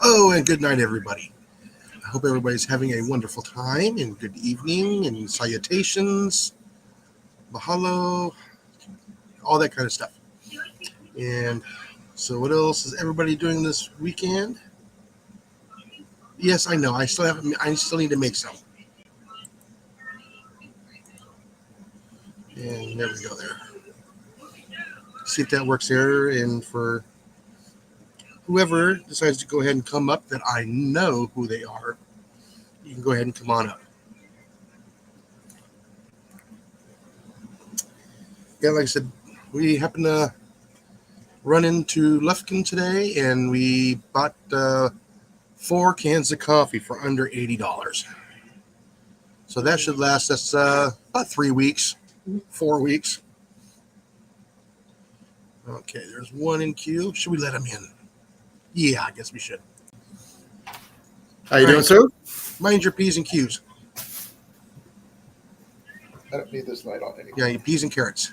Hello and good night, everybody. I hope everybody's having a wonderful time and good evening and salutations, mahalo, all that kind of stuff. And so, what else is everybody doing this weekend? Yes, I know. I still need to make some. And there we go. There. See if that works there. And for whoever decides to go ahead and come up, that I know who they are, you can go ahead and come on up. Yeah, like I said, we happened to run into Lufkin today, and we bought 4 cans of coffee for under $80. So that should last us about 3 weeks, 4 weeks. Okay, there's one in queue. Should we let him in? Yeah, I guess we should. How you doing, sir? Mind your P's and Q's. I don't need this light on anymore. Yeah, your peas and carrots.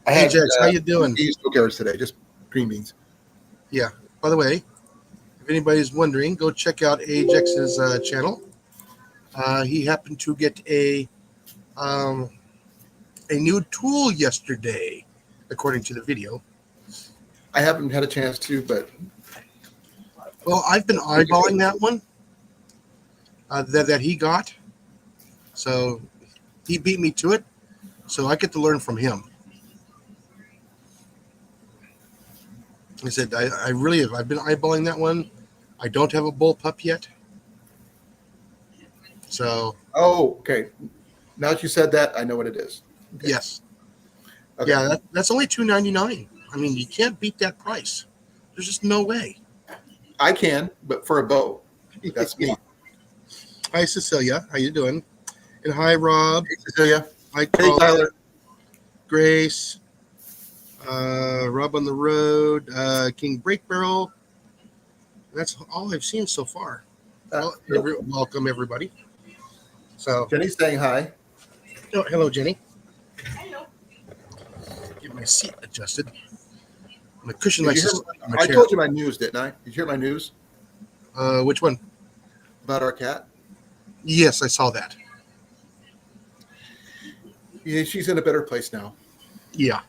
I Hey, had, Jax, how you doing? Peas, no carrots today, just green beans. Yeah. By the way, if anybody's wondering, go check out Ajax's channel. He happened to get a new tool yesterday, according to the video. I haven't had a chance to, but Well, I've been eyeballing that one that he got. So he beat me to it. So I get to learn from him. I said, I really have. I've been eyeballing that one. I don't have a bullpup yet. So. oh, okay. Now that you said that, I know what it is. Okay. Yes. Okay. Yeah, that's only $2.99. I mean, you can't beat that price. There's just no way. I can, but for a bow. That's me. Hi, Cecilia. How you doing? And hi, Rob. Hey, Cecilia. Hi, Hey, Carl, Tyler. Grace. Rob on the road. King Break Barrel. That's all I've seen so far. Well, welcome, everybody. So, Jenny's saying hi. oh, hello, Jenny. Hello. Get my seat adjusted. My cushion likes to slide on my I chair. told you my news, didn't I? Did you hear my news Which one? about our cat? Yes, I saw that. Yeah, she's in a better place now. Yeah.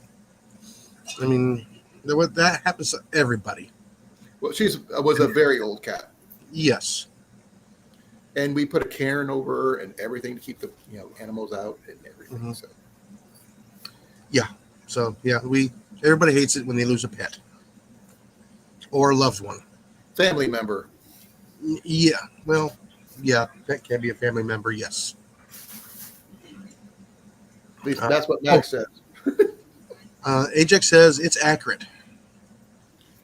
I mean, that happens to everybody. Well, was a very old cat, Yes. and we put a cairn over her and everything to keep the animals out and everything. Mhm. So So, yeah, everybody hates it when they lose a pet or a loved one. family member. Yeah. Well, yeah, that can be a family member. Yes. At least that's what Max says. Ajax says it's accurate.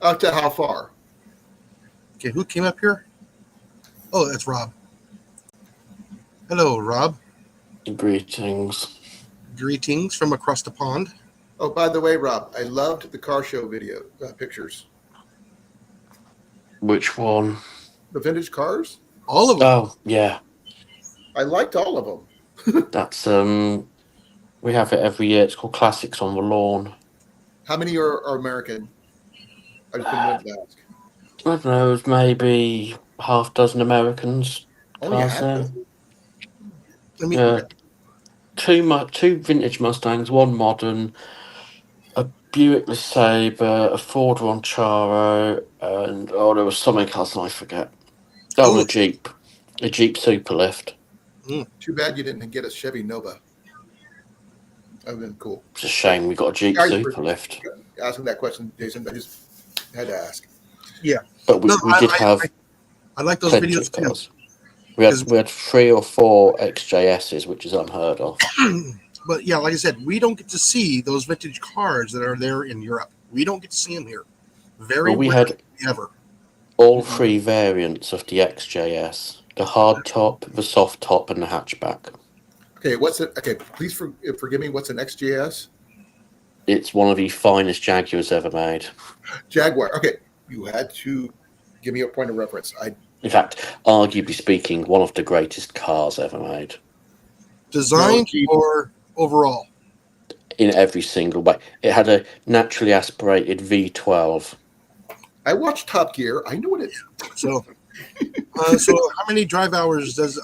Up to how far? Okay, who came up here? Oh, that's Rob. Hello, Rob. Greetings. Greetings from across the pond. Oh, by the way, Rob, I loved the car show video pictures. Which one? The vintage cars. All of them. Oh, yeah. I liked all of them. That's we have it every year. It's called Classics on the Lawn. How many are American? I just wanted to ask. I don't know, there's maybe half dozen Americans. Only cars half there. dozen? I mean, Yeah. Two vintage Mustangs, one modern, a Buick LeSabre, a Ford Ranchero, and there was something else and I forget. Oh, Oh. a Jeep Superlift. Too bad you didn't get a Chevy Nova. That would have been cool. It's a shame we got a Jeep Sorry for Superlift. asking that question, Jason. I just had to ask. But we did have I like those plenty videos of too. cars. We had 3 or 4 XJSs, which is unheard of. But yeah, like I said, we don't get to see those vintage cars that are there in Europe. We don't get to see them here. Very Well, we rarely had ever. all 3 variants of the XJS: the hard top, the soft top, and the hatchback. Okay, what's it? Okay, please forgive me. What's an XJS? It's one of the finest Jaguars ever made. Jaguar. Okay, you had to give me a point of reference. In fact, arguably speaking, one of the greatest cars ever made. Designed No, or overall? In every single way. It had a naturally aspirated V12. I watch Top Gear. I know what it is. So, so how many drive hours does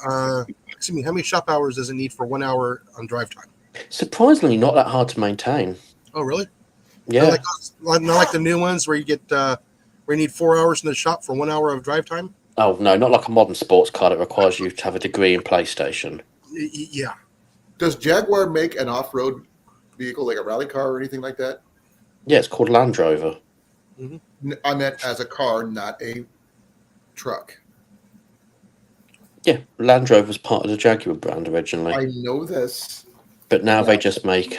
excuse me? How many shop hours does it need for 1 hour on drive time? Surprisingly, not that hard to maintain. Oh, really? Yeah. Not like the new ones where you get where you need 4 hours in the shop for 1 hour of drive time. Oh no, not like a modern sports car that requires you to have a degree in PlayStation. Yeah. Does Jaguar make an off-road vehicle like a rally car or anything like that? Yeah, it's called Land Rover. I meant as a car, not a truck. Yeah, Land Rover's part of the Jaguar brand originally, I know this. but now they just make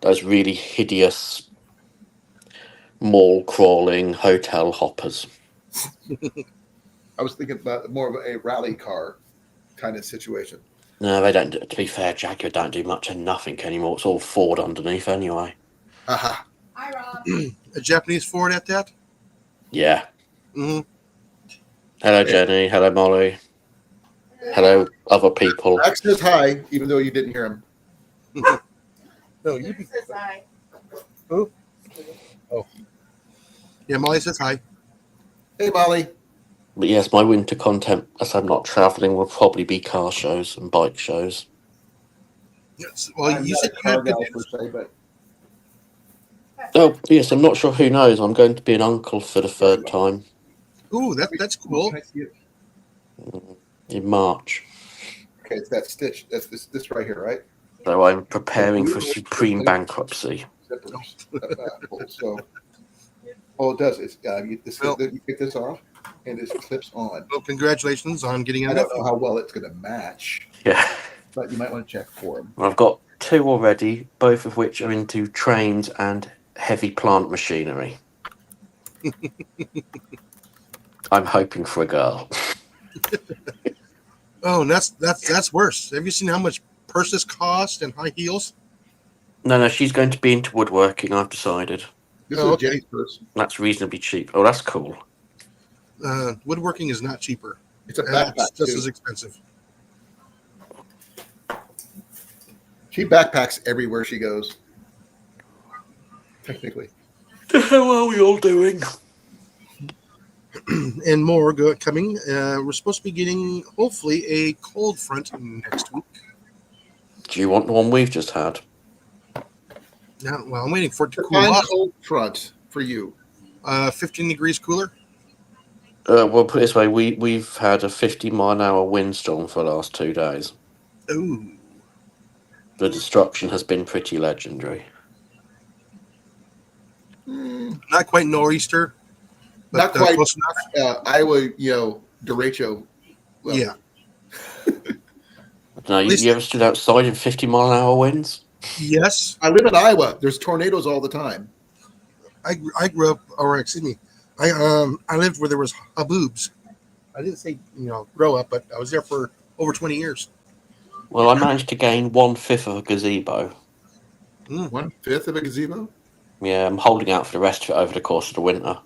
those really hideous mall crawling hotel hoppers. I was thinking about more of a rally car kind of situation. No, they don't. To be fair, Jaguar don't do much of nothing anymore. It's all Ford underneath anyway. Aha. Hi, Rob. A Japanese Ford at that. Yeah. Hmm. Hello, Jenny. Hello, Molly. Hello, other people. Max says hi, even though you didn't hear him. No, you be. Says hi. Who? Oh. Yeah, Molly says hi. Hey, Molly. But yes, my winter content, as I'm not travelling, will probably be car shows and bike shows. Yes. Well, I'm you not said a you car had guy good per news. se, but Oh, yes, I'm not sure who knows. I'm going to be an uncle for the third time Ooh, that's cool. Can I see it? in March. Okay, it's that stitch. That's this right here, right? So I'm preparing for supreme bankruptcy. Zippers. So, oh, it does. It's you get this off, and it clips on. Well, congratulations on getting a I don't nephew. know how well it's going to match, Yeah. but you might want to check for them. I've got two already, both of which are into trains and heavy plant machinery. I'm hoping for a girl. Oh, and that's worse. Have you seen how much purses cost and high heels? No, she's going to be into woodworking, I've decided. This Oh, is okay. Jenny's purse. That's reasonably cheap. Oh, that's cool. Woodworking is not cheaper. It's a It's backpack just too. as expensive. She backpacks everywhere she goes. Technically, The hell are we all doing? And more coming. We're supposed to be getting hopefully a cold front next week. Do you want the one we've just had? Now, well, I'm waiting for it to cool define off. cold front for you. 15 degrees cooler. Well, put it this way, we've had a 50-mile-an-hour windstorm for the last 2 days. Ooh. The destruction has been pretty legendary. Not quite nor'easter, but Not quite. close enough. Iowa, derecho. level. Yeah. Now, least- you ever stood outside in 50-mile-an-hour winds? Yes. I live in Iowa. There's tornadoes all the time. I grew up, or excuse me, I lived where there was haboobs. I didn't say grow up, but I was there for over 20 years. Well, I managed to gain 1/5 of a gazebo. 1/5 of a gazebo. Yeah, I'm holding out for the rest of it over the course of the winter.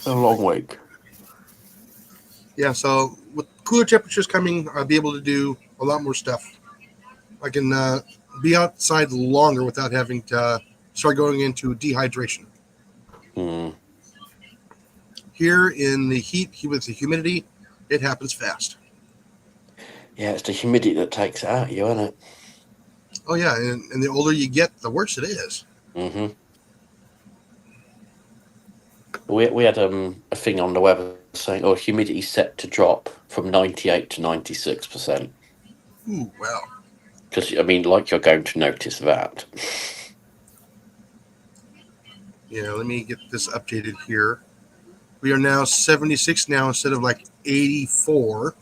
A long week. Yeah, so with cooler temperatures coming, I'll be able to do a lot more stuff. I can be outside longer without having to start going into dehydration. Hmm. Here in the heat with the humidity, it happens fast. Yeah, it's the humidity that takes it out of you, isn't it? Oh yeah, and the older you get, the worse it is. Mm-hmm. We had a thing on the weather saying, "Oh, humidity set to drop from 98 to 96%." Ooh, wow. Because I mean, like you're going to notice that. Yeah, let me get this updated here. We are now 76 now instead of like 84.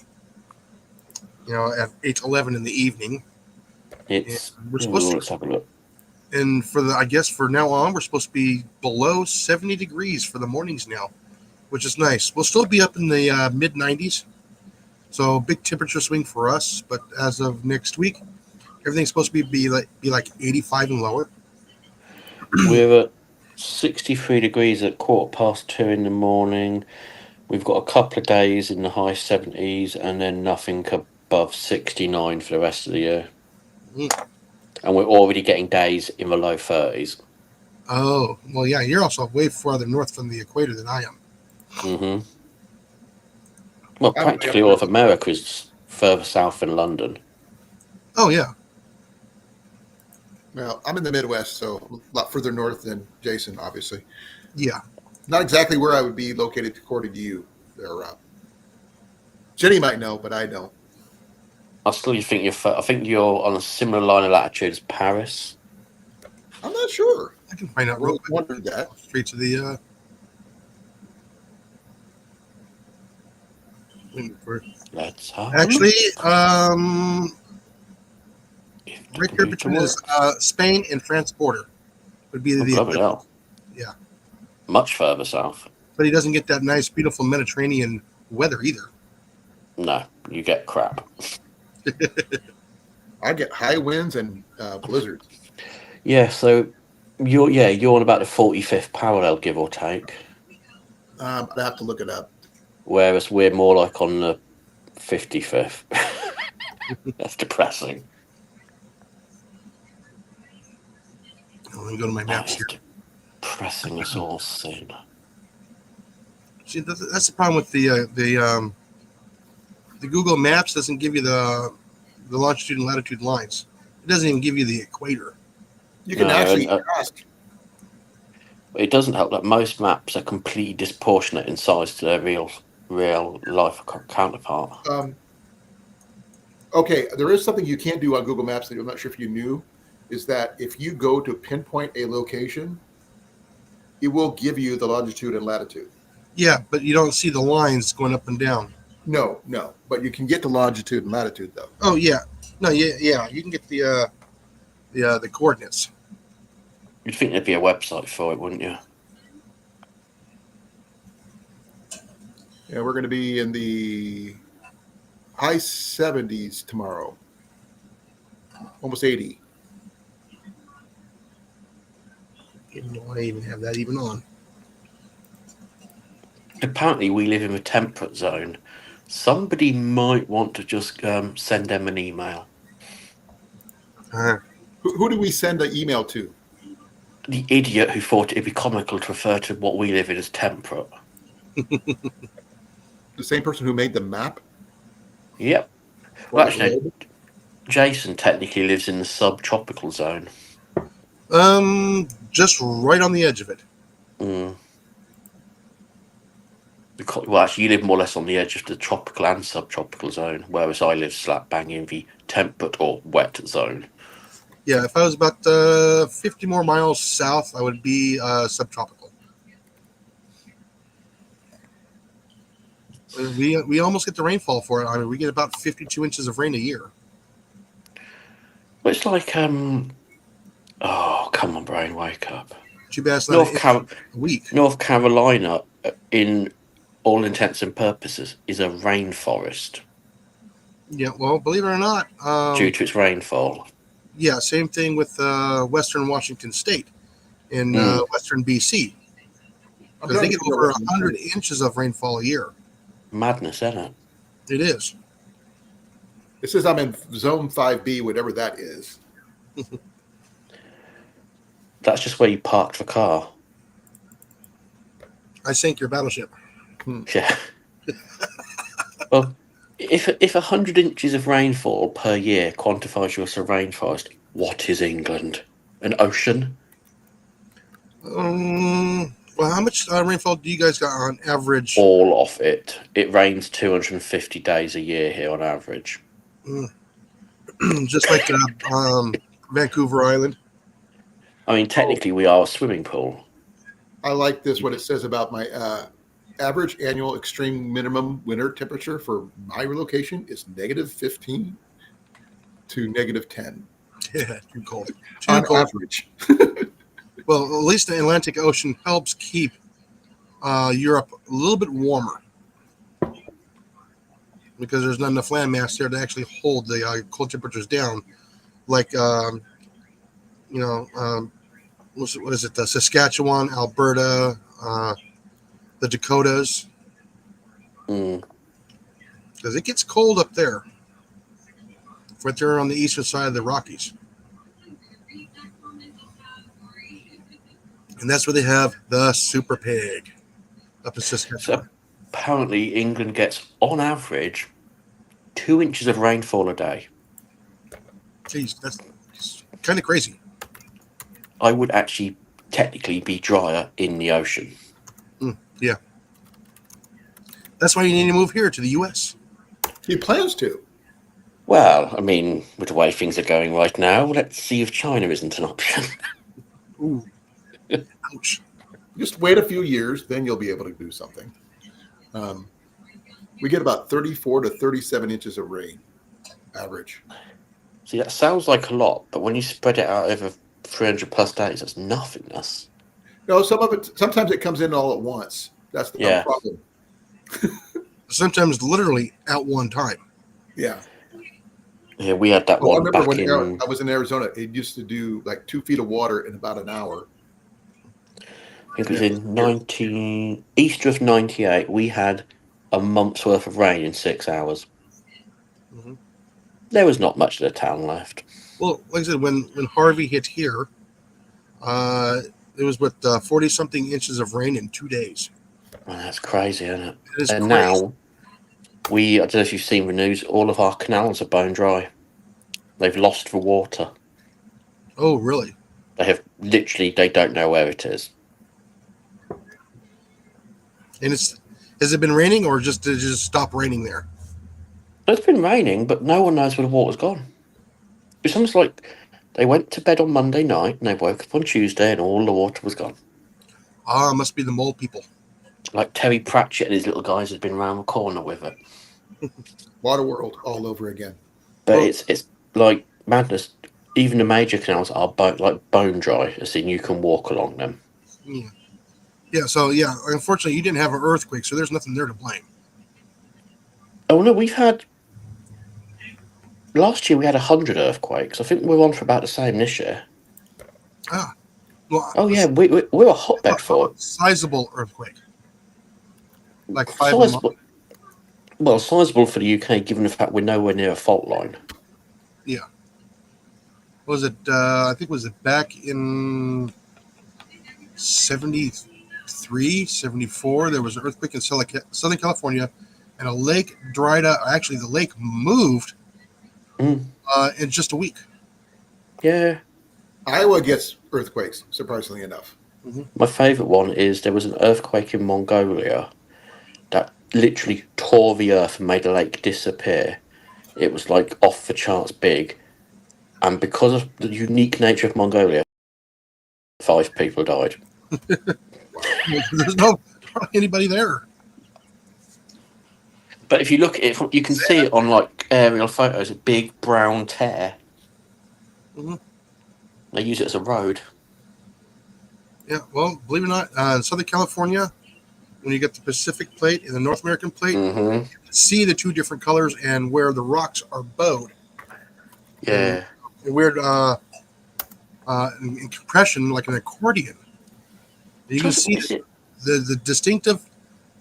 At 8:11 in the evening. It's. And we're supposed Let's have a look. And I guess for now on, we're supposed to be below 70 degrees for the mornings now, which is nice. We'll still be up in the mid 90s. So big temperature swing for us. But as of next week, everything's supposed to be like 85 and lower. We're at 63 degrees at 2:15 in the morning. We've got a couple of days in the high 70s and then nothing above 69 for the rest of the year. and we're already getting days in the low 30s. Oh, well, yeah, you're also way farther north from the equator than I am. Mm-hmm. Well, I'm way up practically all of north. America is further south than London. Oh, yeah. Well, I'm in the Midwest, so a lot further north than Jason, obviously. Yeah. Not exactly where I would be located according to you there, Rob. Jenny might know, but I don't. I still think I think you're on a similar line of latitude as Paris. I'm not sure. I can find I out real really quick. wondered that. Straight to the. Let's have Actually, if the right there computer between works. Spain and France border would be Oh, the bloody equivalent. hell. Yeah. Much further south. But he doesn't get that nice, beautiful Mediterranean weather either. No, you get crap. I get high winds and blizzards. Yeah, so you're on about the 45th parallel, give or take. I have to look it up. Whereas we're more like on the 55th. That's depressing. Let me go to my That maps is here. depressing as all sin. See, that's the problem with the Google Maps doesn't give you the longitude and latitude lines. It doesn't even give you the equator. You can No, actually and, ask. it doesn't help that most maps are completely disproportionate in size to their real life counterpart. Okay, there is something you can't do on Google Maps that I'm not sure if you knew, is that if you go to pinpoint a location, it will give you the longitude and latitude. Yeah, but you don't see the lines going up and down. No, but you can get the longitude and latitude though. Oh yeah, no, yeah. You can get the coordinates. You'd think there'd be a website for it, wouldn't you? Yeah, we're going to be in the high 70s tomorrow, almost 80. Even though I even have that even on. Apparently, we live in the temperate zone. Somebody might want to just send them an email. Who do we send the email to? The idiot who thought it'd be comical to refer to what we live in as temperate. The same person who made the map? Yep. Well, actually, Jason technically lives in the subtropical zone. Just right on the edge of it. Mm. Well, actually, you live more or less on the edge of the tropical and subtropical zone, whereas I live slap bang in the temperate or wet zone. Yeah, if I was about 50 more miles south, I would be subtropical. We almost get the rainfall for it. I mean, we get about 52 inches of rain a year. Well, it's like oh, come on, brain, wake up. Too bad it's not a week. North Carolina, in all intents and purposes, is a rainforest. Yeah, well, believe it or not, due to its rainfall. Yeah, same thing with Western Washington State in Western BC. Because they get over 100 inches of rainfall a year. Madness, isn't it? It is. It says I'm in Zone 5B, whatever that is. That's just where you parked the car. I sank your battleship. Yeah. Well, if 100 inches of rainfall per year quantifies you as a rainforest, what is England? An ocean? Well, how much rainfall do you guys got on average? All of it. It rains 250 days a year here on average. Just like Vancouver Island. I mean, technically, we are a swimming pool. I like this, what it says about my average annual extreme minimum winter temperature for my location is -15 to -10. Yeah, too cold. On average. Well, at least the Atlantic Ocean helps keep Europe a little bit warmer because there's not enough landmass there to actually hold the cold temperatures down. Like, what is it? Saskatchewan, Alberta, the Dakotas. Because it gets cold up there. Right there on the eastern side of the Rockies. And that's where they have the Super Pig up in So Saskatchewan. apparently, England gets, on average, 2 inches of rainfall a day. Jeez, that's kind of crazy. I would actually technically be drier in the ocean. Yeah. That's why you need to move here to the U.S. He plans to. Well, I mean, with the way things are going right now, let's see if China isn't an option. Ooh. Ouch. Just wait a few years, then you'll be able to do something. We get about 34 to 37 inches of rain, average. See, that sounds like a lot, but when you spread it out over 300 plus days, that's nothingness. No, some of it. Sometimes it comes in all at once. That's the Yeah. problem. Sometimes literally at one time. Yeah. Yeah, we had that Well, I one remember back when in. I was in Arizona, it used to do like 2 feet of water in about an hour. I think it was in 19 Easter of '98. We had a month's worth of rain in 6 hours. Mhm. There was not much of the town left. Well, like I said, when Harvey hit here, it was with 40 something inches of rain in 2 days. Well, that's crazy, isn't it? It is And crazy. now I don't know if you've seen the news. All of our canals are bone dry. They've lost the water. Oh, really? They have literally. They don't know where it is. And has it been raining or did it just stop raining there? It's been raining, but no one knows where the water's gone. It's almost like they went to bed on Monday night and they woke up on Tuesday and all the water was gone. Ah, must be the mole people. Like Terry Pratchett and his little guys had been round the corner with it. Water world all over again. But Well- it's like madness. Even the major canals are bone dry, as in you can walk along them. Yeah. Yeah. So yeah, unfortunately, you didn't have an earthquake, so there's nothing there to blame. Oh no, we've had last year we had 100 earthquakes. I think we're on for about the same this year. Ah. Well, Oh yeah, we're a hotbed for it. sizable earthquake. Like 5 of them. Sizable. Well, sizable for the UK, given the fact we're nowhere near a fault line. Was it? I think was it back in 73, 74? There was an earthquake in Southern California, and a lake dried up. Actually, the lake moved Mm. in just a week. Yeah. Iowa gets earthquakes, surprisingly enough. My favourite one is there was an earthquake in Mongolia that literally tore the earth and made the lake disappear. It was like off the charts big. And because of the unique nature of Mongolia, 5 people died. There's no anybody there. But if you look at it, you can see it on like aerial photos, a big brown tear. Mhm. They use it as a road. Yeah. Well, believe it or not, in Southern California, when you get the Pacific Plate and the North American Plate, Mm-hmm. see the two different colors and where the rocks are bowed. Yeah. And weird in compression, like an accordion. You can see the distinctive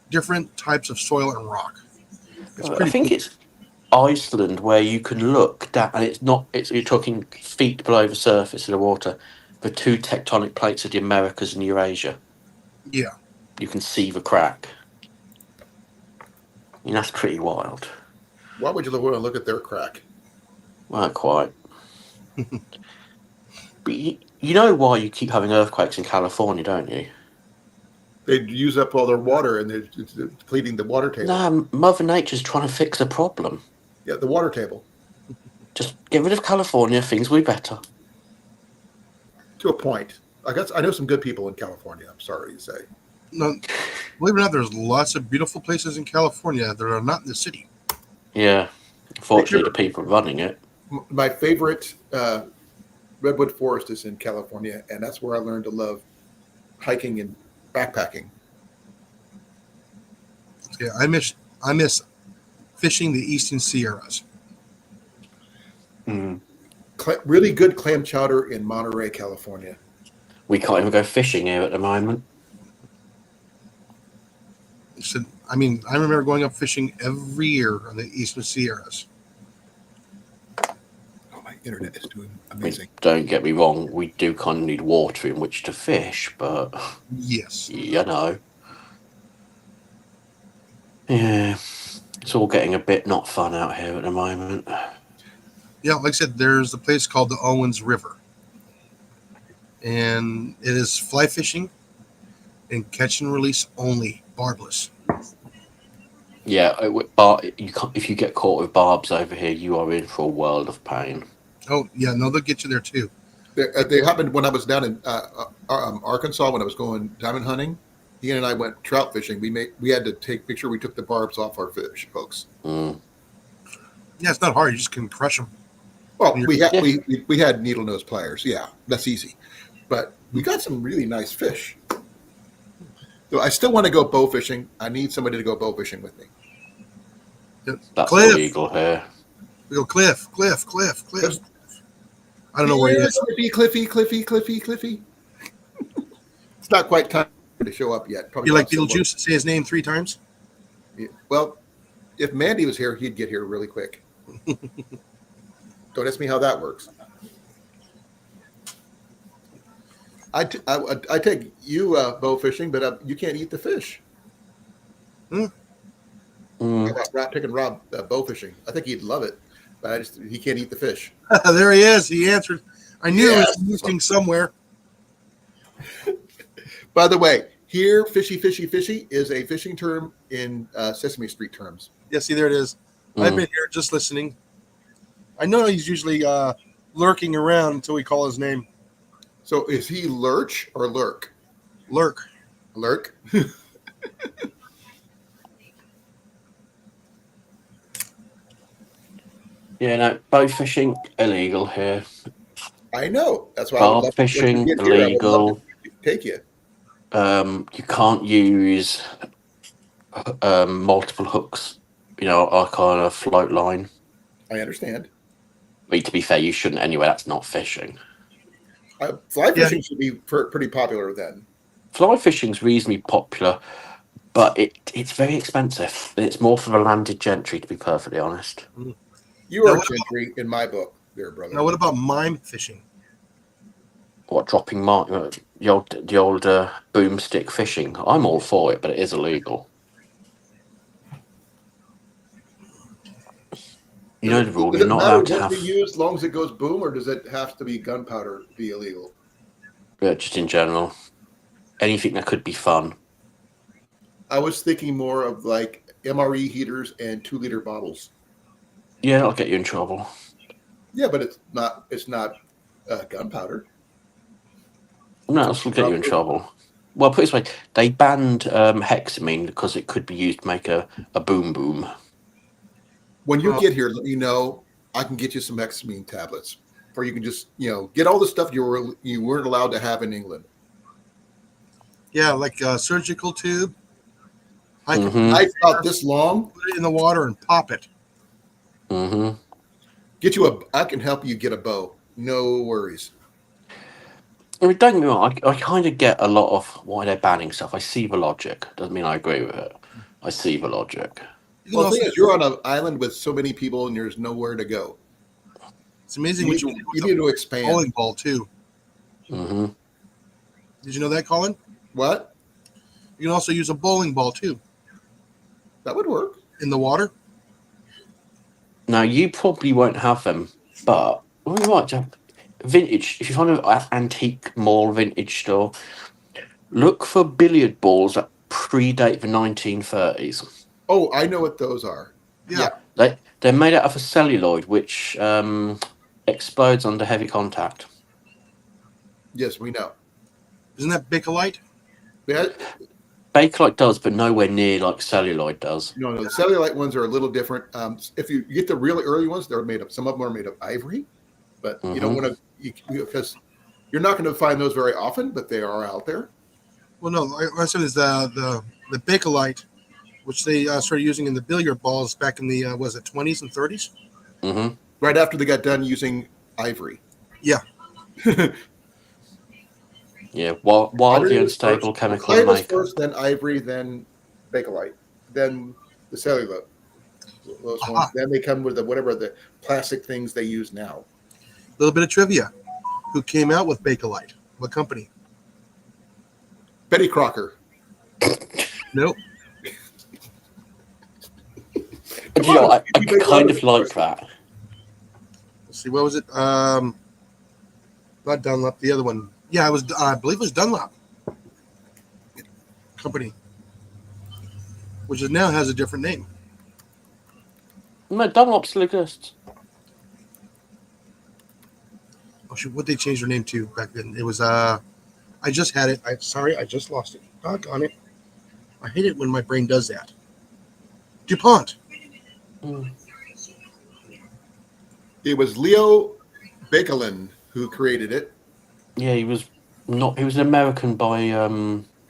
different types of soil and rock. It's I pretty think cool. it's Iceland where you can look down, and it's not. It's you're talking feet below the surface of the water. The 2 tectonic plates of the Americas and Eurasia. Yeah. You can see the crack. I mean, that's pretty wild. Why would you want to look at their crack? Well, not quite. But you know why you keep having earthquakes in California, don't you? They use up all their water and they're depleting the water table. Nah, Mother Nature's trying to fix a problem. Yeah, the water table. Just get rid of California, things will be better. To a point. I know some good people in California, I'm sorry to say. No, believe it or not, there's lots of beautiful places in California that are not in the city. Yeah. Unfortunately, the people running it. My favorite redwood forest is in California, and that's where I learned to love hiking and backpacking. Yeah, I miss fishing the Eastern Sierras. Mm. Really good clam chowder in Monterey, California. We can't even go fishing here at the moment. So, I mean, I remember going up fishing every year on the Eastern Sierras. Oh my internet is doing I mean, amazing. don't get me wrong, we do kind of need water in which to fish, but Yes. you know, yeah, it's all getting a bit not fun out here at the moment. Yeah, like I said, there's a place called the Owens River, and it is fly fishing and catch and release only, barbless. Yeah, but you can't, if you get caught with barbs over here, you are in for a world of pain. Oh yeah, no, they'll get you there too. They happened when I was down in Arkansas when I was going diamond hunting. Ian and I went trout fishing. We had to make sure we took the barbs off our fish hooks. Mm. Yeah, it's not hard. You just can crush them. Well, Yeah. we had needle nose pliers. Yeah, that's easy. But we got some really nice fish. So I still want to go bow fishing. I need somebody to go bow fishing with me. That's Cliff. illegal here. We go Cliff. I don't know where he is. Cliffy. It's not quite time to show up yet. Probably You like about someone- Beetlejuice? Say his name 3 times. Yeah. Well, if Mandy was here, he'd get here really quick. Don't ask me how that works. I take you bow fishing, but you can't eat the fish. Mm. How about taking Rob bow fishing? I think he'd love it, but he can't eat the fish. There he is. He answered. I knew Yes. he was listening somewhere. By the way, here, fishy is a fishing term in Sesame Street terms. Yeah, see, there it is. I've been here just listening. I know he's usually lurking around until we call his name. So is he lurch or lurk? Lurk. Lurk. Yeah, no, bow fishing illegal here. I know. That's why I would Barb love to fishing get here. I would love illegal. to take you. You can't use multiple hooks. You know, like on a float line. I understand. I mean, to be fair, you shouldn't anyway. That's not fishing. Fly fishing should be pretty popular then. Fly fishing's reasonably popular, but it's very expensive. It's more for the landed gentry, to be perfectly honest. You are Now, a gentry in my book, there, brother. Now, what about mime fishing? What, dropping the old boomstick fishing? I'm all for it, but it is illegal. You know the rule. Does You're it not matter allowed to what have. they use as long as it goes boom, or does it have to be gunpowder to be illegal? Yeah, just in general, anything that could be fun. I was thinking more of like MRE heaters and 2-liter bottles. Yeah, that'll get you in trouble. Yeah, but it's not gunpowder. No, that'll get you in trouble. Well, put it this way, they banned hexamine because it could be used to make a boom boom. When you Oh. get here, let me know. I can get you some hexamine tablets, or you can just get all the stuff you weren't allowed to have in England. Yeah, like a surgical tube. I can Mhm. Knife about this long. put it in the water and pop it. Mm-hmm. I can help you get a bow. No worries. I mean, don't get me wrong, I kind of get a lot of why they're banning stuff. I see the logic. Doesn't mean I agree with it. I see the logic. You can Well, the also, thing is, you're on an island with so many people, and there's nowhere to go. it's amazing You what you need, can do you with need a to expand. bowling ball too. Mm-hmm. Did you know that, Colin? What? You can also use a bowling ball too That would work. in the water. Now, you probably won't have them, but we might have vintage. If you find an antique mall vintage store, look for billiard balls that predate the 1930s. Oh, I know what those are. Yeah. They're made out of a celluloid which explodes under heavy contact. Yes, we know. Isn't that Bakelite? Yeah, Bakelite does, but nowhere near like celluloid does. no, the cellulite ones are a little different. If you get the really early ones, they're made of. Some of them are made of ivory, but you don't want to because you're not going to find those very often. But they are out there. Well, no. What I said is the Bakelite, which they started using in the billiard balls back in the 20s and 30s. Mm-hmm. Right after they got done using ivory. Yeah. Yeah, wildly Ivory was unstable first. chemical Clay was makeup. first, then ivory, then bakelite, then the cellulose. Those ones. Then they come with whatever the plastic things they use now. little bit of trivia. Who came out with Bakelite? What company? Betty Crocker. Nope. You know, I kind of like that. Let's see. What was it? Not Dunlop. The other one. Yeah, it was. I believe it was Dunlop company, which is now has a different name. No, Dunlop still exists. Oh shoot! What they changed their name to back then? It was. I just had it. I just lost it. Doggone it! I hate it when my brain does that. DuPont. Mm. It was Leo Baekeland who created it. Yeah, he was not. He was an American by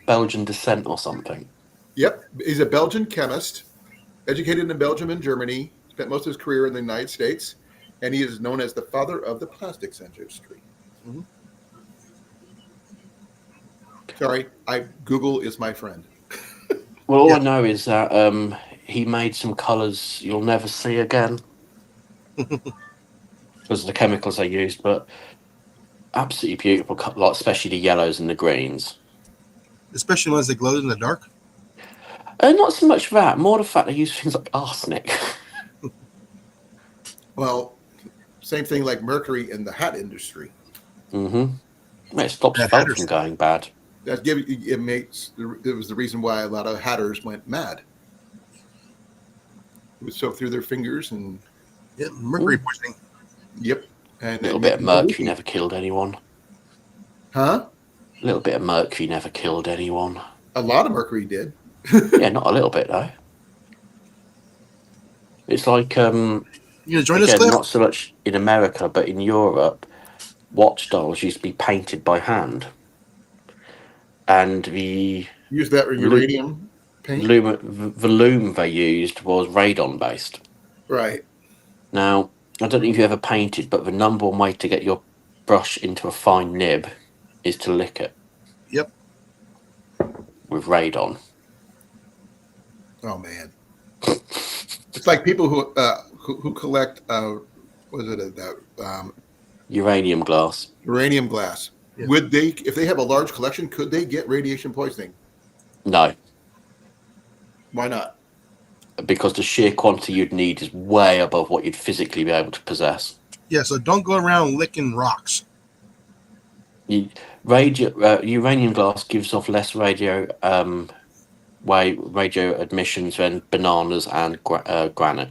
Belgian descent or something. Yep, he's a Belgian chemist, educated in Belgium and Germany. Spent most of his career in the United States, and he is known as the father of the plastics industry. Mhm. Sorry, Google is my friend. Well, all Yeah. I know is that he made some colours you'll never see again because of the chemicals they used, but absolutely beautiful, like especially the yellows and the greens. Especially ones that glowed in the dark. Not so much that, more the fact they use things like arsenic. Well, same thing like mercury in the hat industry. Mm-hmm. It stops Bad felt hatters. from going bad. It was the reason why a lot of hatters went mad. It would soak through their fingers and Yeah, mercury poisoning. yep. And A little bit of mercury never killed anyone. Huh? A little bit of mercury never killed anyone. A lot of mercury did. Yeah, not a little bit though. It's like You gonna join us, again, Cliff? not so much in America, but in Europe, watch dials used to be painted by hand, and the Use that uranium paint. loom they used was radon based. Right. Now, I don't know if you ever painted, but the number one way to get your brush into a fine nib is to lick it Yep. with radon. Oh man. It's like people who collect what is it that Uranium glass. uranium glass. Yeah. Would they, if they have a large collection, could they get radiation poisoning? No, Why not? because the sheer quantity you'd need is way above what you'd physically be able to possess. Yeah. So don't go around licking rocks. Uranium glass gives off less radio admissions than bananas and granite.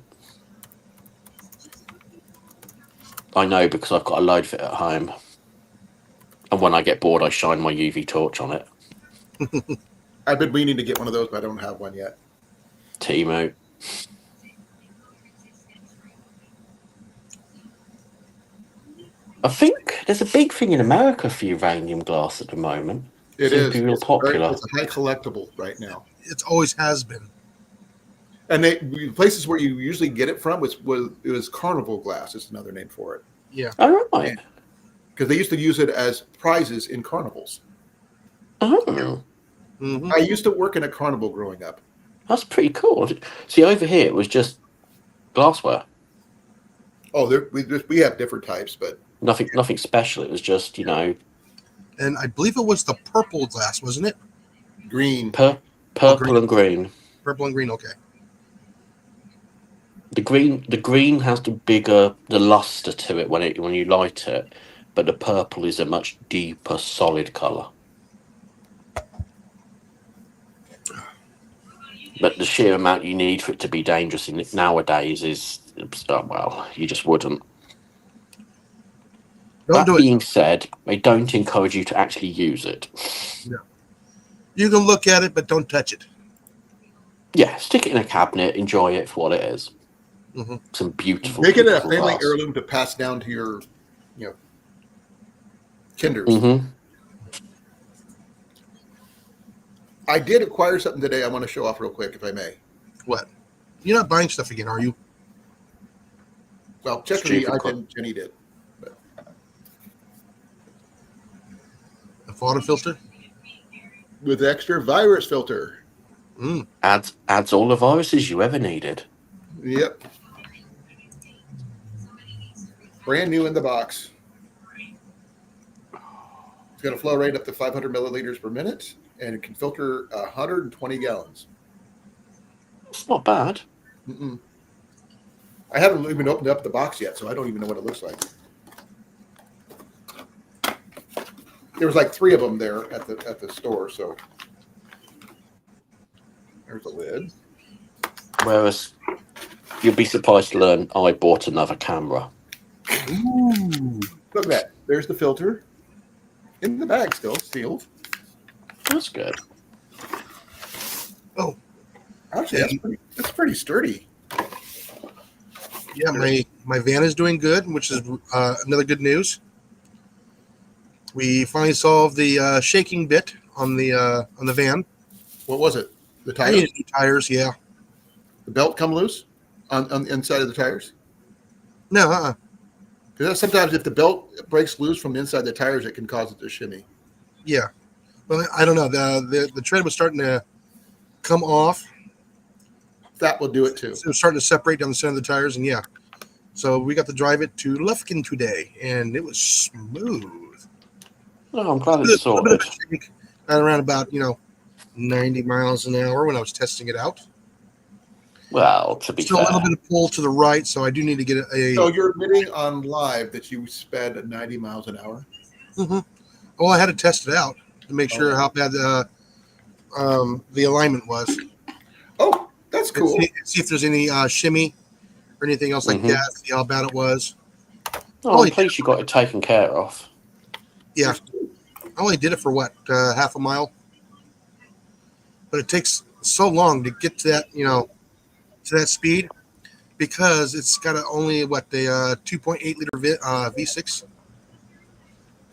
I know because I've got a load of it at home, and when I get bored, I shine my UV torch on it. I've been meaning to get one of those, but I don't have one yet. Timo. I think there's a big thing in America for uranium glass at the moment. It Seems is. to be real popular. It's a high collectible right now. It always has been. And places where you usually get it from was Carnival glass. Is another name for it. Yeah. All right. Because they used to use it as prizes in carnivals. Oh, Hmm. I used to work in a carnival growing up. that's pretty cool. See, over here it was just glassware. Oh, we have different types, but Nothing special. It was just, And I believe it was the purple glass, wasn't it? green. purple green. and green. Purple and green. Okay. The green has the luster to it when you light it, but the purple is a much deeper, solid color. But the sheer amount you need for it to be dangerous nowadays is, well, you just wouldn't. Don't That do it. being said, they don't encourage you to actually use it. You can look at it, but don't touch it. Yeah, stick it in a cabinet, enjoy it for what it is. Hmm. Some beautiful. Make it a beautiful family glass. heirloom to pass down to your, kinders. Mm-hmm. I did acquire something today. I want to show off real quick, if I may. What? You're not buying stuff again, are you? Well, check Stupid the quote. item Jenny did. A photo filter? With extra virus filter. Mm. Adds all the viruses you ever needed. Yep. Brand new in the box. It's got a flow rate up to 500 milliliters per minute, and it can filter 120 gallons. It's not bad. Mm-mm. I haven't even opened up the box yet, so I don't even know what it looks like. There was like 3 of them there at the store, so there's a lid. Whereas you'll be surprised to learn I bought another camera. Ooh. Look at that. There's the filter in the bag, still sealed. That's good. Oh, Actually, that's pretty sturdy. yeah. My van is doing good, which is another good news. We finally solved the shaking bit on the van. What was it? The I tires? needed new tires. Yeah. The belt come loose on the inside of the tires? No. Because sometimes if the belt breaks loose from the inside of the tires, it can cause it to shimmy. Yeah. Well, I don't know. The tread was starting to come off. That will do it too. So it was starting to separate down the center of the tires, and yeah. So we got to drive it to Lufkin today, and it was smooth. Oh, I'm glad it's A little sorted. bit of a shake at around about 90 miles an hour when I was testing it out. Well, to be Still fair. a little bit of pull to the right, so I do need to get a. So you're admitting on live that you sped at 90 miles an hour? Mhm. Well, I had to test it out to make sure how bad the alignment was. Oh, that's cool. And see if there's any shimmy or anything else like Mhm. that. See how bad it was. Oh, I'm pleased you got it taken care of. Yeah, I only did it for half a mile, but it takes so long to get to that to that speed because it's got only the 2.8 liter V6.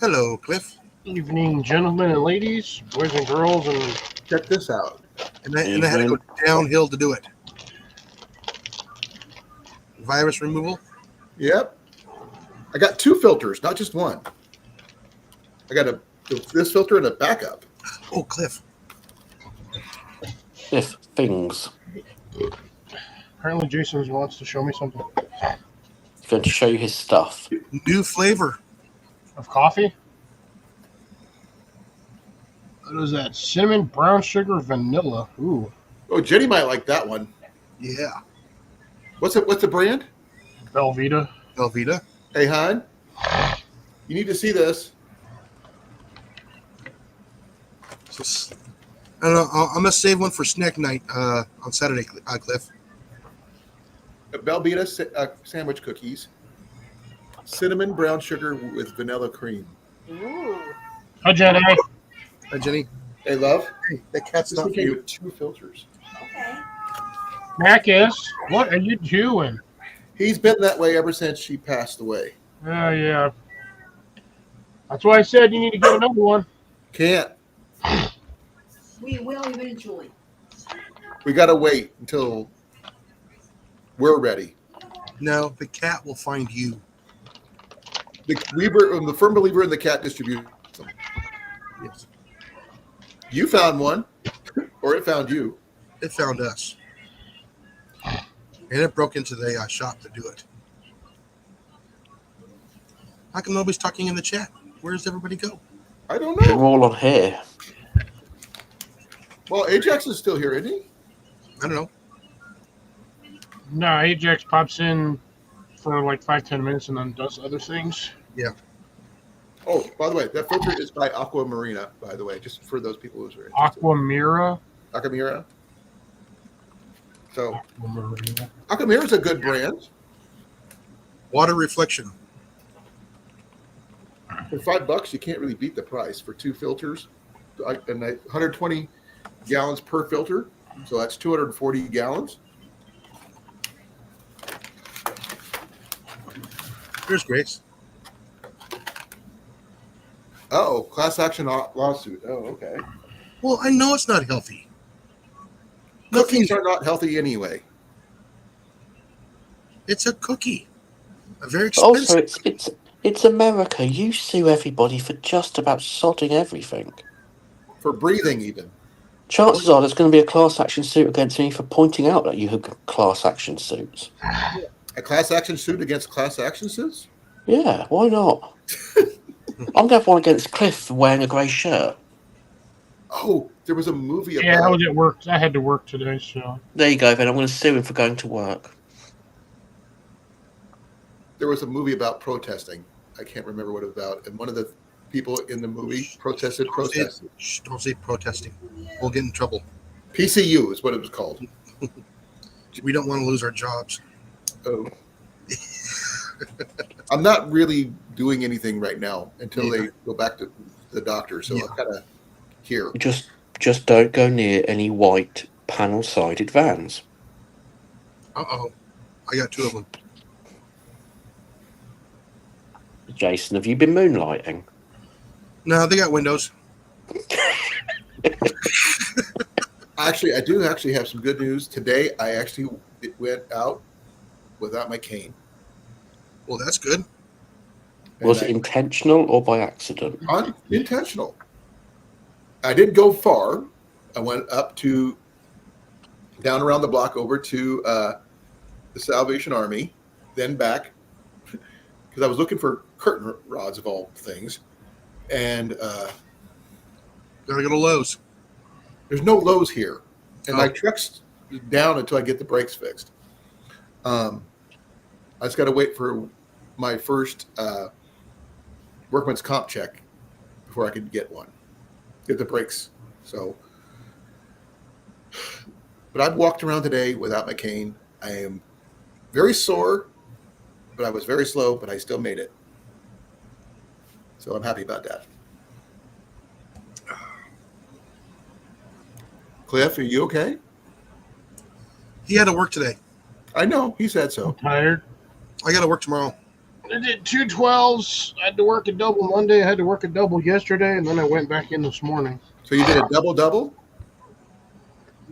Hello, Cliff. Evening, gentlemen and ladies, boys and girls, and Check this out. And I had to go downhill to do it. Virus removal. Yep. I got 2 filters, not just one. I got this filter and a backup. Oh, Cliff. If things. apparently Jason wants to show me something. He's going to show you his stuff. New flavor. Of coffee? What is that? Cinnamon, brown sugar, vanilla. Ooh. Oh, Jenny might like that one. Yeah. What's the brand? Velveeta. Velveeta. Hey, hon, you need to see this. I don't know. I'm gonna save one for snack night on Saturday, Cliff. Velveeta sandwich cookies. Cinnamon brown sugar with vanilla cream. Hi, Jenny. Hi, Jenny. Hey, love. Hey, that cat's This not one for came you. with 2 filters. Marcus, what are you doing? He's been that way ever since she passed away. Oh, yeah. That's why I said you need to get another one. Can't. We will eventually. We got to wait until we're ready. No, the cat will find you. I'm the firm believer in the cat distribution. Yes. You found one, or it found you. It found us. And it broke into the shop to do it. How come nobody's talking in the chat? Where does everybody go? I don't They're know. all on here. Well, Ajax is still here, isn't he? I don't know. No, Ajax pops in for like 5-10 minutes and then does other things. Oh, by the way, that filter is by Aqua Marina, by the way, just for those people who are interested. Aquamira. Aquamira. So, Aquamarina. Aquamira is a good brand. Water reflection. For $5, you can't really beat the price for 2 filters, and 120 gallons per filter. So that's 240 gallons. Here's Grace. Oh, class action lawsuit. Oh, okay. Well, I know it's not healthy. Cookies are not healthy anyway. It's a cookie. A very expensive. Also, it's America. You sue everybody for just about sodding everything. For breathing, even. Chances are there's going to be a class action suit against me for pointing out that you have class action suits. A class action suit against class action suits? Yeah, why not? I'm going to have one against Cliff for wearing a grey shirt. Oh, there was a movie Yeah, I about. was at work. I had to work today, so There you go, then. I'm going to sue him for going to work. There was a movie about protesting. I can't remember what it was about, and one of the people in the movie protested. Shh, don't say protesting. We'll get in trouble. PCU is what it was called. We don't want to lose our jobs. Oh. I'm not really doing anything right now until they go back to the doctor. So I'm kind of here. Just don't go near any white panel-sided vans. Uh-oh. I got 2 of them. Jason, have you been moonlighting? No, they got windows. Actually, I do actually have some good news. Today, I actually went out without my cane. Well, that's good. Was it intentional or by accident? Unintentional. I didn't go far. I went up to down around the block over to the Salvation Army, then back because I was looking for curtain rods of all things, and Gotta go to Lowe's. there's no Lowe's here, and my truck's down until I get the brakes fixed. I just got to wait for my first workman's comp check before I can get the brakes. So, but I've walked around today without my cane. I am very sore, but I was very slow, but I still made it. So I'm happy about that. Cliff, are you okay? He had to work today. I know, he said so. I'm tired. I got to work tomorrow. I did 2 12s. I had to work a double Monday. I had to work a double yesterday, and then I went back in this morning. So you did a double?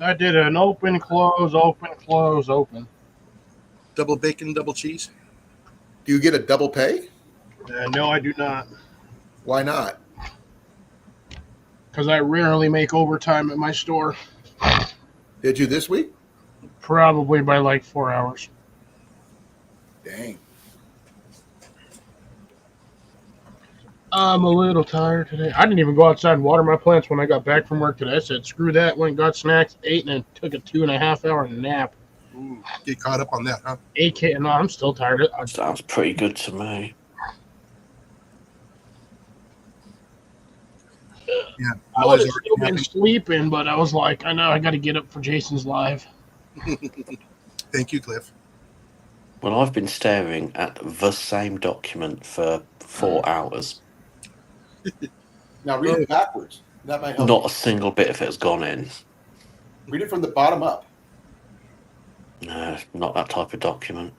I did an open, close, open, close, open. Double bacon, double cheese. Do you get a double pay? No, I do not. Why not? Because I rarely make overtime at my store. Did you this week? Probably by like 4 hours. Dang. I'm a little tired today. I didn't even go outside and water my plants when I got back from work today. I said, screw that. Went and got snacks, ate, and then took a 2.5 hour nap. Ooh, get caught up on that, huh? AK, no, I'm still tired. Sounds pretty good to me. Yeah. I would have still been sleeping, but I was like, I know I got to get up for Jason's live. Thank you, Cliff. Well, I've been staring at the same document for 4 hours. Now read it backwards. That might help. Not a single bit of it has gone in. Read it from the bottom up. No, not that type of document.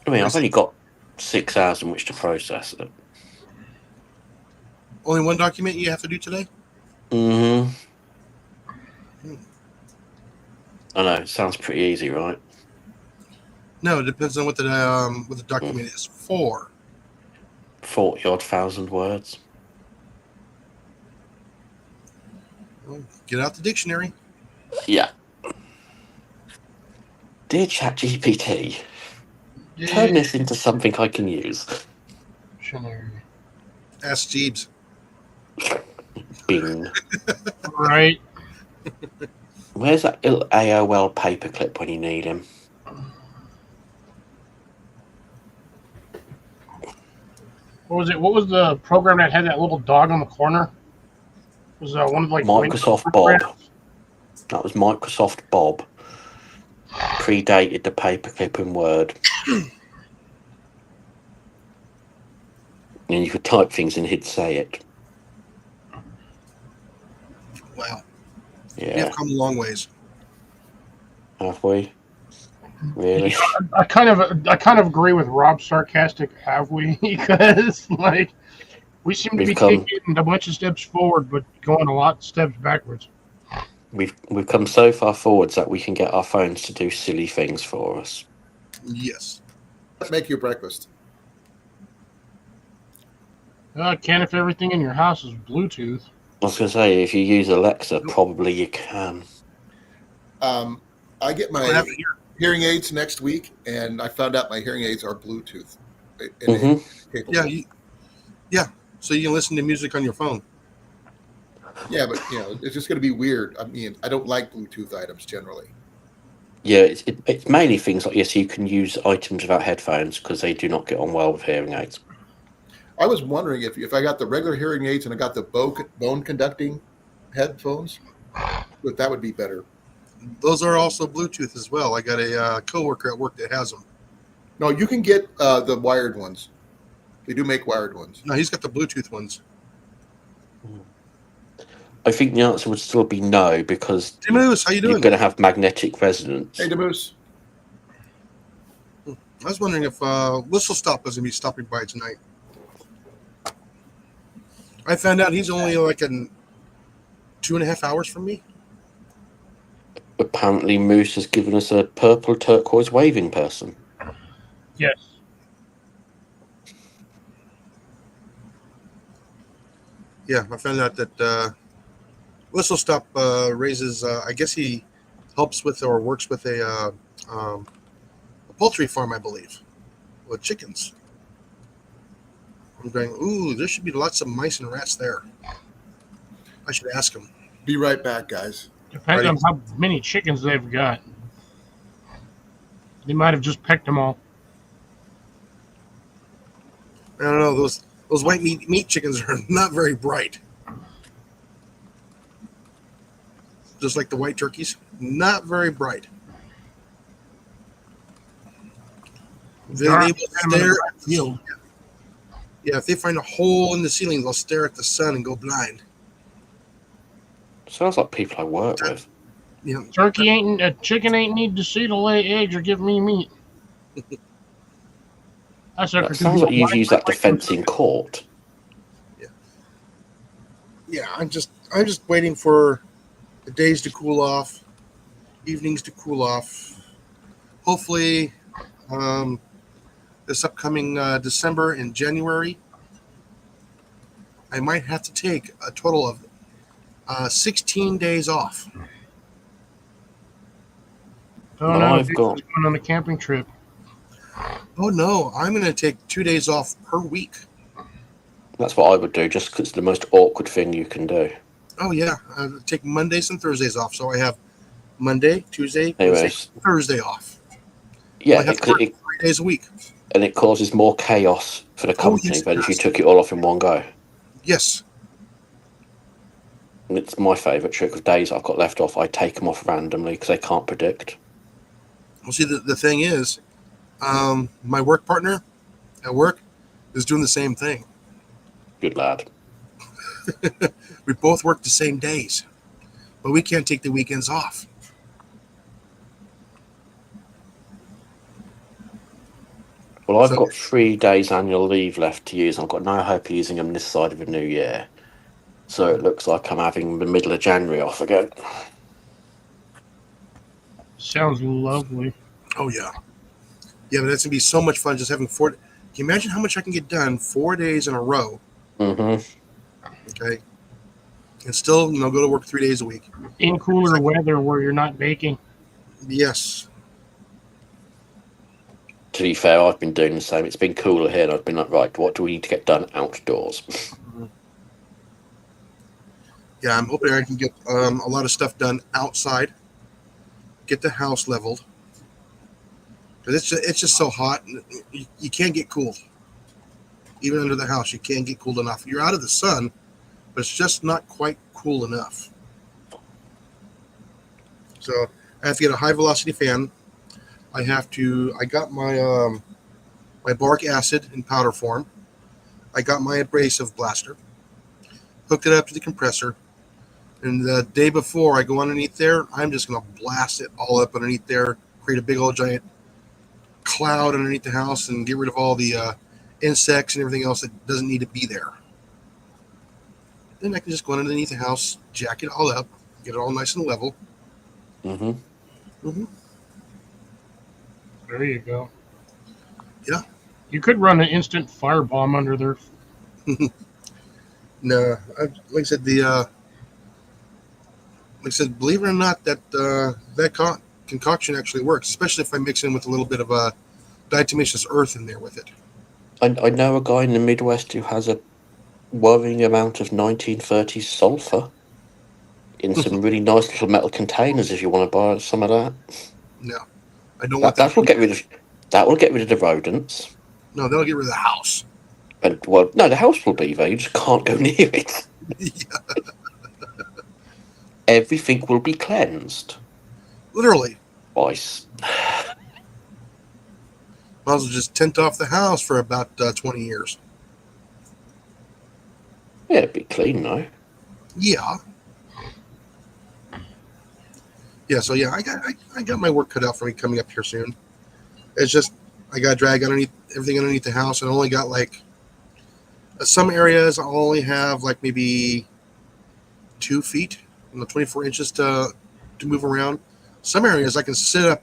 I mean, I've only got 6 hours in which to process it. Only one document you have to do today? Mm-hmm. I know, it sounds pretty easy, right? No, it depends on what the document is for. 40-odd thousand words. Well, get out the dictionary. Yeah. Dear ChatGPT, turn this into something I can use. Ask Jeeves. Bing. Right. Where's that AOL paperclip when you need him? What was it? What was the program that had that little dog on the corner? Was one of like Microsoft Bob. That was Microsoft Bob. Predated the paperclip in Word. And you could type things and he'd say it. Wow. We Yeah. have come a long ways. Have we? Really? I kind of agree with Rob's sarcastic have we, because like we seem to be taking a bunch of steps forward but going a lot of steps backwards. We've come so far forwards that we can get our phones to do silly things for us. Yes. Let's make you breakfast. Can if everything in your house is Bluetooth. I was going to say, if you use Alexa, probably you can. I get my hearing aids next week, and I found out my hearing aids are Bluetooth. Mm-hmm. Yeah, so you can listen to music on your phone. Yeah, but it's just going to be weird. I mean, I don't like Bluetooth items generally. Yeah, it's mainly things like, yes, you can use items without headphones because they do not get on well with hearing aids. I was wondering if I got the regular hearing aids and I got the bone conducting headphones, but that would be better. Those are also Bluetooth as well. I got a coworker at work that has them. No, you can get the wired ones. They do make wired ones. No, he's got the Bluetooth ones. I think the answer would still be no because Hey, Moose, how you you're doing? going to have magnetic resonance. Hey, Demoose. I was wondering if Whistle Stop was going to be stopping by tonight. I found out he's only like in 2.5 hours from me. Apparently, Moose has given us a purple turquoise waving person. Yes. Yeah, I found out that Whistle Stop raises. I guess he helps with or works with a poultry farm, I believe, with chickens. I'm going, ooh, there should be lots of mice and rats there. I should ask him. Be right back, guys. Depends Ready? on how many chickens they've got. They might have just pecked them all. I don't know. Those white meat chickens are not very bright. Just like the white turkeys, not very bright. They Dark will stare. field. Yeah, if they find a hole in the ceiling, they'll stare at the sun and go blind. Sounds like people I work with. Yeah, A chicken ain't need to see to lay eggs or give me meat. That sucker That could sounds be like you've blind used that like defense in court. yeah. I'm just waiting for the days to cool off, evenings to cool off. Hopefully, this upcoming December and January, I might have to take a total of 16 days off. Oh Well, no, I've dude's got- going on a camping trip. Oh no, I'm going to take 2 days off per week. That's what I would do, just because it's the most awkward thing you can do. Oh yeah, I take Mondays and Thursdays off, so I have Monday, Tuesday, Wednesday, Anyways, Thursday off. yeah, I have to work 3 days a week. and it causes more chaos for the company yes, it than if you does. took it all off in one go. Yes, And it's my favourite trick of days I've got left off. I take them off randomly because I can't predict. well, see, the thing is, my work partner at work is doing the same thing. Good lad. We both work the same days, but we can't take the weekends off. Well, I've So- got 3 days annual leave left to use. I've got no hope of using them this side of the new year. So it looks like I'm having the middle of January off again. Sounds lovely. Oh yeah, yeah, but that's gonna be so much fun just having 4. Can you imagine how much I can get done 4 days in a row? Mm-hmm. Okay, and still, go to work 3 days a week. In cooler weather where you're not baking. Yes. To be fair, I've been doing the same. It's been cooler here, and I've been like, right, what do we need to get done outdoors? Yeah, I'm hoping I can get a lot of stuff done outside. Get the house leveled. Because it's just so hot. You can't get cool. Even under the house, you can't get cool enough. You're out of the sun, but it's just not quite cool enough. So I have to get a high velocity fan. I got my my boric acid in powder form. I got my abrasive blaster. Hooked it up to the compressor. And the day before I go underneath there, I'm just going to blast it all up underneath there, create a big old giant cloud underneath the house and get rid of all the insects and everything else that doesn't need to be there. Then I can just go underneath the house, jack it all up, get it all nice and level. Mm-hmm. Mm-hmm. There you go. Yeah. You could run an instant firebomb under there. No, like I said, believe it or not, that concoction actually works, especially if I mix in with a little bit of diatomaceous earth in there with it. I know a guy in the Midwest who has a worrying amount of 1930s sulfur in some really nice little metal containers. If you want to buy some of that, No, I don't want that will get rid of the rodents. No, they'll get rid of the house. And well, no, the house will be there. You just can't go near it. Yeah, Everything will be cleansed. literally. Twice. Might as well just tent off the house for about 20 years. Yeah, it'd be clean though. Yeah. Yeah, so yeah, I got my work cut out for me coming up here soon. It's just I got to drag everything underneath the house, and I only got like some areas I only have like maybe 2 feet, 24 inches to move around. Some areas I can sit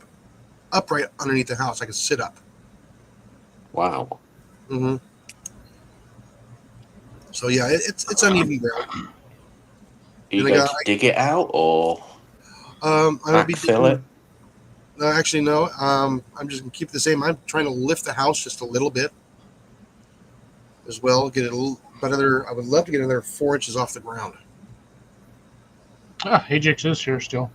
upright underneath the house. I can sit up. Wow. Mm-hmm. So yeah, it's uneven ground. Are you And I going got- to dig it out or I'm gonna be backfill it? No, actually, no. I'm just gonna keep it the same. I'm trying to lift the house just a little bit as well. Get it a little better. I would love to get another 4 inches off the ground. Ajax is here still.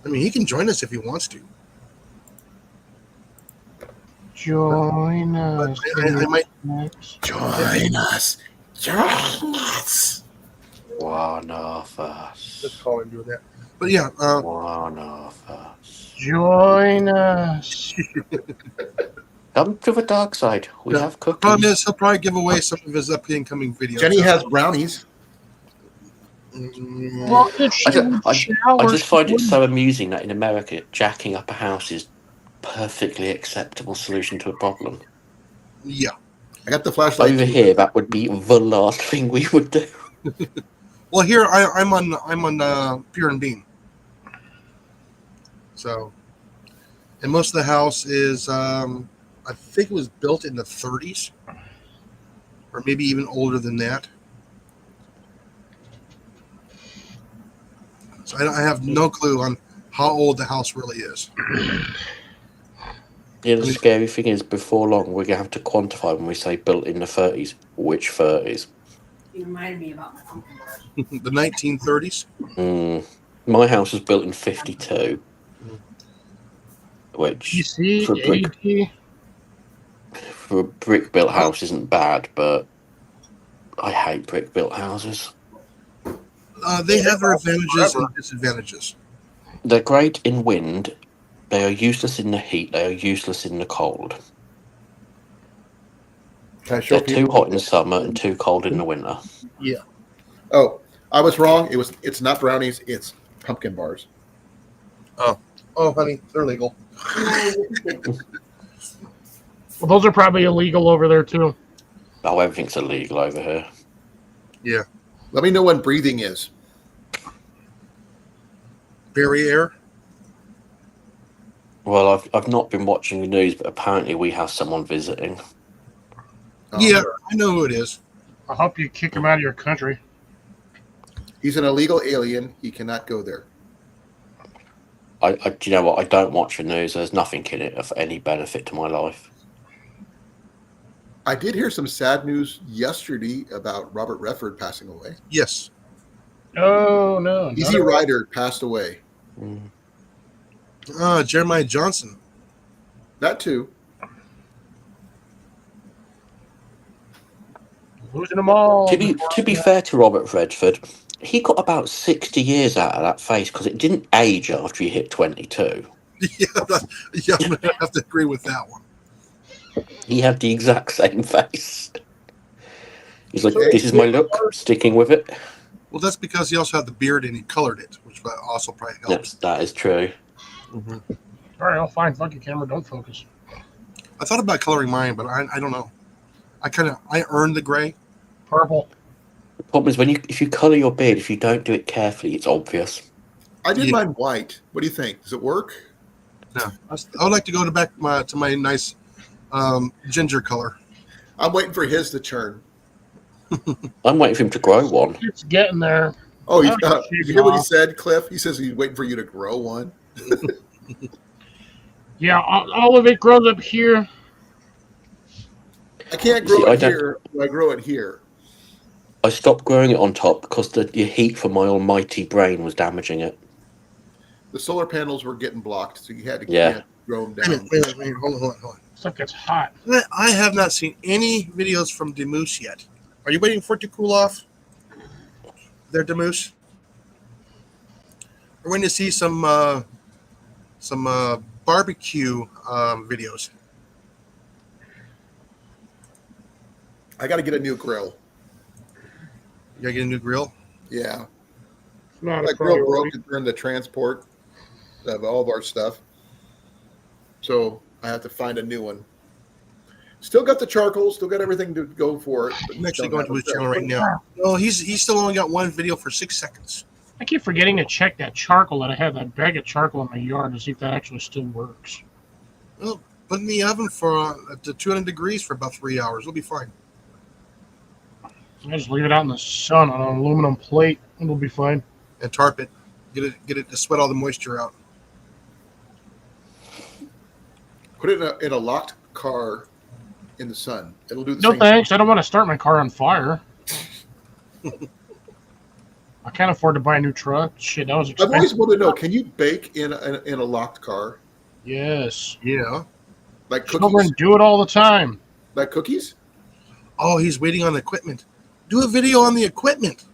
I mean, he can join us if he wants to. Join But us. I might. Next. Join us. Join us. One of us. Let's call him doing that. But yeah, One of us. Join us. Come to the dark side. We Yeah. have cookies. problem is he'll probably give away some of his upcoming videos. Jenny has brownies. Mm, Well, if she I would I shower, just find she it so amusing that in America, jacking up a house is perfectly acceptable solution to a problem. yeah. I got the flashlight. Over here, that would be the last thing we would do. Well, here I'm on Pure and Bean. So, and most of the house is I think it was built in the 30s, or maybe even older than that. So I have no clue on how old the house really is. You know, the scary thing is, before long, we're going to have to quantify when we say built in the 30s, which 30s. You reminded me about my pumpkin patch. The 1930s. My house was built in 52, which PC, for a brick built house isn't bad, but I hate brick built houses. They have their advantages and disadvantages. They're great in wind. They are useless in the heat. They are useless in the cold. Can I show They're too people? hot in the summer and too cold in the winter. Oh, I was wrong. It's not brownies. It's pumpkin bars. Oh, honey, they're legal. Well, those are probably illegal over there too. Oh, everything's illegal over here. Yeah. Let me know when breathing is. Berry air. Well, I've not been watching the news, but apparently we have someone visiting. Yeah, I know who it is. I hope you kick him out of your country. He's an illegal alien. He cannot go there. Do you know what? I don't watch the news. There's nothing in it of any benefit to my life. I did hear some sad news yesterday about Robert Redford passing away. Yes. Oh no! Easy Rider passed away. Jeremiah Johnson. That too. Losing them all. To be fair to Robert Redford, he got about 60 years out of that face because it didn't age after he hit 22. Yeah, I'm gonna have to agree with that one. He had the exact same face. He's like, So- this is my look, sticking with it. Well, that's because he also had the beard and he colored it, which also probably helps. Yes, that is true. Mm-hmm. All right, I'll fine. Fuck your camera. Don't focus. I thought about coloring mine, but I don't know. I earned the gray. Purple. The problem is if you colour your beard, if you don't do it carefully, it's obvious. I did Yeah. mine white. What do you think? Does it work? No, I would like to go to my nice ginger color. I'm waiting for his to turn. I'm waiting for him to grow one. It's getting there. Oh, Oh, you hear what he said, Cliff? He says he's waiting for you to grow one. Yeah, all of it grows up here. I can't See, grow I it don't. here. I grow it here. I stopped growing it on top because the heat from my almighty brain was damaging it. The solar panels were getting blocked, so you had to Yeah. grow them Wait a down. minute, wait a minute, wait a minute. Hold on. It's like it's hot. I have not seen any videos from Demoose yet. Are you waiting for it to cool off? There, Demoose? We're going to see some barbecue videos. I got to get a new grill. You gotta get a new grill. Yeah, It's not a that grill priority. broke during the transport of all of our stuff, so I have to find a new one. Still got the charcoal, still got everything to go for it. But I'm actually don't going to have his a channel right now. No, he's still only got one video for 6 seconds. I keep forgetting to check that charcoal that I have, that bag of charcoal in my yard, to see if that actually still works. Well, put it in the oven for to 200 degrees for about 3 hours. It'll be fine. I just leave it out in the sun on an aluminum plate. It'll be fine. And tarp it. Get it to sweat all the moisture out. Put it in a locked car in the sun. It'll do the No same. thanks. I don't want to start my car on fire. I can't afford to buy a new truck. Shit, that was I've always expensive. wanted to know: can you bake in a locked car, Yes. Yeah. like cookies? Children do it all the time. Like cookies? Oh, he's waiting on the equipment. Do a video on the equipment.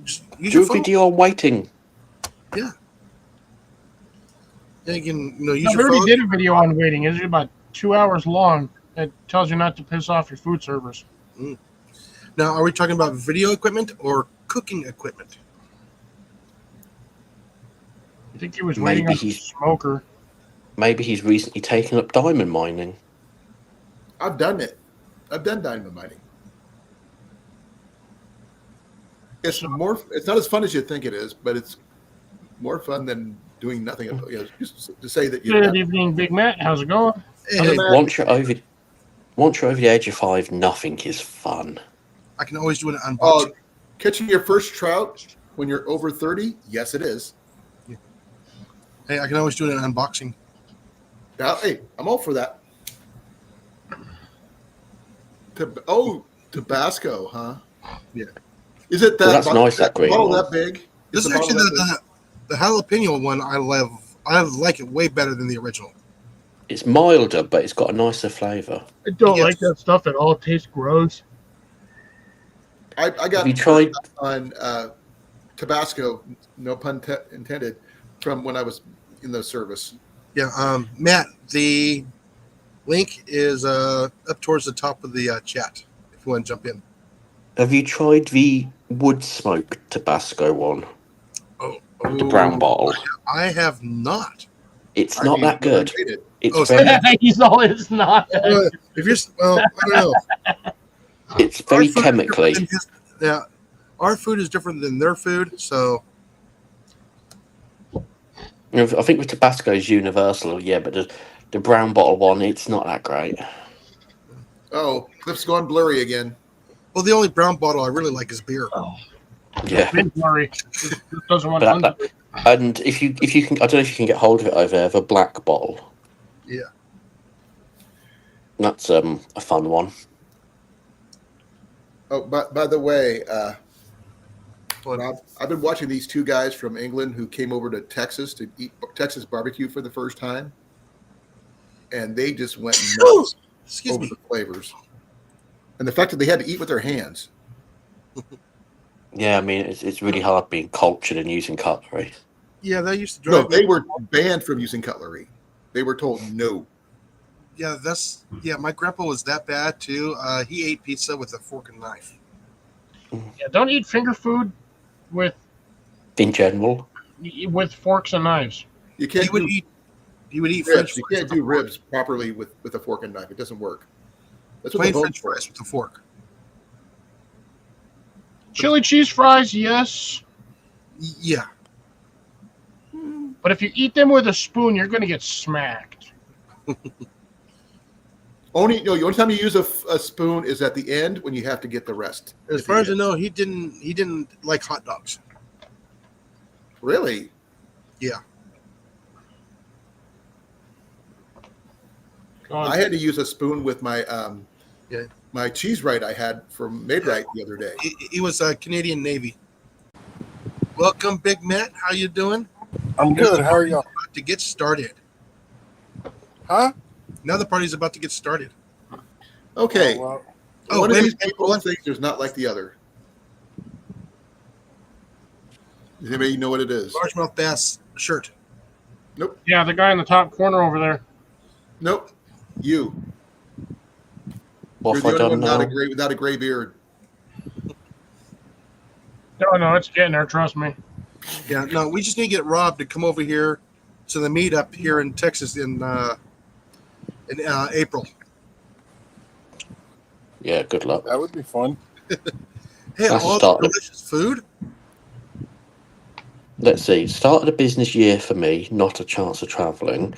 Just use Do your a phone. video on waiting. Yeah, you can use I your already phone. did a video on waiting. It's about 2 hours long. It tells you not to piss off your food service. Now, are we talking about video equipment or cooking equipment? I think he was waiting Maybe on the he's- smoker. Maybe he's recently taken up diamond mining. I've done it. I've done diamond mining. It's not as fun as you think it is, but it's more fun than doing nothing. Just to say that you. Good evening, Big Matt. How's it going? Hey, Once you're over the age of 5, nothing is fun. I can always do an unboxing. Oh, catching your first trout when you're over 30? Yes, it is. Hey, I can always do an unboxing. Now, hey, I'm all for that. Tabasco, huh? Yeah. Is it that? Well, that's nice, that green bottle one. that big? This is the actually bottle that the jalapeno one. I love. I like it way better than the original. It's milder, but it's got a nicer flavour. I don't Yes. like that stuff at all. It tastes gross. big? I got Have you tried? on Tabasco, no pun intended, from when I was in the service. Yeah, Matt. The link is up towards the top of the chat. If you want to jump in. Have you tried the wood smoke Tabasco one? The Oh, brown bottle. I have not. It's not that good. Rated. It's Oh, very, He's all it's not. If you're well, I don't know. it's very Our food is chemically. different than yeah, our food is different than their food. So I think with Tabasco is universal, yeah, but the brown bottle one, it's not that great. Oh, Cliff's going blurry again. well, the only brown bottle I really like is beer. Yeah, Big worry. Just doesn't want but, to. and if you can, I don't know if you can get hold of it over there. The black bottle. Yeah. That's a fun one. Oh, by the way, Well, I've been watching these two guys from England who came over to Texas to eat Texas barbecue for the first time, and they just went nuts excuse over me. the flavors, and the fact that they had to eat with their hands. Yeah, I mean it's really hard being cultured and using cutlery. Yeah, that used to No, drive. they were banned from using cutlery. They were told no. Yeah, my grandpa was that bad too. He ate pizza with a fork and knife. Yeah, don't eat finger food with In general, forks and knives. You can't He would do eat. He would eat French ribs. You fries. can't do ribs properly with a fork and knife. It doesn't work. That's what Plain the bone's French for. fries with a fork. Chili cheese fries, yes. Yeah. But if you eat them with a spoon, you're going to get smacked. Only time you use a spoon is at the end when you have to get the rest. As far as I know, he didn't like hot dogs. Really? Yeah. I had to use a spoon with my Yeah. my cheese right I had from Maidrite the other day. He was a Canadian Navy. Welcome, Big Matt. How you doing? I'm good. How are y'all? About to get started. Huh? Now the party's about to get started. Okay. Oh, well, Oh, One of wait a these minute. people Hold on. think there's not like the other. Does anybody know what it is? Largemouth bass shirt. Yeah, the guy in the top corner over there. Nope. You. What You're have I the only done one now? without a gray beard. No, it's getting there. Trust me. Yeah, no, we just need to get Rob to come over here to the meetup here in Texas in April. Yeah, good luck. that would be fun. Hey, That's a all the start. delicious food. Let's see. Start of the business year for me, not a chance of travelling.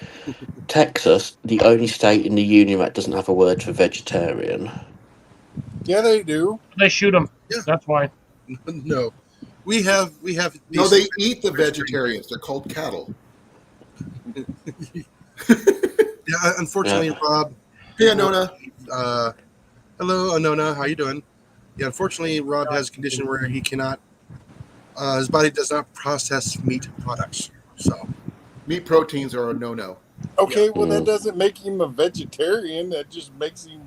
Texas, the only state in the union that doesn't have a word for vegetarian. Yeah, they do. They shoot him. Yeah. That's why. No, we have. No, they eat the vegetarians. They're called cattle. Yeah, unfortunately, Yeah. Rob. Hey, Anona. Hello, Anona. How you doing? Yeah, unfortunately, Rob has a condition where he cannot. His body does not process meat products. So Meat proteins are a no-no. Okay, well, that Mm. doesn't make him a vegetarian. That just makes him.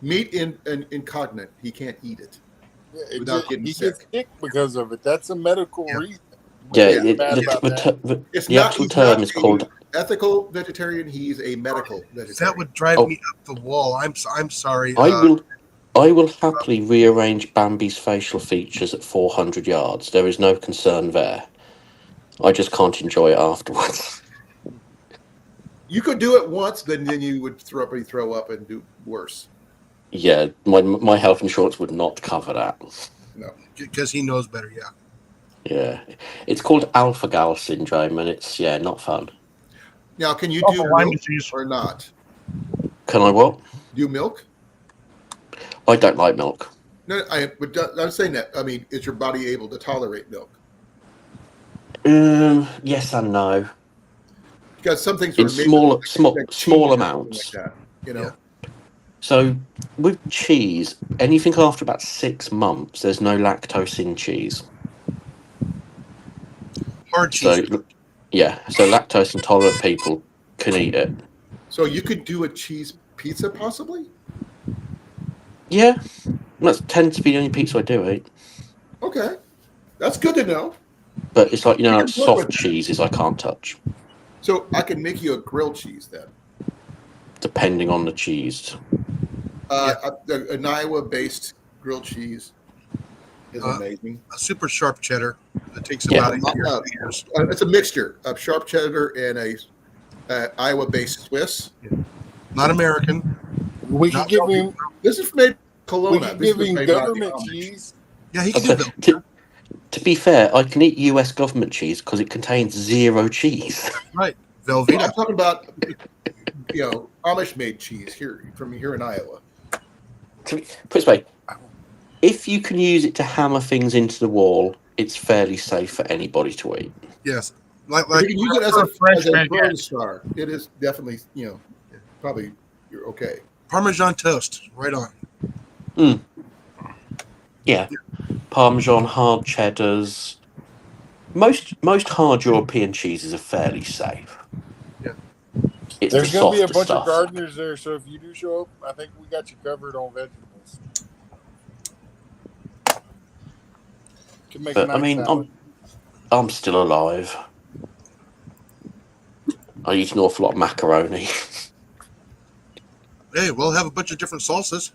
Meat incognate. He can't eat it. Without getting he sick. gets sick because of it. That's a medical Yeah. reason. Yeah, What's it, bad the, about the, that? ter- the, It's the not. actual He's term not is a called. ethical vegetarian. He's a medical vegetarian. that would drive Oh. me up the wall. I'm sorry. I will happily rearrange Bambi's facial features at 400 yards. There is no concern there. I just can't enjoy it afterwards. You could do it once, then you would throw up and do worse. Yeah, my health insurance would not cover that. because he knows better. Yeah. Yeah, it's called alpha gal syndrome, and it's not fun. Now, can you Also do Lyme milk disease. or not? Can I what? Do milk? I don't like milk. No, I'm saying that. I mean, is your body able to tolerate milk? Yes and no. Because some things In are made small with, small like small cheese or amounts. something like that, you know. Yeah. So with cheese, anything after about 6 months, there's no lactose in cheese. Hard cheese. So so lactose intolerant people can eat it. So you could do a cheese pizza, possibly. Yeah, that tends to be the only pizza I do eat. Okay, that's good to know. But it's like You can like work soft with that. cheeses I can't touch, So I can make you a grilled cheese then. depending on the cheese. An Iowa-based grilled cheese is amazing. A super sharp cheddar that takes Yeah. about a year. 2 years. It's a mixture of sharp cheddar and a Iowa-based Swiss. Not American. We can Not give healthy. him. This is made We Kelowna. can This give is him made by the government Amish. cheese. Yeah, he can do Okay, that. to be fair, I can eat US government cheese because it contains 0 cheese. Right. I'm Velveeta. talking about Amish-made cheese from here in Iowa. Put it this way, if you can use it to hammer things into the wall, it's fairly safe for anybody to eat. Yes. Like If you can use it as for a, a French as a baguette. Burn Star. It is definitely, probably you're okay. Parmesan toast. Right on. Yeah, Parmesan, hard cheddars. Most hard European cheeses are fairly safe. Yeah. It's There's the going to be a softer bunch stuff. of gardeners there, so if you do show up, I think we got you covered on vegetables. Can make a But I nice mean, salad. I'm still alive. I eat an awful lot of macaroni. Hey, we'll have a bunch of different salsas.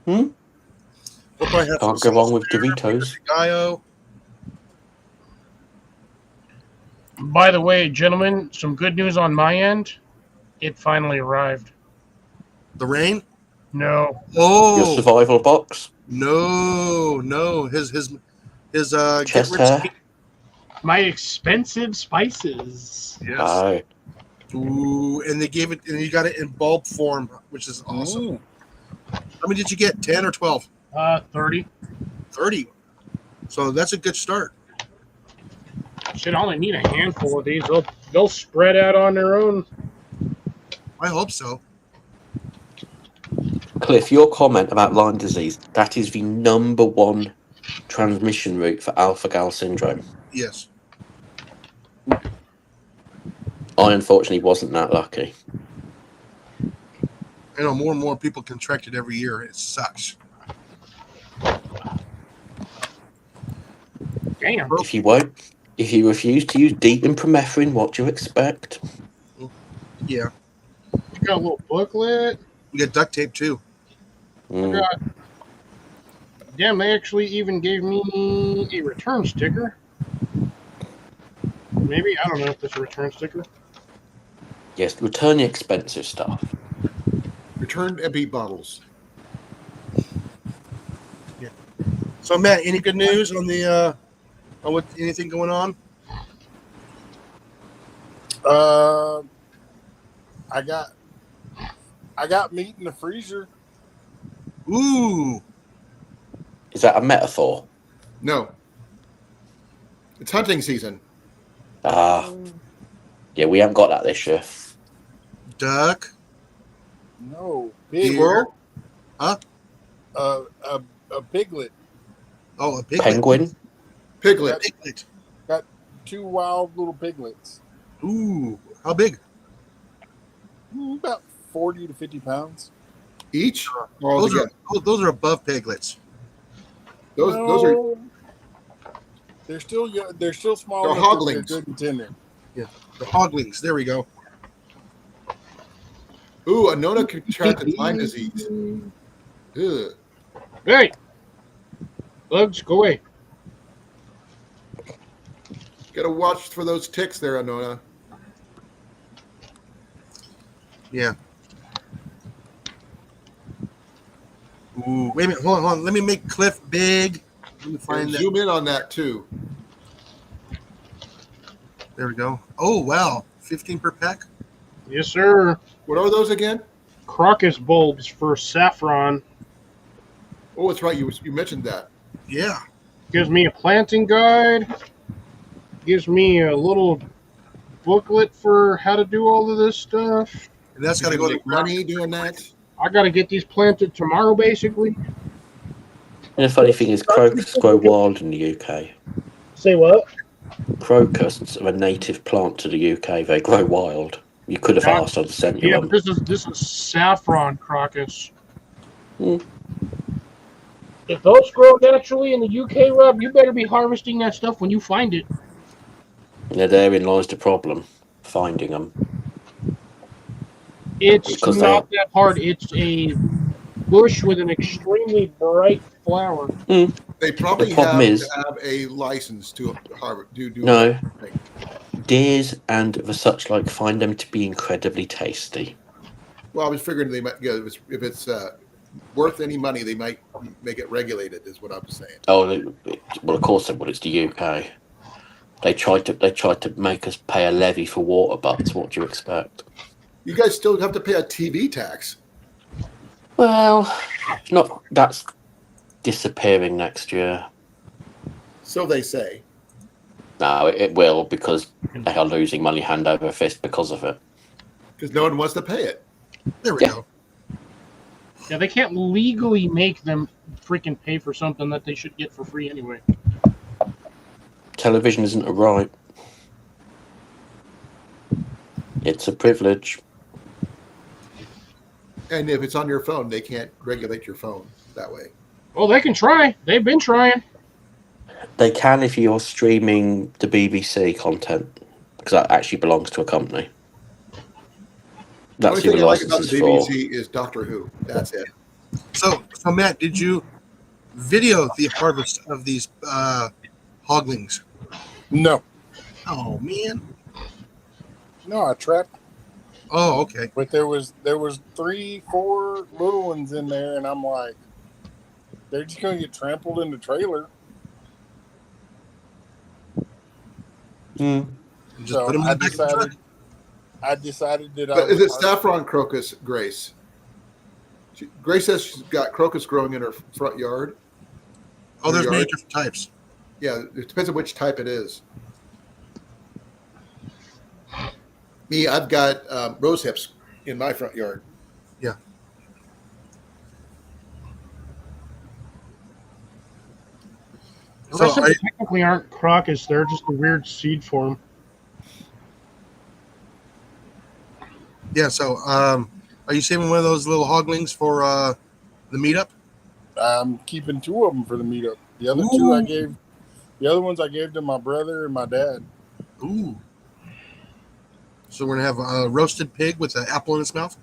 Hmm? We'll probably have Can't some go wrong salsa with there, Doritos. Gallo. By the way, gentlemen, some good news on my end. It finally arrived. The rain? No. Your Oh survival box, no. His get chest rich hair. scheme. My expensive spices. Yes. Oh, Ooh, and they gave it, and you got it in bulb form, which is awesome. Mm. How many did you get? 10 or 12? 30. 30. So that's a good start. Should only need a handful of these. They'll spread out on their own. I hope so. Cliff, your comment about Lyme disease, that is the number one transmission route for alpha-gal syndrome. Yes. I unfortunately wasn't that lucky. I know more and more people contract it every year. It sucks. Damn. If you refuse to use deep imprimephine, what do you expect? Yeah. You got a little booklet. We got duct tape too. Mm. Damn, they actually even gave me a return sticker. Maybe, I don't know if that's a return sticker. Yes, return the expensive stuff. Return empty bottles. So Matt, any good news on the on what anything going on? I got meat in the freezer. Ooh. Is that a metaphor? No. It's hunting season. Ah, yeah, we haven't got that this year. Duck. No, Squirrel? Huh? A piglet. Oh, a piglet. Penguin? Piglet. Piglet. Got 2 wild little piglets. Ooh. How big? About 40 to 50 pounds. Each? All Those together. those are above piglets. Those are No. They're still small. They're enough that hoglings. They're good and tender. The hoglings. There we go. Ooh, a Nona contracted Lyme disease. Ugh. Hey! Bugs, go away. Gotta watch for those ticks there, Anona. Yeah. Ooh. Wait a minute. Hold on. Let me make Cliff big. Let me find that. Zoom in on that too. There we go. Oh wow. 15 per pack. Yes, sir. What are those again? Crocus bulbs for saffron. Oh, that's right. You mentioned that. Yeah. Gives me a planting guide. Gives me a little booklet for how to do all of this stuff. And that's got to go to Make money doing that. I got to get these planted tomorrow, basically. And the funny thing is, crocus grow wild in the UK. Say what? Crocus are a native plant to the UK. They grow wild. You could have Yeah. asked, I'd have sent you Yeah, one. but this is saffron crocus. Hmm. If those grow naturally in the UK, Rob, you better be harvesting that stuff when you find it. Yeah, therein lies the problem, finding them. It's Because not that hard. It's a bush with an extremely bright flower. They probably The problem have is- to have a license to harvest. Do No. that thing. Deers and the such like find them to be incredibly tasty. Well, I was figuring they might. If it's worth any money, they might make it regulated. Is what I'm saying. Oh, well, of course they would. It's the UK. They tried to make us pay a levy for water butts. What do you expect? You guys still have to pay a TV tax. Well, not that's disappearing next year. So they say. No, it will, because they are losing money hand over fist because of it. Because no one wants to pay it. There we Yeah. go. Yeah, they can't legally make them freaking pay for something that they should get for free anyway. Television isn't a right. It's a privilege. And if it's on your phone, they can't regulate your phone that way. Well, they can try. They've been trying. They can if you're streaming the BBC content, because that actually belongs to a company. The That's only who thing the I like about license the is for. BBC is Doctor Who. That's it. So Matt, did you video the harvest of these hoglings? No, Oh man. no, I trapped. Oh, okay. But there was 3, 4 little ones in there, and I'm like, they're just gonna get trampled in the trailer. Just So put them in I the back of the truck. decided that I But is would it saffron crocus, Grace? Grace says she's got crocus growing in her front yard. Oh, there's many yard. different types. Yeah, it depends on which type it is. Me, I've got rose hips in my front yard. The So rest of I- them technically aren't crocus. They're just a weird seed form. Yeah. So, are you saving one of those little hoglings for the meetup? I'm keeping 2 of them for the meetup. The other 2 I gave. The other ones I gave to my brother and my dad. Ooh. So we're gonna have a roasted pig with an apple in its mouth.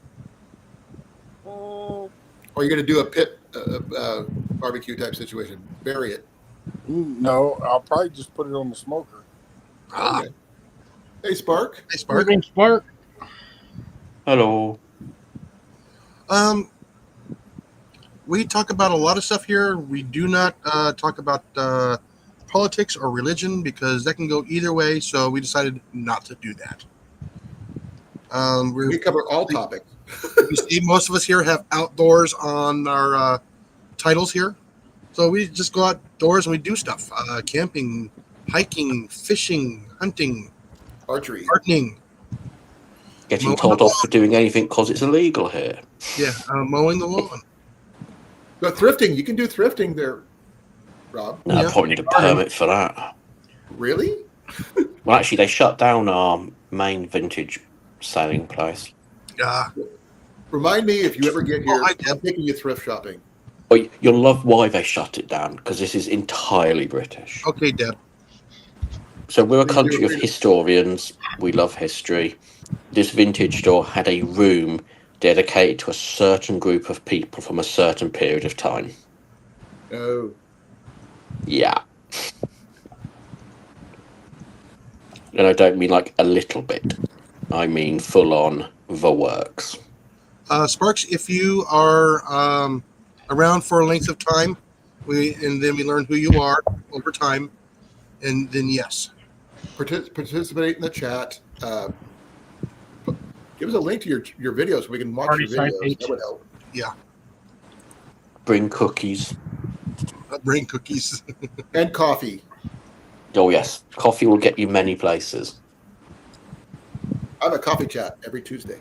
Uh, Or you're going to do a pit barbecue type situation. Bury it. no, I'll probably just put it on the smoker. Ah, Okay. Hey, Spark. hey, Spark. Spark. Spark. Hello. We talk about a lot of stuff here. We do not talk about politics or religion because that can go either way. So we decided not to do that. We cover all topics. You see, most of us here have outdoors on our titles here. So we just go outdoors and we do stuff. Camping, hiking, fishing, hunting, Archery. gardening, Getting Mowing told the off for doing anything because it's illegal here. yeah, mowing the lawn. But thrifting, you can do thrifting there, Rob. No, Yeah. I probably need a permit for that. Really? Well, actually, they shut down our main vintage selling place. Yeah. Remind me if you ever get here. Oh, I did. I'm taking you thrift shopping. But you'll love why they shut it down, because this is entirely British. Okay, Deb. So we're a country of historians. We love history. This vintage store had a room dedicated to a certain group of people from a certain period of time. Oh. Yeah. And I don't mean like a little bit. I mean full on the works. Sparks, if you are around for a length of time, and then we learn who you are over time, and then yes. Participate in the chat. Give us a link to your videos so we can watch Party your side videos. page. That would help. Bring cookies. Bring cookies. And coffee. Oh yes, coffee will get you many places. I have a coffee chat every Tuesday.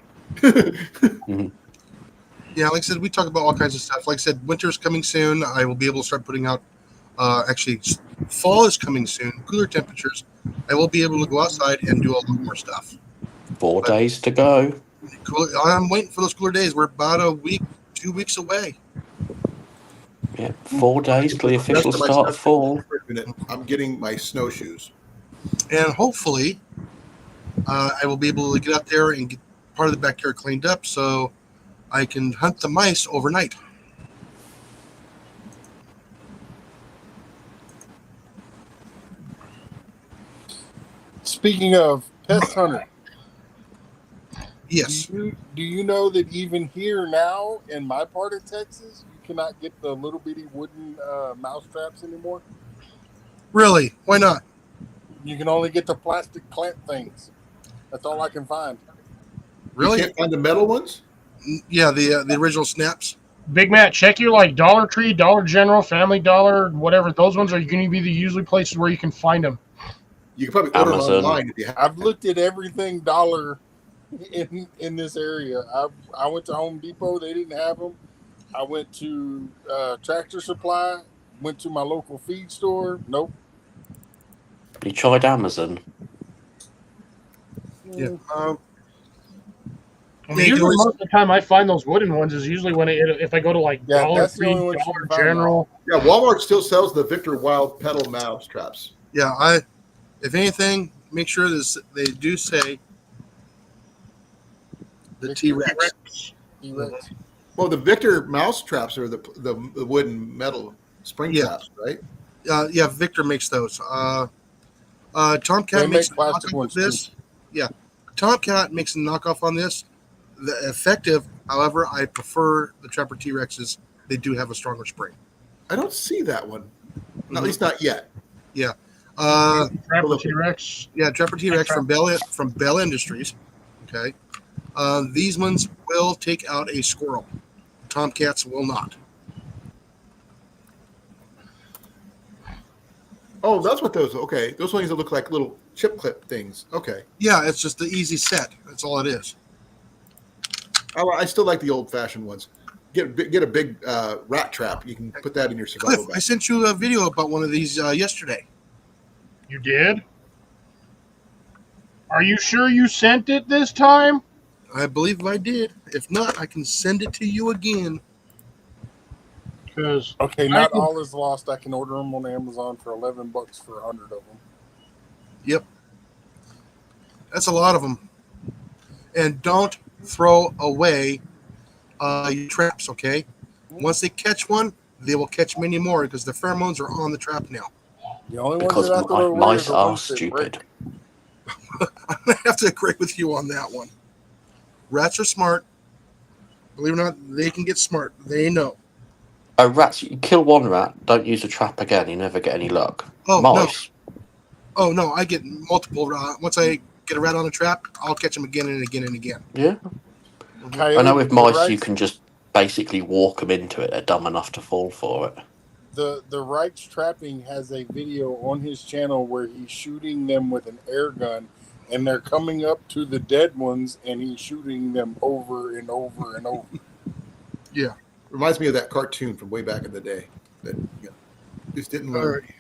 Yeah, like I said, we talk about all kinds of stuff. Like I said, winter's coming soon. I will be able to start putting out. Actually, fall is coming soon. Cooler temperatures. I will be able to go outside and do a lot more stuff. 4 days to go. Cool. I'm waiting for those cooler days. We're about a week, 2 weeks away. Yeah, 4 days till the official Rest of my start of stuff- fall. Wait a minute. I'm getting my snowshoes. And hopefully, I will be able to get out there and get part of the backyard cleaned up so I can hunt the mice overnight. Speaking of pest hunter, Yes. do you know that even here now in my part of Texas, you cannot get the little bitty wooden mouse traps anymore? Really? Why not? You can only get the plastic clamp things. That's all I can find. Really? You can't find the metal ones? Yeah, the original snaps. Big Matt, check your like Dollar Tree, Dollar General, Family Dollar, whatever. Those ones are going to be the usually places where you can find them. You can probably order them Amazon. online if you have. I've looked at everything dollar in this area. I went to Home Depot. They didn't have them. I went to Tractor Supply. Went to my local feed store. Nope. You tried Amazon. Yeah. Well, Yeah, you can usually, always- most of the time I find those wooden ones is usually when if I go to like Yeah, Dollar that's the Tree, only ones you Dollar can find General. Yeah, Walmart still sells the Victor Wild pedal mouse traps. Yeah, if anything, make sure they do say the T-Rex. T-Rex. Well, the Victor mouse traps are the wooden metal spring Yeah. traps, right? Yeah, Victor makes those. Tomcat They makes make a plastic knockoff ones of this. Yeah, Tomcat makes a knockoff on this. The effective, however, I prefer the Trapper T-Rexes. They do have a stronger spring. I don't see that one. Mhm. At least not yet. Trapper T-Rex. Yeah, Trapper T-Rex from Bell Industries. Okay, these ones will take out a squirrel. Tomcats will not. Oh, that's what those. Okay, those ones that look like little chip clip things. Okay. Yeah, it's just the easy set. That's all it is. I still like the old-fashioned ones. Get a big rat trap. You can put that in your survival Cliff, I bag. sent you a video about one of these yesterday. You did? Are you sure you sent it this time? I believe I did. If not, I can send it to you again. Because Okay, not all is lost. I can order them on Amazon for $11 for 100 of them. Yep. That's a lot of them. And don't throw away your traps, okay? Once they catch one, they will catch many more because the pheromones are on the trap now. The only Because ones that I throw away mice are the are ones that break. stupid. I have to agree with you on that one. Rats are smart. Believe it or not, they can get smart. They know. Oh, rats! You kill one rat, don't use a trap again. You never get any luck. Oh, Mice. Oh, no, I get multiple. Once I get a rat on a trap, I'll catch them again and again and again. Yeah. I know with mice you can just basically walk them into it. They're dumb enough to fall for it. The Wright's Trapping has a video on his channel where he's shooting them with an air gun, and they're coming up to the dead ones, and he's shooting them over and over and over. Reminds me of that cartoon from way back in the day that just didn't All learn. right.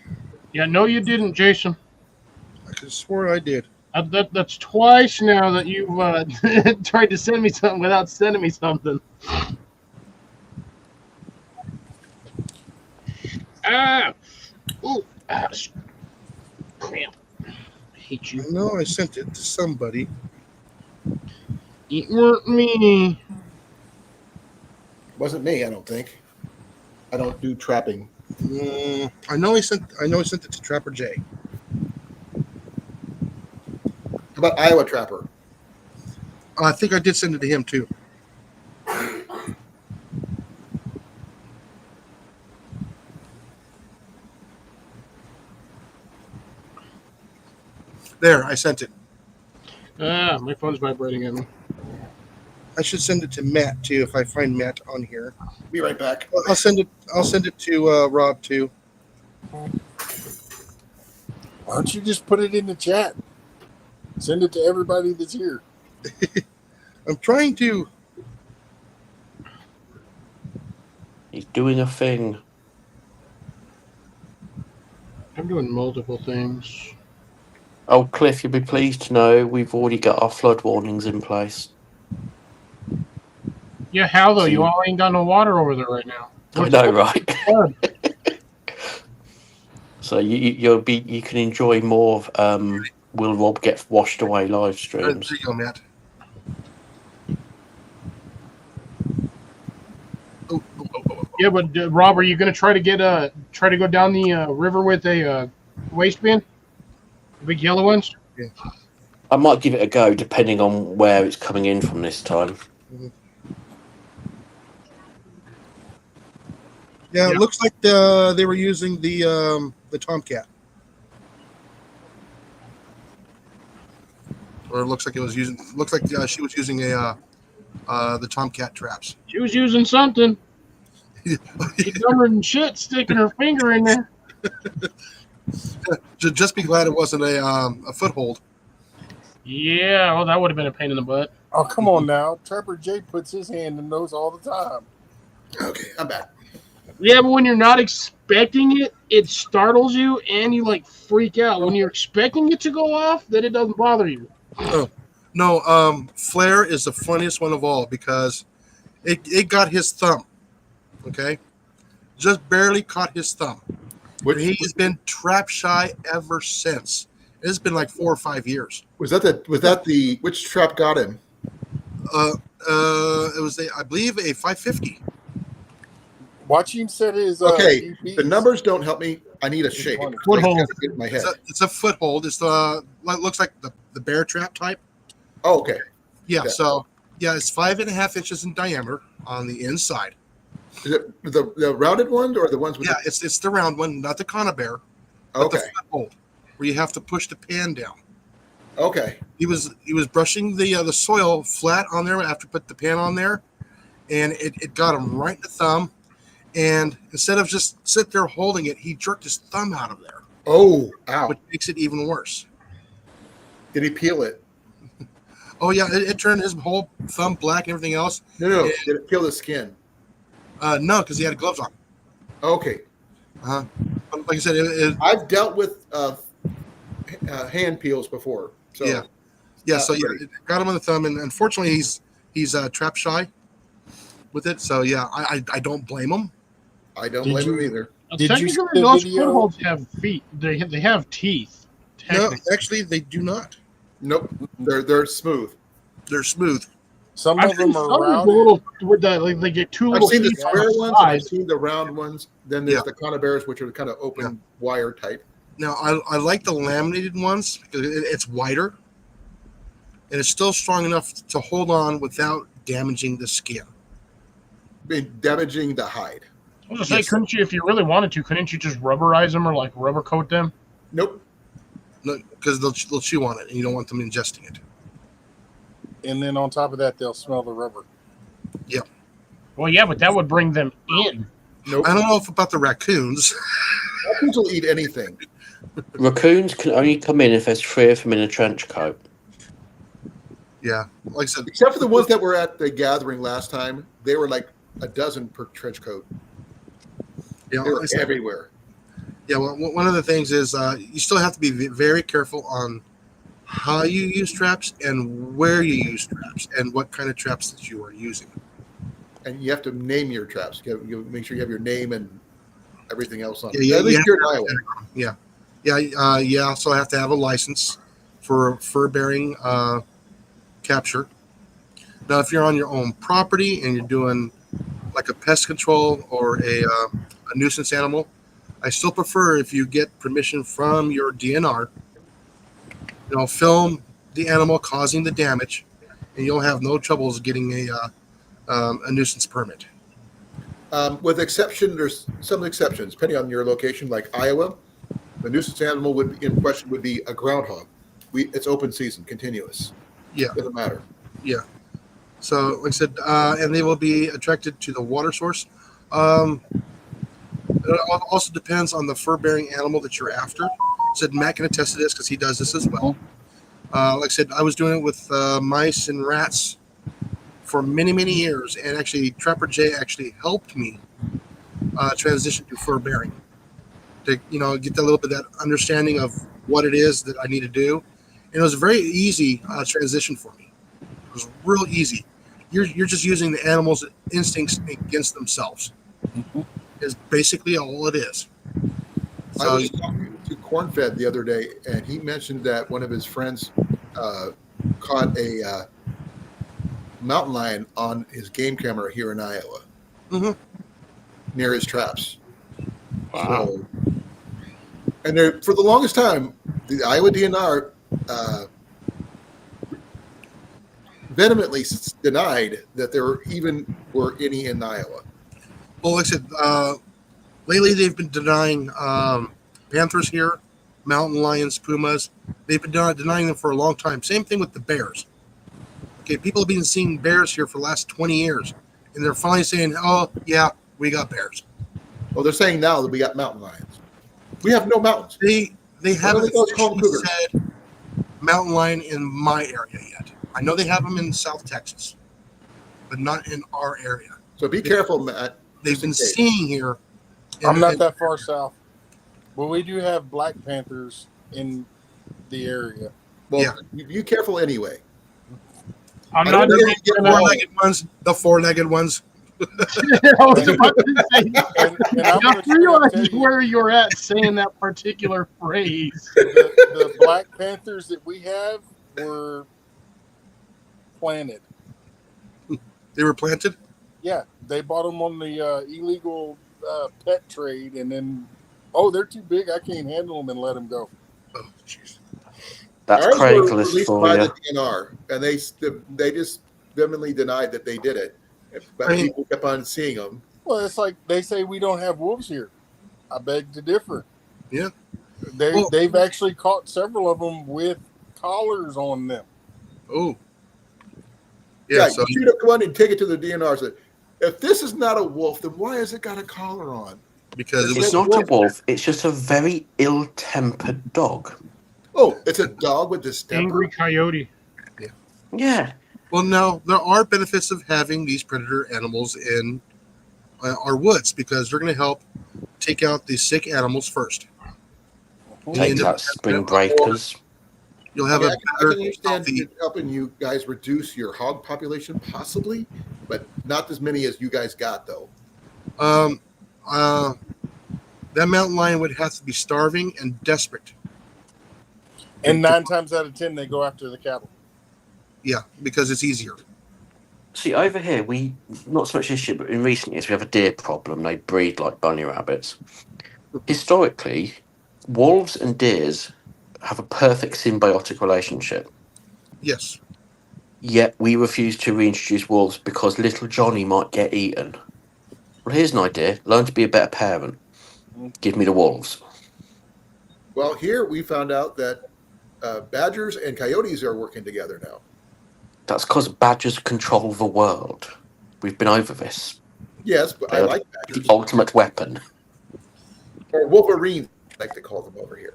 yeah, no, you didn't, Jason. I could have swore I did. That's twice now that you've tried to send me something without sending me something. Ah! Ooh! Ah, cramp. I hate you. I know I sent it to somebody. It weren't me. Wasn't me, I don't think. I don't do trapping. I know I sent it to Trapper J. How about Iowa Trapper? I think I did send it to him too. There, I sent it. Ah, my phone's vibrating at me. I should send it to Matt too if I find Matt on here. Be right back. I'll send it. I'll send it to Rob too. Why don't you just put it in the chat? Send it to everybody that's here. I'm trying to. He's doing a thing. I'm doing multiple things. Oh, Cliff, you'll be pleased to know we've already got our flood warnings in place. Yeah, how though? So You you- all ain't got no water over there right now. I know, right? Flood? So you can enjoy more of Will Rob Get Washed Away live There streams. you go, Matt. Oh. Yeah, but Rob, are you gonna try to go down the river with a waste bin? The big yellow ones? I might give it a go depending on where it's coming in from this time. Yeah, it looks like they were using the Tomcat, or it looks like it was using. Looks like she was using the Tomcat traps. She was using something. She dumber than shit, sticking her finger in there. Just be glad it wasn't a foothold. Yeah, well, that would have been a pain in the butt. Oh, come on now. Trapper Jay puts his hand in those all the time. Okay, I'm back. Yeah, but when you're not expecting it, it startles you and you like freak out. When you're expecting it to go off, then it doesn't bother you. No, Flair is the funniest one of all because it got his thumb. Okay, just barely caught his thumb. He's been trap shy ever since. It's been like 4 or 5 years. Was that the which trap got him? It was I believe a 550. Watch him set his Okay, DPs. the numbers don't help me. I need a shape. Foothold. I get in my head. It's a foothold. It's it looks like the bear trap type. Oh, okay. Yeah. Yeah. So yeah, it's 5.5 inches in diameter on the inside. Is it the rounded ones or the ones with? Yeah, it's the round one, not the conibear, but Okay. the foothold where you have to push the pan down. Okay. He was brushing the soil flat on there after put the pan on there, and it got him right in the thumb. And instead of just sit there holding it, he jerked his thumb out of there, Oh, ow! which makes it even worse. Did he peel it? Oh yeah, it turned his whole thumb black and everything else. No. Yeah. Did it peel the skin? No, because he had gloves on. Okay. Like I said, I've dealt with hand peels before. So yeah. So yeah, it got him on the thumb, and unfortunately, he's trap shy with it. So yeah, I don't blame him. I don't Did blame you- him either. Did you see Technically, the those video? footholds have feet. They have teeth. No, Technically. actually, they do not. Nope. They're smooth. They're smooth. Some I've of them seen are some with rounded. little with the like they get two I've little seen the teeth on square the ones, and I've side. seen the round ones. Then there's Yeah. the conibears, which are kind of open wire type. Now, I like the laminated ones because it's wider, and it's still strong enough to hold on without damaging the skin. Damaging the hide. I was gonna say, Yes. couldn't you, if you really wanted to, couldn't you just rubberize them or like rubber coat them? Nope. Because they'll chew on it, and you don't want them ingesting it. And then on top of that, they'll smell the rubber. Well, yeah, but that would bring them in. Nope. I don't know about the raccoons. Raccoons will eat anything. Raccoons can only come in if there's 3 of them in a trench coat. Yeah, like I said, Except for the ones that were at the gathering last time. They were like a dozen per trench coat. you know, They like I were said, everywhere. yeah. Well, one of the things is you still have to be very careful on how you use traps and where you use traps and what kind of traps that you are using. And you have to name your traps. You make sure you have your name and everything else on it. Yeah, At least you here in Iowa. You also have to have a license for fur bearing capture. Now, if you're on your own property and you're doing like a pest control or a nuisance animal, I still prefer if you get permission from your DNR. Film the animal causing the damage, and you'll have no troubles getting a nuisance permit. With exception, there's some exceptions depending on your location. Like Iowa, the nuisance animal in question would be a groundhog. It's open season, continuous. Yeah. Doesn't matter. So, like I said, and they will be attracted to the water source. It also depends on the fur-bearing animal that you're after. Said Matt can attest to this because he does this as well. Like I said, I was doing it with mice and rats for many, many years, and actually, Trapper Jay actually helped me transition to fur-bearing to get a little bit of that understanding of what it is that I need to do. And it was a very easy transition for me. It was real easy. You're just using the animal's instincts against themselves. Is basically all it is. I So was talking to Cornfed the other day, and he mentioned that one of his friends caught a mountain lion on his game camera here in Iowa, near his traps. Wow. So, and there, for the longest time, the Iowa DNR vehemently denied that there were any in Iowa. well, like I said, lately they've been denying panthers here, mountain lions, pumas. They've been denying them for a long time. Same thing with the bears. Okay, people have been seeing bears here for the last 20 years, and they're finally saying, "Oh, yeah, we got bears." Well, they're saying now that we got mountain lions. We have no mountains. They haven't those called officially cougars? said mountain lion in my area yet. I know they have them in South Texas, but not in our area. So be careful, Matt. They've been seeing here. I'm not that far south, but we do have black panthers in the area. Well, Yeah. be careful anyway. I'm I not. don't think you get The four-legged ones. I was about to say, And I'm I gonna realized tell you, where you're at saying that particular phrase. the black panthers that we have were planted. They were planted. Yeah, they bought them on the illegal pet trade, and then they're too big. I can't handle them, and let them go. Oh, jeez. That's Ours were Craigslist released for by you. the DNR, and they just vehemently denied that they did it. But I mean- people kept on seeing them. Well, it's like they say we don't have wolves here. I beg to differ. Yeah. They've Well- actually caught several of them with collars on them. Oh. Yeah. So you shoot up one and take it to the DNR. And say, if this is not a wolf, then why has it got a collar on? because it It's was not a wolf. It's just a very ill-tempered dog. Oh, it's a dog with distemper. Angry coyote. Yeah. Well, now there are benefits of having these predator animals in our woods because they're going to help take out the sick animals first. And you Takes end up out spring having a more- breakers. You'll have I a can better, understand healthy. it helping you guys reduce your hog population, possibly, but not as many as you guys got, though. Um, that mountain lion would have to be starving and desperate. And 9 times out of 10, they go after the cattle. Yeah, because it's easier. See, over here, we, not so much this year, but in recent years, we have a deer problem. They breed like bunny rabbits. Historically, wolves and deers have a perfect symbiotic relationship. Yes. Yet we refuse to reintroduce wolves because little Johnny might get eaten. Well, here's an idea. Learn to be a better parent. Give me the wolves. Well, here we found out that badgers and coyotes are working together now. That's because badgers control the world. We've been over this. Yes, but I They're like the badgers. ultimate weapon. Or wolverines, like they call them over here.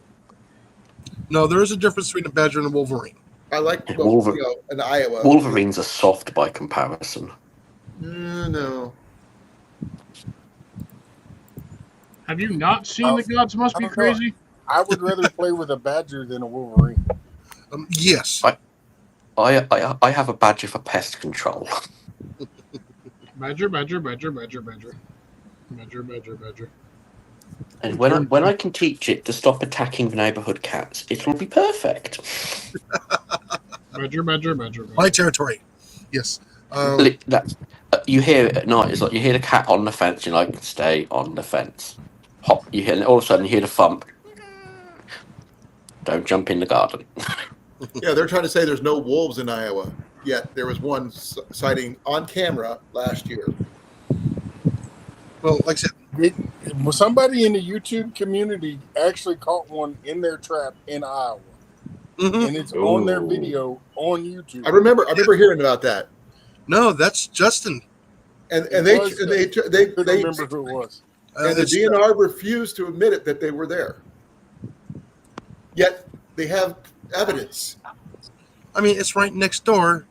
No, there is a difference between a badger and a wolverine. I like Yeah, well, in Iowa. Wolverines are soft by comparison. No. Have you not seen The Gods Must Be I don't know. Crazy? I would rather play with a badger than a wolverine. Yes. I have a badger for pest control. Badger, badger, badger, badger, badger. Badger, badger, badger. And when I can teach it to stop attacking the neighbourhood cats, it'll be perfect. Badger, badger, badger, badger. My territory. Yes. You hear it at night. It's like you hear the cat on the fence. You're like, stay on the fence. Hop. You hear, and all of a sudden you hear the thump. Don't jump in the garden. Yeah, they're trying to say there's no wolves in Iowa. Yet there was one sighting on camera last year. Well, like I said, Somebody in the YouTube community actually caught one in their trap in Iowa, and it's on their video on YouTube. I remember hearing about that, no, that's Justin. and I they couldn't remember who it was. and the DNR refused to admit it that they were there. Yet they have evidence. I mean, it's right next door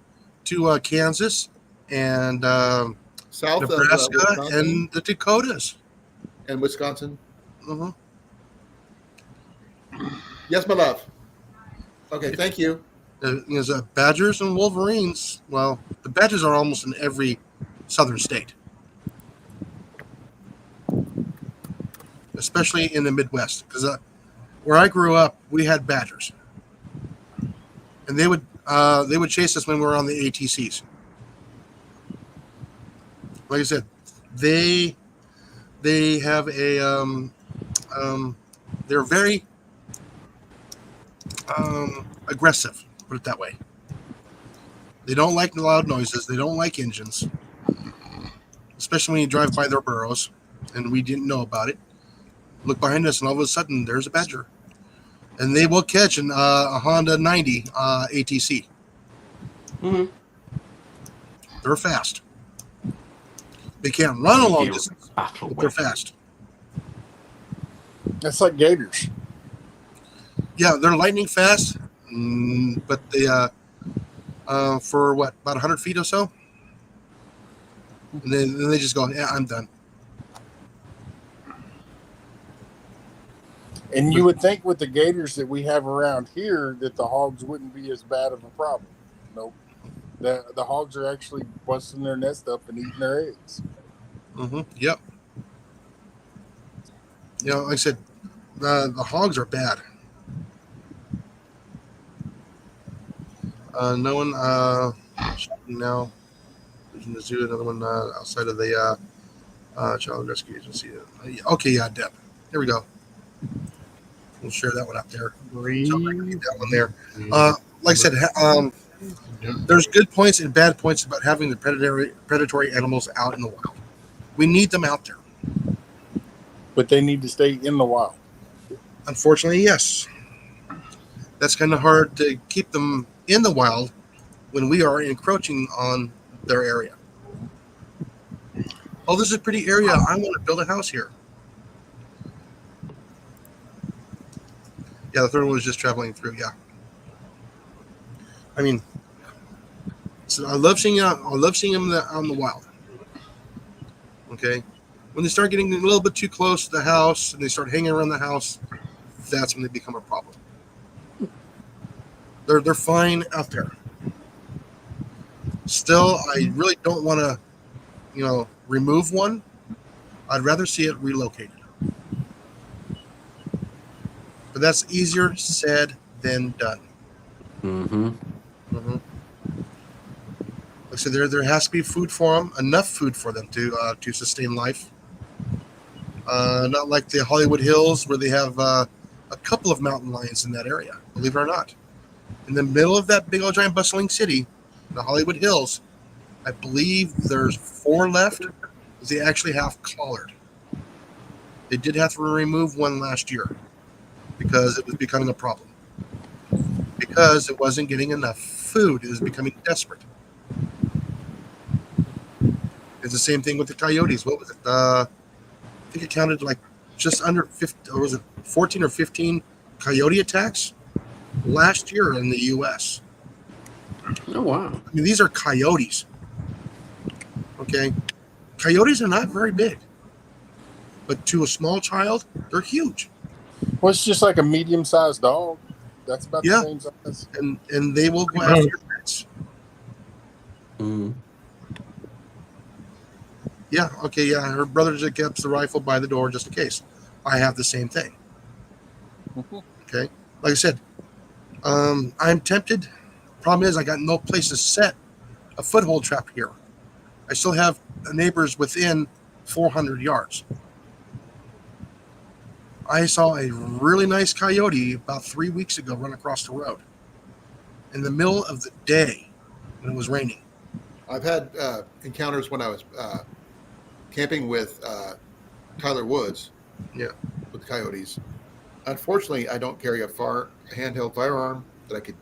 to Kansas and South Nebraska of Wisconsin and the Dakotas. and Wisconsin. Mhm. Yes, my love. Okay, thank you. There's badgers and wolverines. Well, the badgers are almost in every southern state, especially in the Midwest. Because where I grew up, we had badgers, and they would chase us when we were on the ATCs. Like I said, they have a they're very aggressive, put it that way. They don't like the loud noises. They don't like engines, especially when you drive by their burrows, and we didn't know about it. Look behind us, and all of a sudden, there's a badger, and they will catch a Honda 90 ATC. Mm-hmm. They're fast. They can't run a long distance, but they're fast. That's like gators. Yeah, they're lightning fast, but they for what, about 100 feet or so, and then they just go, yeah, I'm done. And you would think with the gators that we have around here that the hogs wouldn't be as bad of a problem. Nope. The hogs are actually busting their nest up and eating their eggs. Mm-hmm. Yep. You know, like I said, the hogs are bad. No one now. There's in the zoo. Another one outside of the child rescue agency. Okay, yeah, Deb. Here we go. We'll share that one up there. So I can leave that one there. Like I said, there's good points and bad points about having the predatory animals out in the wild. We need them out there. But they need to stay in the wild. Unfortunately, yes. That's kind of hard to keep them in the wild when we are encroaching on their area. Oh, this is a pretty area. I want to build a house here. Yeah, the third one was just traveling through. Yeah. I mean, So I love seeing them out in the wild. Okay, when they start getting a little bit too close to the house and they start hanging around the house, that's when they become a problem. They're fine out there. Still, I really don't want to, remove one. I'd rather see it relocated. But that's easier said than done. Mm-hmm. Mm-hmm. So there has to be food for them, enough food for them to sustain life. Not like the Hollywood Hills where they have a couple of mountain lions in that area. Believe it or not, in the middle of that big old giant bustling city, the Hollywood Hills, I believe there's 4 left. They actually have collared. They did have to remove one last year because it was becoming a problem. Because it wasn't getting enough food, it was becoming desperate. It's the same thing with the coyotes. What was it? I think it counted like just under 50, or was it 14 or 15 coyote attacks last year in the U.S. Oh, wow. I mean, these are coyotes. Okay, coyotes are not very big, but to a small child, they're huge. Well, it's just like a medium-sized dog. That's about the same size. And they will go after your pets. Mm. Yeah, okay, yeah. Her brother just kept the rifle by the door just in case. I have the same thing. Okay, like I said, I'm tempted. Problem is, I got no place to set a foothold trap here. I still have neighbors within 400 yards. I saw a really nice coyote about 3 weeks ago run across the road in the middle of the day when it was raining. I've had encounters when I was camping with Tyler Woods. Yeah. With coyotes. Unfortunately, I don't carry a handheld firearm that I could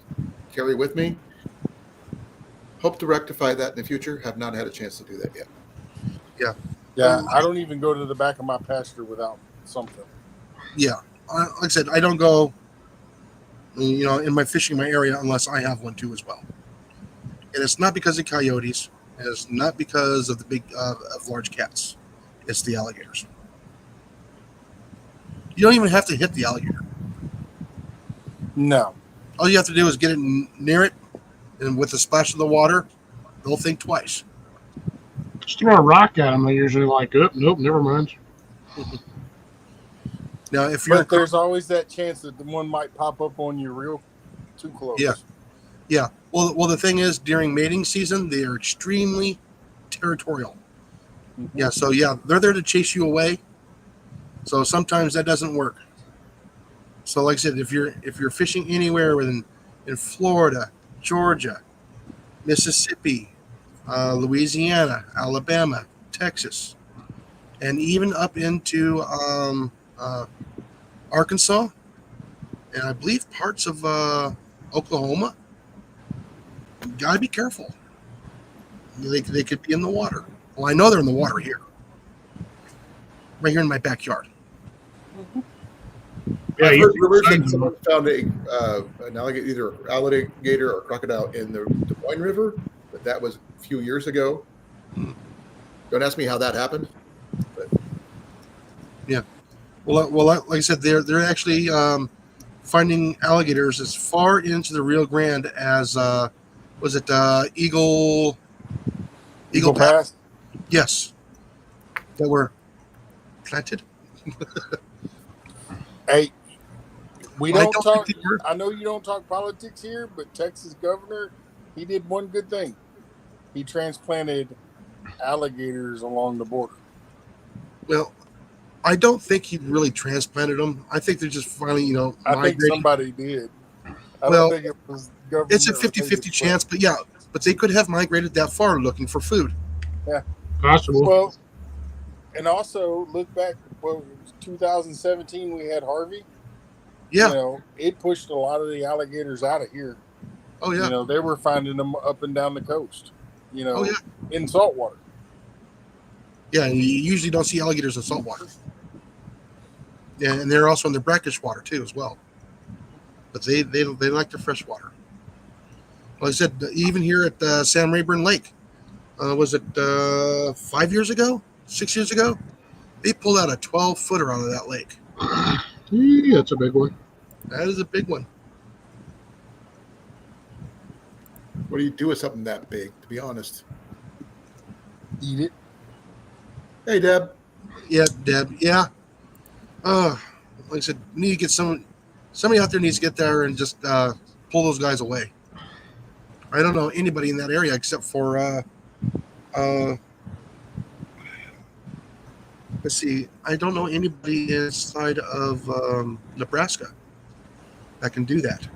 carry with me. Hope to rectify that in the future. Have not had a chance to do that yet. Yeah, I don't even go to the back of my pasture without something. Yeah, like I said, I don't go, in my fishing my area unless I have one too as well. And it's not because of coyotes. And it's not because of the big of large cats. It's the alligators. You don't even have to hit the alligator. No. All you have to do is get it near it, and with the splash of the water, they'll think twice. Just throw a rock at them. They're usually like, oh, nope, never mind. Now, if you're But there's always that chance that the one might pop up on you real too close. Yeah. Well, the thing is, during mating season, they are extremely territorial. Mm-hmm. Yeah. So yeah, they're there to chase you away. So sometimes that doesn't work. So like I said, if you're fishing anywhere in Florida, Georgia, Mississippi, Louisiana, Alabama, Texas, and even up into Arkansas, and I believe parts of Oklahoma, you gotta be careful. They could be in the water. Well, I know they're in the water here, right here in my backyard. Yeah, I've you heard rumors that someone found an alligator, either alligator or crocodile in the Des Moines River, but that was a few years ago. Don't ask me how that happened. But. Yeah. Well, like I said, they're actually finding alligators as far into the Rio Grande as was it Eagle Pass? Yes, that were planted. Hey, we I don't don't talk. think they were. I know you don't talk politics here, but Texas governor, he did one good thing. He transplanted alligators along the border. Well, I don't think he really transplanted them. I think they're just finally, I think migrating. somebody did. I Well, don't think it was government. It's a 50-50 chance, but yeah, but they could have migrated that far looking for food. possible. Well, and also look back. Well, it was 2017 we had Harvey. Yeah. It pushed a lot of the alligators out of here. Oh yeah. They were finding them up and down the coast. Oh yeah. In saltwater. Yeah, and you usually don't see alligators in saltwater. Yeah, and they're also in the brackish water too as well. But they like the fresh water. Like I said, even here at Sam Rayburn Lake, was it 5 years ago, 6 years ago? They pulled out a 12-footer out of that lake. Yeah, that's a big one. That is a big one. What do you do with something that big, to be honest? Eat it. Hey, Deb. Yeah, Deb. Yeah. Like I said, we need to get somebody out there needs to get there and just pull those guys away. I don't know anybody in that area except for let's see. I don't know anybody inside of Nebraska that can do that.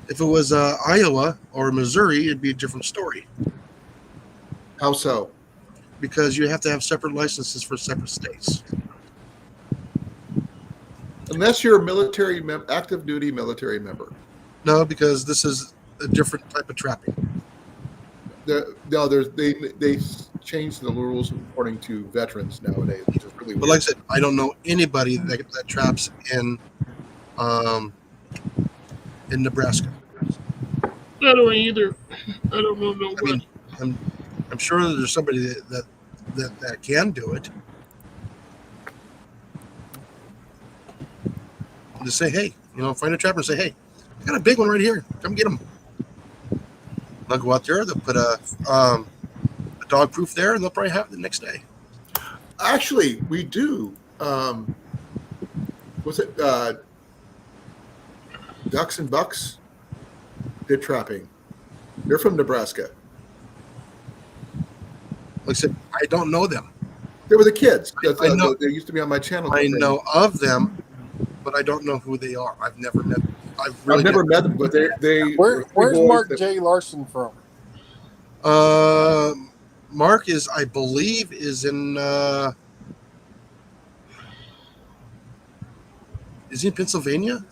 If it was Iowa or Missouri, it'd be a different story How so? because you have to have separate licenses for separate states. Unless you're a military active duty military member. No, because this is a different type of trapping. They changed the rules according to veterans nowadays, which is really But weird. like I said, I don't know anybody that traps in Nebraska. I don't either. I don't know nobody. I mean, I'm sure that there's somebody that can do it. Just say, hey, find a trapper and say, hey, I got a big one right here. Come get him. They'll go out there. They'll put a dog proof there, and they'll probably have it the next day. Actually, we do. Was it Ducks and Bucks did trapping? They're from Nebraska. Like I said, I don't know them. They were the kids. I know. They used to be on my channel. I know of them, but I don't know who they are. I've never met them. I've never met them, but they. Where's Mark J. Larson from? Mark is, I believe, is in. Is he in Pennsylvania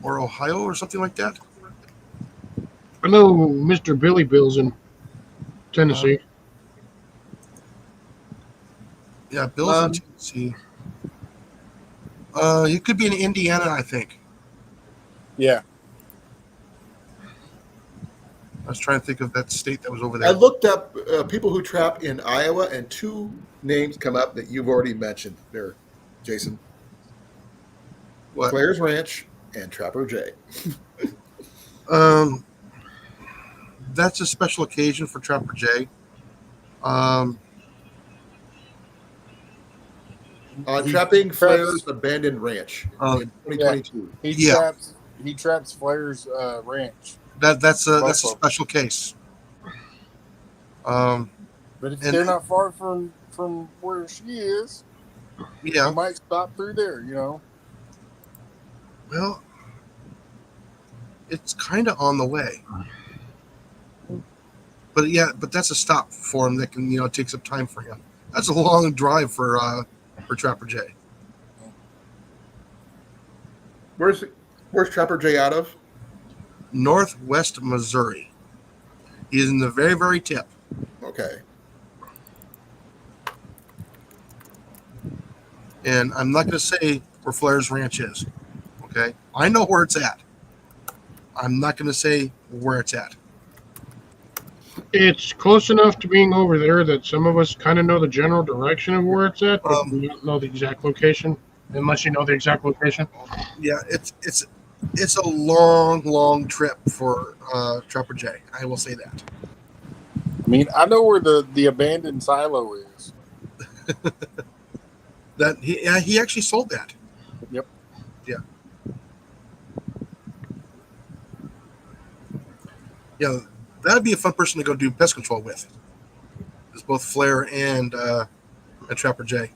or Ohio or something like that? I know Mr. Billy Bill's in Tennessee. Yeah, Bill's in Tennessee. He could be in Indiana, I think. Yeah. I was trying to think of that state that was over I there. looked up people who trap in Iowa, and two names come up that you've already mentioned there, Jason. What? Claire's Ranch and Trapper J. That's a special occasion for Trapper J. Trapping Flair's abandoned ranch in 2022. He traps Flair's ranch. That's a special case. But if they're not far from where she is, Yeah. you might stop through there, Well, it's kind of on the way. But that's a stop for him that can take some time for him. That's a long drive for Trapper J. Where's Trapper J out of? Northwest Missouri. He's in the very, very tip. Okay. And I'm not going to say where Flair's Ranch is. Okay? I know where it's at. I'm not going to say where it's at. It's close enough to being over there that some of us kind of know the general direction of where it's at, but we don't know the exact location, unless you know the exact location. Yeah, it's a long, long trip for Trapper J. I will say that. I mean, I know where the abandoned silo is. That he actually sold that. Yep. Yeah. Yeah, that'd be a fun person to go do pest control with. It's both Flair and Trapper J.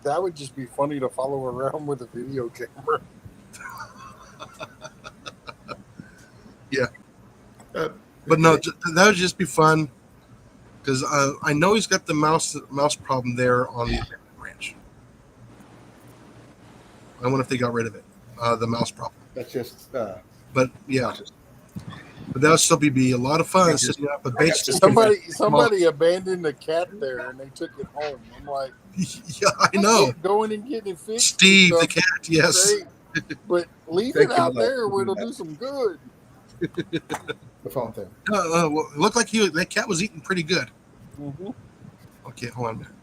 That would just be funny to follow around with a video camera. Yeah. But no, that would just be fun because I know he's got the mouse problem there on the ranch. I wonder if they got rid of it, the mouse problem. That's just. But yeah, but that would still be a lot of fun sitting up a bait station. Somebody abandoned a cat there and they took it home. I'm like, yeah, I know. Going and getting it fixed. Steve the cat, yes. Great. But leave Thank it you out for there where it'll that. do some good. The phone thing. Well, it looked like that cat was eating pretty good. Mm-hmm. Okay, hold on a minute.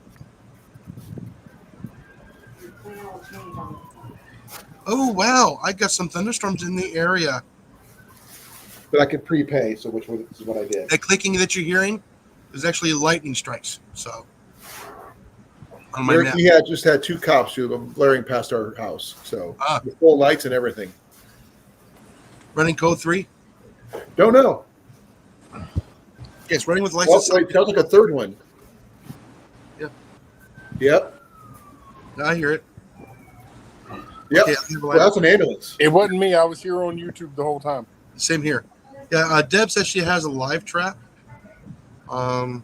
Oh wow, I got some thunderstorms in the area. But I can prepay, so which is what I did. That clicking that you're hearing is actually lightning strikes. So on my map. We just had 2 cops who were blaring past our house. So with full lights and everything. Running code 3. Don't know. Yes, running with Well, license. wait, sounds like a third one. Yep. Yep. I hear it. Yep. Okay, Well, that's an ambulance. It wasn't me. I was here on YouTube the whole time. Same here. Yeah, Deb says she has a live trap. The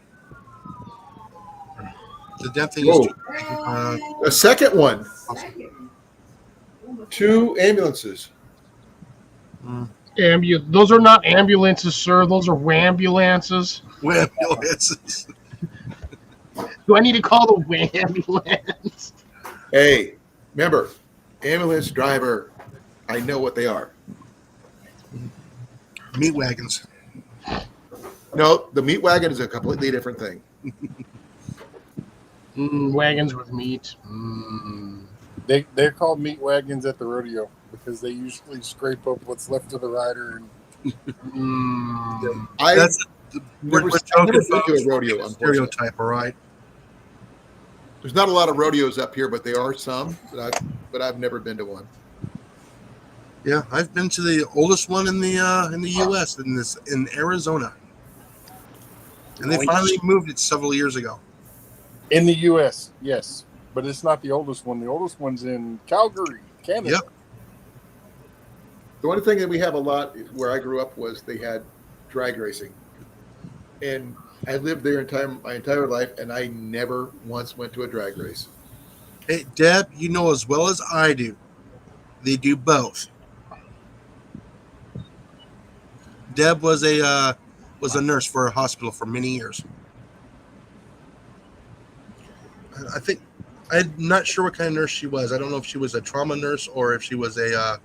damn thing is. A second one. 2 ambulances. Those are not ambulances, sir. Those are wambulances. Ambulances. Do I need to call the wambulance? Hey, remember, ambulance driver. I know what they are. Meat wagons. No, the meat wagon is a completely different thing. Wagons with meat. They're called meat wagons at the rodeo because they usually scrape up what's left of the rider. That's I've never been to a rodeo, unfortunately. stereotype, all right? There's not a lot of rodeos up here, but there are some. But I've never been to one. Yeah, I've been to the oldest one in the U.S. in Arizona, and they finally moved it several years ago. In the U.S., yes. But it's not the oldest one. The oldest one's in Calgary, Canada. Yep. The one thing that we have a lot where I grew up was they had drag racing. And I lived there my entire life, and I never once went to a drag race. Hey, Deb, you know as well as I do, they do both. Deb was a nurse for a hospital for many years. I think I'm not sure what kind of nurse she was. I don't know if she was a trauma nurse or if she was a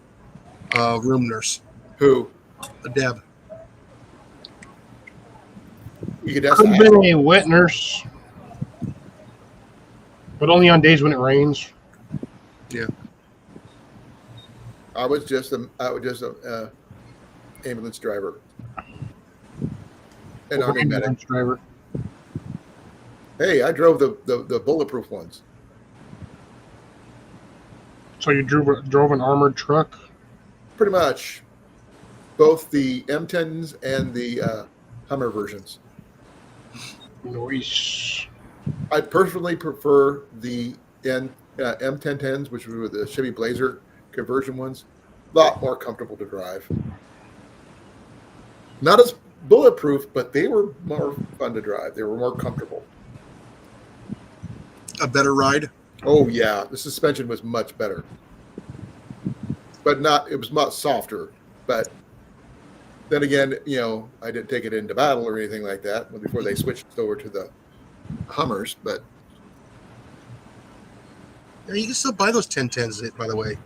room nurse. Who? Deb. You could ask Could have been a wet nurse, but only on days when it rains. Yeah. I was just a ambulance driver. And Army medic. Ambulance driver. Hey, I drove the bulletproof ones. So you drove an armored truck? Pretty much. Both the M10s and the Hummer versions. Nice. I personally prefer the M1010s, which were the Chevy Blazer conversion ones. A lot more comfortable to drive. Not as bulletproof, but they were more fun to drive. They were more comfortable. A better ride. Oh yeah, the suspension was much better, but it was much softer. But then again, I didn't take it into battle or anything like that before they switched over to the Hummers. But Yeah, you can still buy those 1010s, by the way.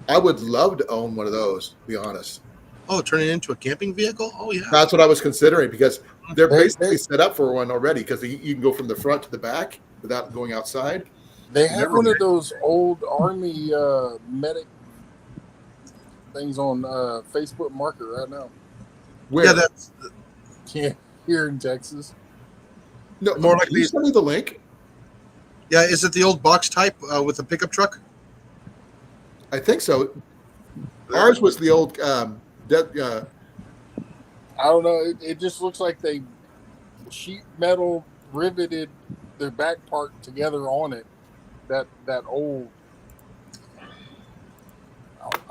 I would love to own one of those, to be honest. Oh, turn it into a camping vehicle? Oh, yeah. That's what I was considering because they're basically set up for one already because you can go from the front to the back without going outside. They have one of those old Army medic things on Facebook Market right now. Where? Yeah, that's Yeah, here in Texas. no, more like can you send me the link? yeah. Is it the old box type with a pickup truck? I think so. Ours was the old I don't know. It just looks like they sheet metal riveted their back part together on it. That old.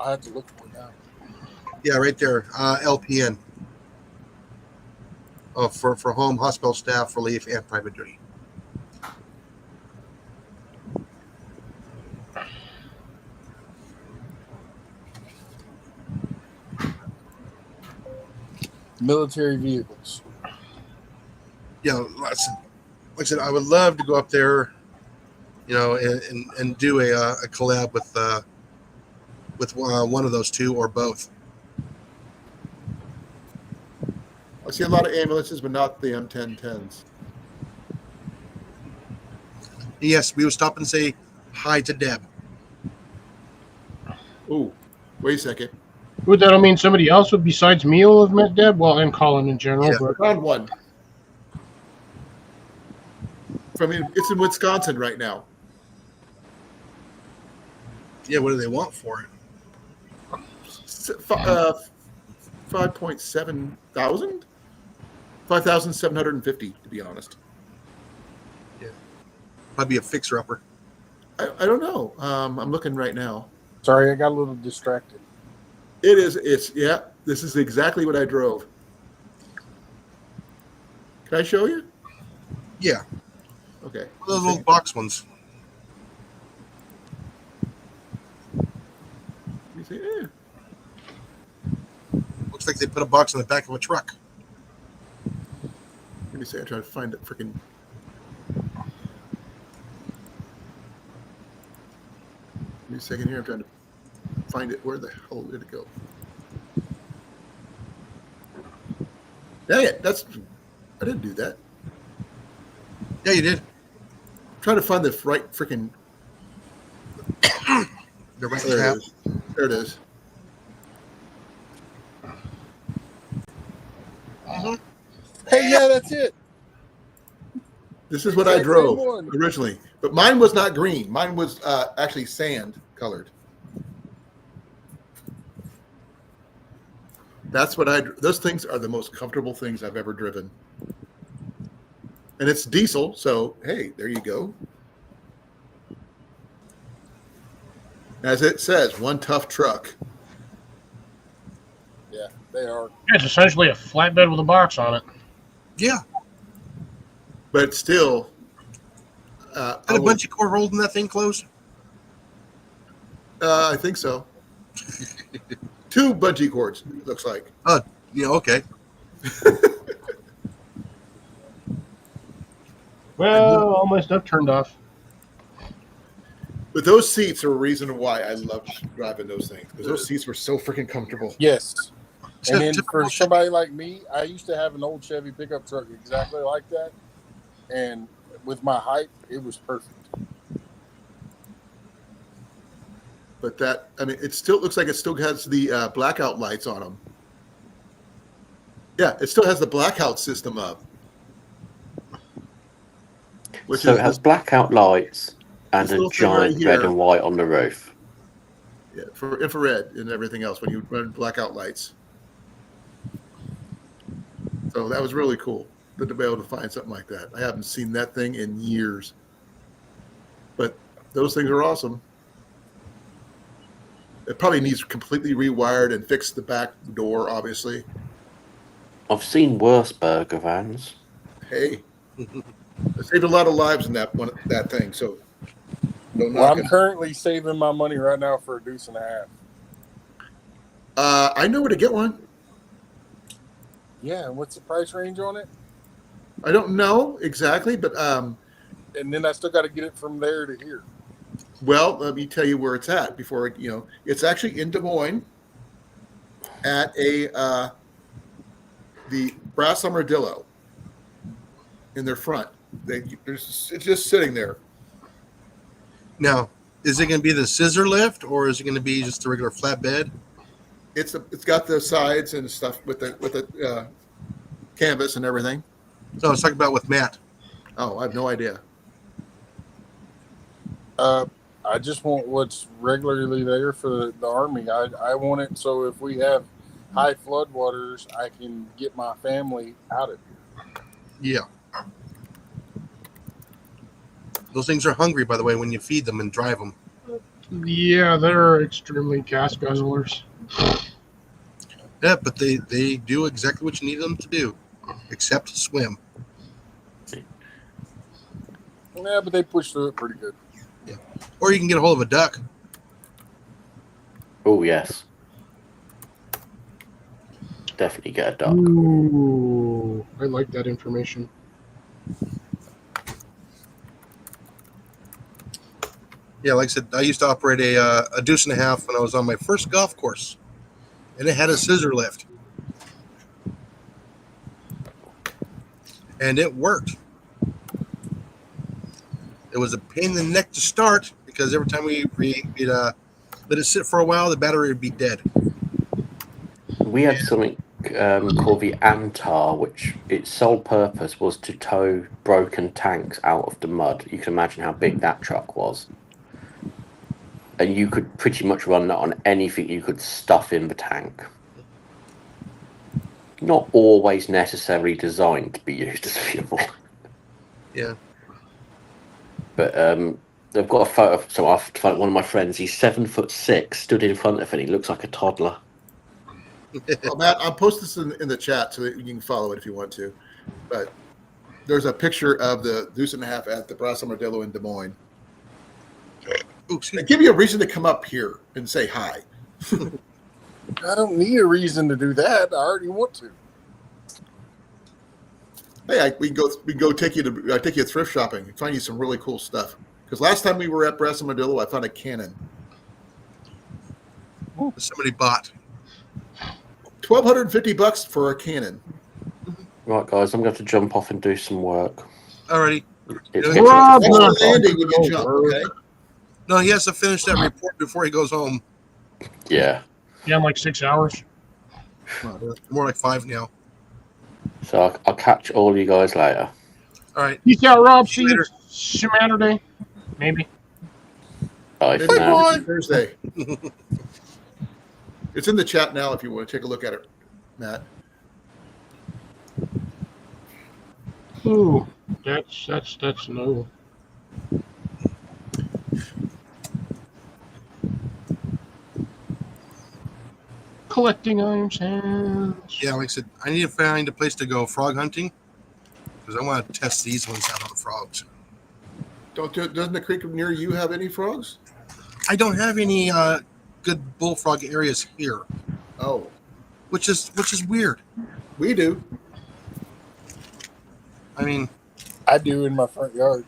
I have to look for it now. Yeah, right there. LPN. For home, hospital staff, relief, and private duty. Military vehicles. Yeah, like I said, I would love to go up there, and do a collab with one of those two or both. see a lot of ambulances, but not the M1010s. Yes, we would stop and say hi to Deb. Oh, wait a second. Would that mean somebody else would besides me will have met Deb? Well, and Colin in general. Yeah. I But found one. It's in Wisconsin right now. Yeah, what do they want for it? 5.7 thousand? 5,750, to be honest. Probably a fixer-upper. I don't know. I'm looking right now. Sorry, I got a little distracted. Yeah, this is exactly what I drove. Can I show you? Yeah, Okay. those little box ones. You say, Looks like they put a box on the back of a truck. let me see. I try to find it. Freaking. Give me a second here. I'm trying to find it. Where the hell did it go? Dang it! I didn't do that. Yeah, you did. I'm trying to find the right freaking. The right There cap. it is. There it is. Hey, yeah, that's it. This is what I Exact same drove one. originally, but mine was not green. Mine was actually sand colored. That's what those things are the most comfortable things I've ever driven. And it's diesel, so hey, there you go. As it says, one tough truck. Yeah, they are. it's essentially a flatbed with a box on it. Yeah, But still, and a bunch of cord holding that thing closed. I think so. 2 bungee cords, it looks like. Yeah, okay. Well, all my stuff turned off. But those seats are a reason why I loved driving those things, because those seats were so freaking comfortable. Yes. And then Typical for somebody like me, I used to have an old Chevy pickup truck exactly like that. And with my height, it was perfect. But it still looks like it still has the blackout lights on them. Yeah, it still has the blackout system up. So it has blackout lights and This a little thing right giant red here. and white on the roof. Yeah, for infrared and everything else when you run blackout lights. So that was really cool to be able to find something like that. I haven't seen that thing in years. But those things are awesome. It probably needs completely rewired and fix the back door, obviously. I've seen worse burger vans. Hey, I saved a lot of lives in that thing. So, no Well, I'm knocking. currently saving my money right now for $1.50. I know where to get one. Yeah, and what's the price range on it? I don't know exactly, but And then I still got to get it from there to here. well, let me tell you where it's at before it's actually in Des Moines at the Brass Armadillo in their front. It's just sitting there. Now, is it going to be the scissor lift or is it going to be just a regular flatbed? It's got the sides and stuff with the canvas and everything. So I was talking about with Matt. Oh, I have no idea. I just want what's regularly there for the Army. I want it so if we have high floodwaters, I can get my family out of here. Yeah. Those things are hungry, by the way, when you feed them and drive them. Yeah, they're extremely gas guzzlers. Yeah, but they do exactly what you need them to do, except swim. Yeah, but they push through it pretty good. Or you can get a hold of a duck. Oh, yes. Definitely get a duck. Ooh, I like that information. Yeah, like I said, I used to operate a deuce and a half when I was on my first golf course, and it had a scissor lift. and it worked. It was a pain in the neck to start because every time we'd let it sit for a while, the battery would be dead. We had something called the Antar, which its sole purpose was to tow broken tanks out of the mud. You can imagine how big that truck was. And you could pretty much run that on anything you could stuff in the tank. Not always necessarily designed to be used as fuel. Yeah. But they've got a photo. So one of my friends, he's 7'6", stood in front of it. He looks like a toddler. Well, Matt, I'll post this in the chat so that you can follow it if you want to. But there's a picture of the Deuce and a Half at the Brass Armadillo in Des Moines. Oops. They give you a reason to come up here and say hi. I don't need a reason to do that. I already want to. Hey, we go take you thrift shopping and find you some really cool stuff. Because last time we were at Brass Armadillo, I found a cannon. Somebody bought. $1,250 for a cannon. Right, guys, I'm going to jump off and do some work. Alrighty. It's Yeah. Rob, Next no. to landing when you jump, okay? No, he has to finish that report before he goes home. Yeah. Yeah, in like 6 hours. More like 5 now. So I'll catch all you guys later. All right. Peace out, Rob. See See you you later. Saturday. Maybe. Bye Maybe for now. Thursday. It's in the chat now if you want to take a look at it, Matt. Ooh, that's no. Collecting iron sands. Yeah, like I said, I need to find a place to go frog hunting because I want to test these ones out on the frogs. Doesn't the creek near you have any frogs? I don't have any good bullfrog areas here, Oh, which is weird. we do. I mean, I do in my front yard.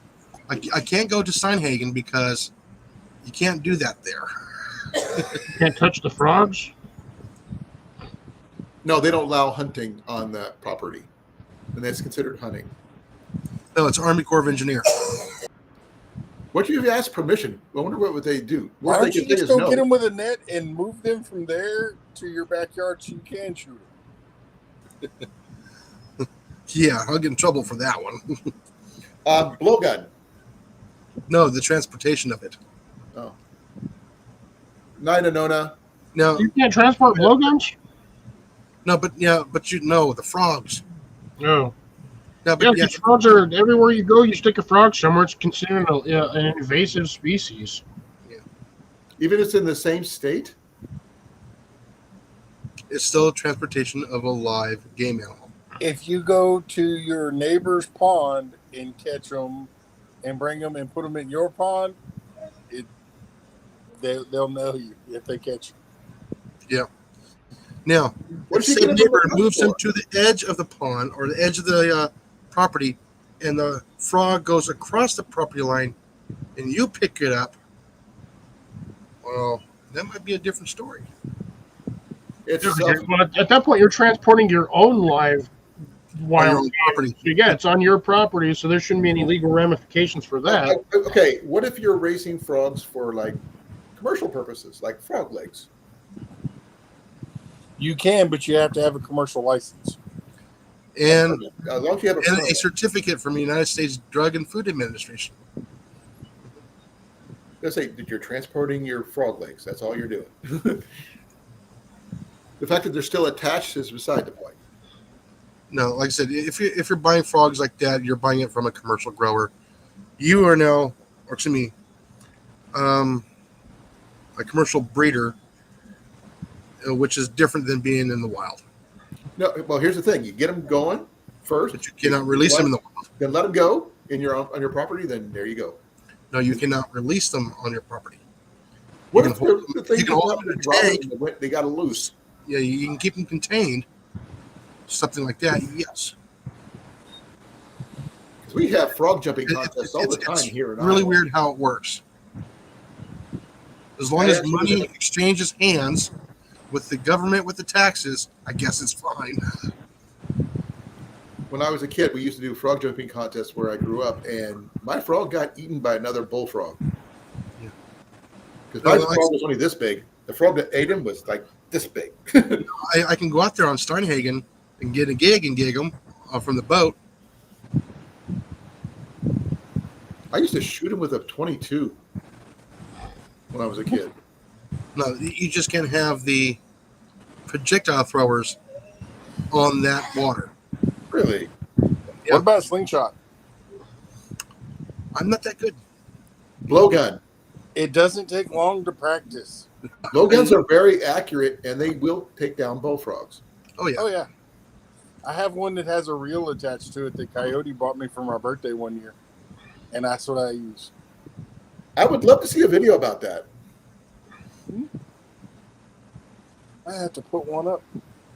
I can't go to Steinhagen because you can't do that there. You can't touch the frogs. No, they don't allow hunting on that property, and that's considered hunting. No, it's Army Corps of Engineers. What if you ask permission? I wonder what would they do. Why What don't if you they just say go no? get them with a net and move them from there to your backyard so you can shoot them? Yeah, I'll get in trouble for that one. Blowgun. No, the transportation of it. Oh. Nina Nona. No, You can't transport blowguns. no, but you know the frogs. No. No, Yeah, but yeah, because frogs are everywhere you go. You stick a frog somewhere, it's considered an invasive species. Even if it's in the same state? it's still transportation of a live game animal. If you go to your neighbor's pond and catch them and bring them and put them in your pond, they'll know you if they catch you. Now, What if if you say get a neighbor number moves him for? to the edge of the pond or the edge of the property, and the frog goes across the property line, and you pick it up, well, that might be a different story. It's Well, at that point, you're transporting your own live On your wild own game. property. So, yeah, it's on your property, so there shouldn't be any legal ramifications for that. okay. What if you're raising frogs for like commercial purposes, like frog legs? You can, but you have to have a commercial license. And As long as you have a and permit. a certificate from the United States Drug and Food Administration. Let's say that you're transporting your frog legs. That's all you're doing. The fact that they're still attached is beside the point. No, like I said, if you're buying frogs like that, you're buying it from a commercial grower. You are now, or excuse me, a commercial breeder, which is different than being in the wild. No, well, here's the thing: you get them going first, But you cannot release them in the wild. then let them go on your property. Then there you go. No, you cannot release them on your property. What You if can hold the them- thing you can hold them in a tank. they got to loose? Yeah, you can keep them contained. Something like that, yes. 'Cause we have frog jumping It- contests all the time it's here. In really Iowa. weird how it works. As long as money exchanges hands with the government with the taxes, I guess it's fine. when I was a kid, we used to do frog jumping contests where I grew up, and my frog got eaten by another bullfrog. Yeah. Because my frog was only this big. The frog that ate him was like this big. I can go out there on Steinhagen and get a gig and gig them from the boat. I used to shoot him with a 22 when I was a kid. No, you just can't have the projectile throwers on that water. Really? Yeah. What about slingshot? I'm not that good. Blowgun. It doesn't take long to practice. Blowguns are very accurate, and they will take down bullfrogs. Oh yeah. Oh yeah, I have one that has a reel attached to it that Coyote bought me for my birthday one year, and that's what I use. I would love to see a video about that. I have to put one up.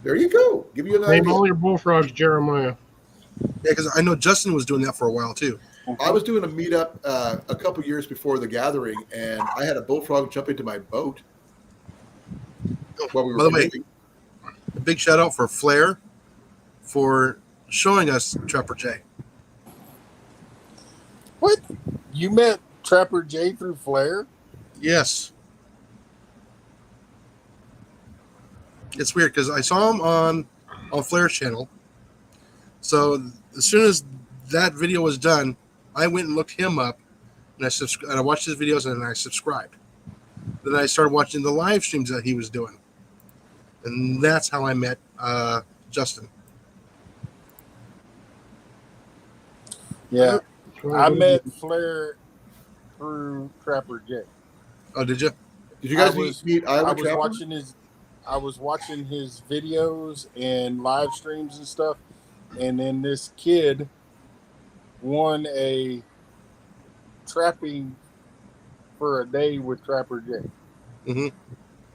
There you go. Give you an Name idea. all your bullfrogs, Jeremiah. Yeah, because I know Justin was doing that for a while too. I was doing a meetup a couple years before the gathering, and I had a bullfrog jump into my boat while we were By the way, canoeing. a big shout out for Flair for showing us Trapper J. What? You met Trapper J through Flair? Yes. It's weird because I saw him on Flair's channel. So as soon as that video was done, I went and looked him up, and I watched his videos and I subscribed. Then I started watching the live streams that he was doing, and that's how I met Justin. Yeah. I met Flair through Trapper J. Oh, did you? Did you guys I was- meet I Iowa was Trapper? watching his videos and live streams and stuff, and then this kid won a trapping for a day with Trapper J. Mhm.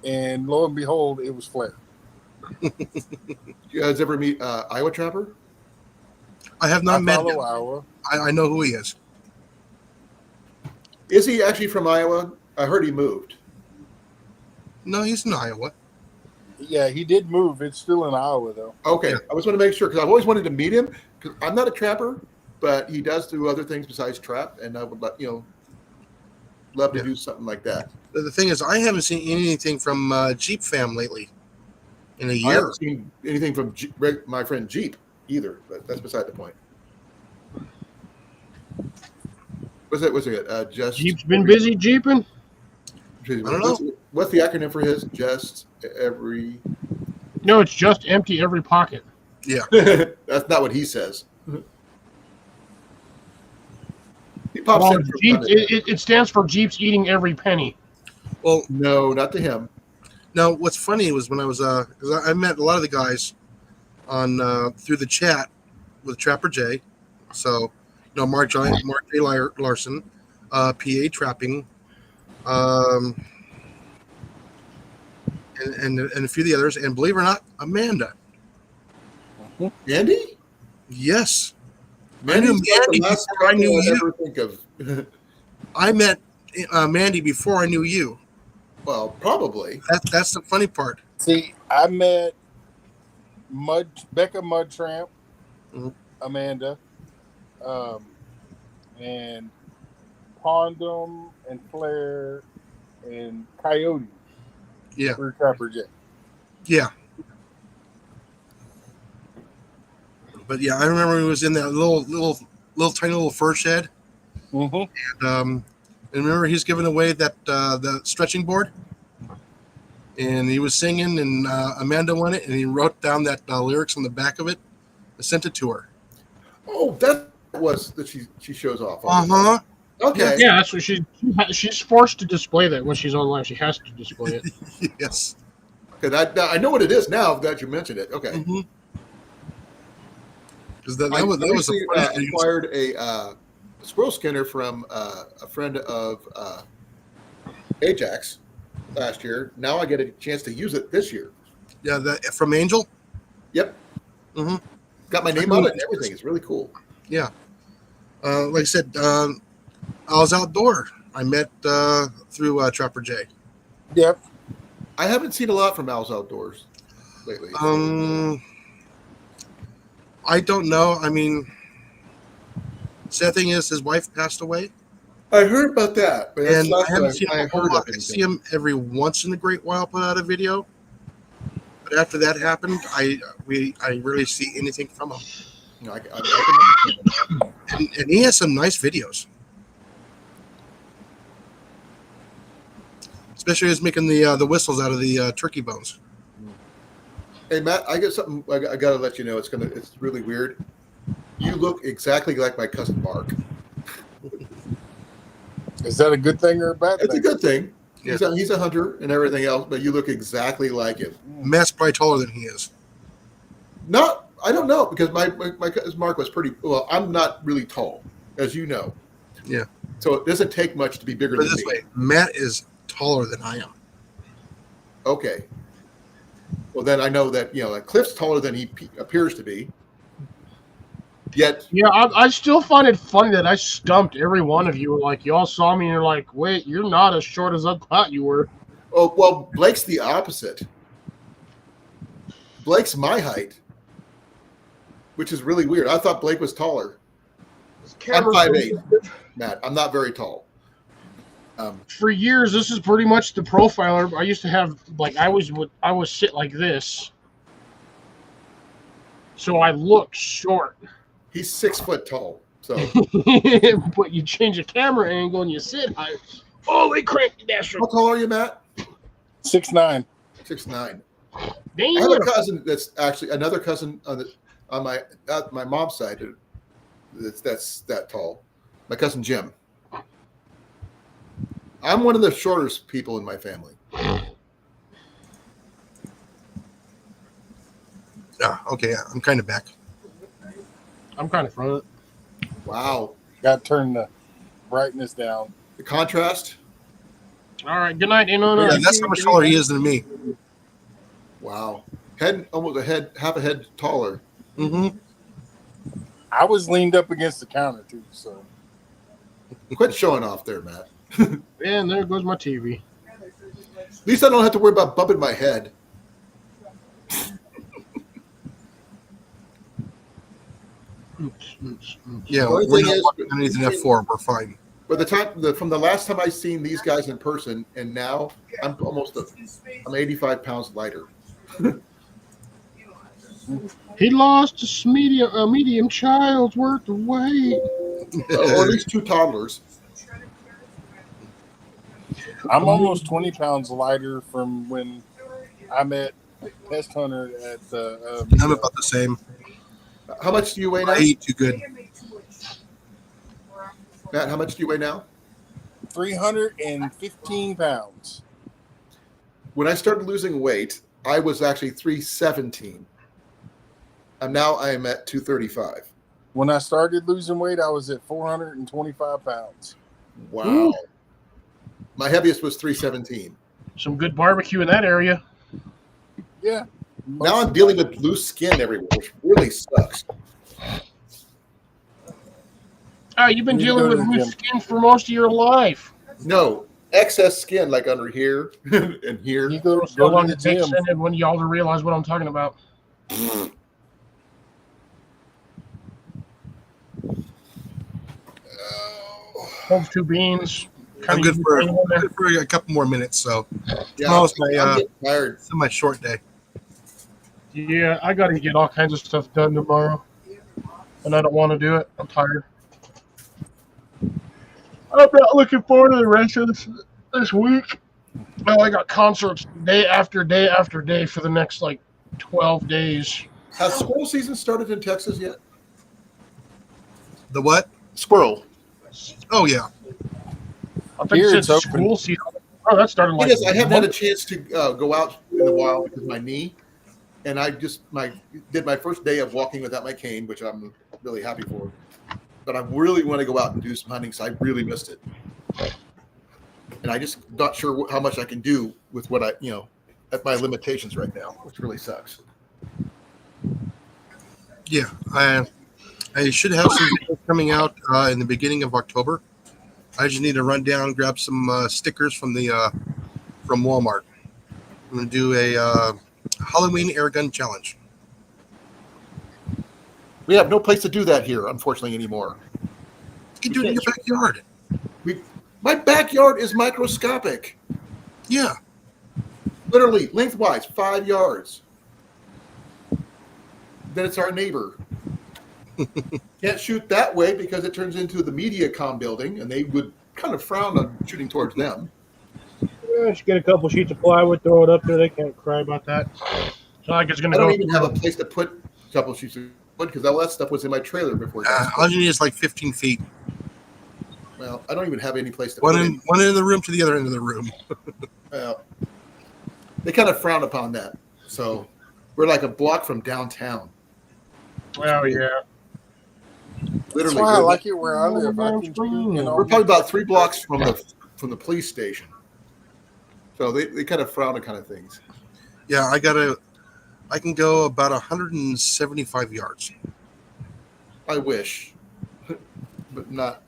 And lo and behold, it was Flair. Did you guys ever meet Iowa Trapper? I have not I met follow him. Iowa. I know who he is. Is he actually from Iowa? I heard he moved. No, he's in Iowa. Yeah, he did move. It's still in Iowa though. Okay, Yeah. I just want to make sure because I've always wanted to meet him because I'm not a trapper, but he does do other things besides trap, and I would love to Yeah. do something like that. The thing is, I haven't seen anything from Jeep Fam lately in a I year. haven't seen anything from my friend Jeep either, but that's beside the point. What's it? Just Jeep's been busy jeeping. I don't know. What's the acronym for his? Just every. No, it's just empty every pocket. That's not what he says. He pops Well, in from Jeep, time to time. it stands for Jeep's eating every penny. Well, No, not to him. now what's funny was when I was 'cause I met a lot of the guys on through the chat with Trapper J. So, Mark J. Larson, PA Trapping, and a few of the others, and believe it or not, Amanda. Andy? Yes, Mandy's like the Mandy last before I knew couple you. ever think of. I met Mandy before I knew you. Well, probably. That's the funny part. See, I met Becca Mudtramp, Mhm. Amanda, and Pondum and Flair and Coyote. Yeah. Through Trapper J. Yeah. But yeah, I remember he was in that little tiny little fur shed. Mm-hmm. And remember he's giving away that the stretching board, and he was singing, and Amanda won it, and he wrote down that lyrics on the back of it and sent it to her. Oh, that was that she shows off. Uh-huh. Okay. Yeah, that's what she's forced to display that when she's on live. She has to display it. Yes. Okay, I know what it is now that you mentioned it. Okay. Mm-hmm. Because that I was a actually, funny thing. acquired a squirrel skinner from a friend of Ajax last year. Now I get a chance to use it this year. Yeah, that from Angel. Yep. Mm-hmm. Got my name on it and everything. It's really cool. Yeah. Like I said, I was outdoor. I met through Trapper J. Yep. I haven't seen a lot from Al's Outdoors lately. I don't know. I mean, sad thing is his wife passed away, I heard about that, but that's and last I haven't time seen I him a whole heard lot. of I see anything. him every once in a great while put out a video. But after that happened, I rarely see anything from him. No, I can understand that. And he has some nice videos. Especially as making the whistles out of the turkey bones. Hey Matt, I got something. I got to let you know. It's really weird. You look exactly like my cousin Mark. Is that a good thing or a bad It's a thing? good thing. Yeah. He's a hunter and everything else, but you look exactly like him. Matt's probably taller than he is. Not, I don't know, because my cousin Mark was pretty. Well, I'm not really tall, as you know. Yeah. So it doesn't take much to be bigger Put than it this me. way, Matt is taller than I am. Okay. Well, then I know that like Cliff's taller than he appears to be. Yet, Yeah, I still find it funny that I stumped every one of you. Like, y'all saw me and you're like, wait, you're not as short as I thought you were. oh well, Blake's the opposite. Blake's my height, which is really weird. I thought Blake was taller. I'm 5'8", Matt. I'm not very tall. For years, this is pretty much the profiler. I used to have, like, I was sit like this. So I looked short. He's 6 foot tall. So But you change the camera angle and you sit high. Holy crap, that's how tall are you, Matt? 6'9". 6'9". I have damn. a cousin that's actually another cousin on my mom's side. That's that tall. My cousin Jim. I'm one of the shortest people in my family. Okay, I'm kind of back. I'm kind of front. Wow, Got to turn the brightness down. the contrast. All right, good night. No. Yeah, that's how much taller he is than me. Wow, almost half a head taller. Mm-hmm. I was leaned up against the counter too, so Quit showing off there, Matt. And there goes my TV. At least I don't have to worry about bumping my head. Oops. Yeah, The only we're thing not is- walking underneath an F4. We're fine. But from the last time I seen these guys in person, and now I'm 85 pounds lighter. He lost a medium child's worth of weight. Or at least 2 toddlers. I'm almost 20 pounds lighter from when I met Pest Hunter at the. I'm about the same. How much do you weigh now? I eat too good. Matt, how much do you weigh now? 315 pounds. When I started losing weight, I was actually 317. And now I am at 235. When I started losing weight, I was at 425 pounds. Wow. Ooh. My heaviest was 317. Some good barbecue in that area. Yeah. Now I'm dealing with loose skin everywhere, which really sucks. You've been You dealing go to with the loose gym. skin for most of your life. No, excess skin like under here and here. You go So to long the it takes gym. when y'all to realize what I'm talking about. Holds two beans. I'm Kinda good for, easy thing. good for a couple more minutes. So Yeah, tomorrow's I'm getting tired. it's my short day. Yeah, I got to get all kinds of stuff done tomorrow, and I don't want to do it. I'm tired. I'm not looking forward to the rest of this week. Well, I got concerts day after day after day for the next 12 days. Has squirrel season started in Texas yet? The what? Squirrel. Oh yeah. I think Here it's it's school season. Oh, that started It like is. I haven't had a chance to go out in a while because of my knee, and I just did my first day of walking without my cane, which I'm really happy for. But I really want to go out and do some hunting, so I really missed it, and I just not sure how much I can do with what at my limitations right now, which really sucks. Yeah. I should have some videos coming out in the beginning of October. I just need to run down, grab some stickers from from Walmart. I'm gonna do a Halloween air gun challenge. We have no place to do that here, unfortunately, anymore. You can do it in your backyard. My backyard is microscopic. Yeah. Literally, lengthwise, 5 yards. Then it's our neighbor. Can't shoot that way because it turns into the MediaCom building, and they would kind of frown on shooting towards them. Yeah, just get a couple sheets of plywood, throw it up there. They can't cry about that. It's not like it's going I to don't go. even have a place to put a couple sheets of wood because all that stuff was in my trailer before. All you need is like 15 feet. Well, I don't even have any place to One put end of the room to the other end of the room. Well, they kind of frown upon that. So we're like a block from downtown. Well, yeah. Literally, That's why I we're, like it where I live. I can shoot, you know, we're probably about 3 blocks from the police station. So they kind of frown on kind of things. Yeah, I can go about 175 yards. I wish, but not.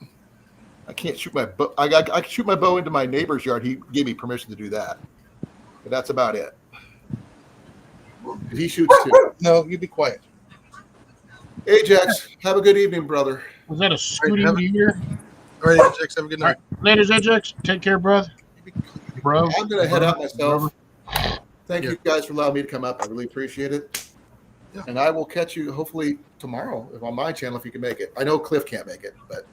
I can't shoot my bow. I can shoot my bow into my neighbor's yard. He gave me permission to do that, but that's about it. He shoots too. No, you be quiet. Ajax, have a good evening, brother. Was that a scooting deer? All right, Ajax, have a good night. Ladies, Ajax, take care, brother. Bro. I'm gonna head out myself. Thank Yeah. you guys for allowing me to come up. I really appreciate it. Yeah. And I will catch you hopefully tomorrow on my channel if you can make it. I know Cliff can't make it, but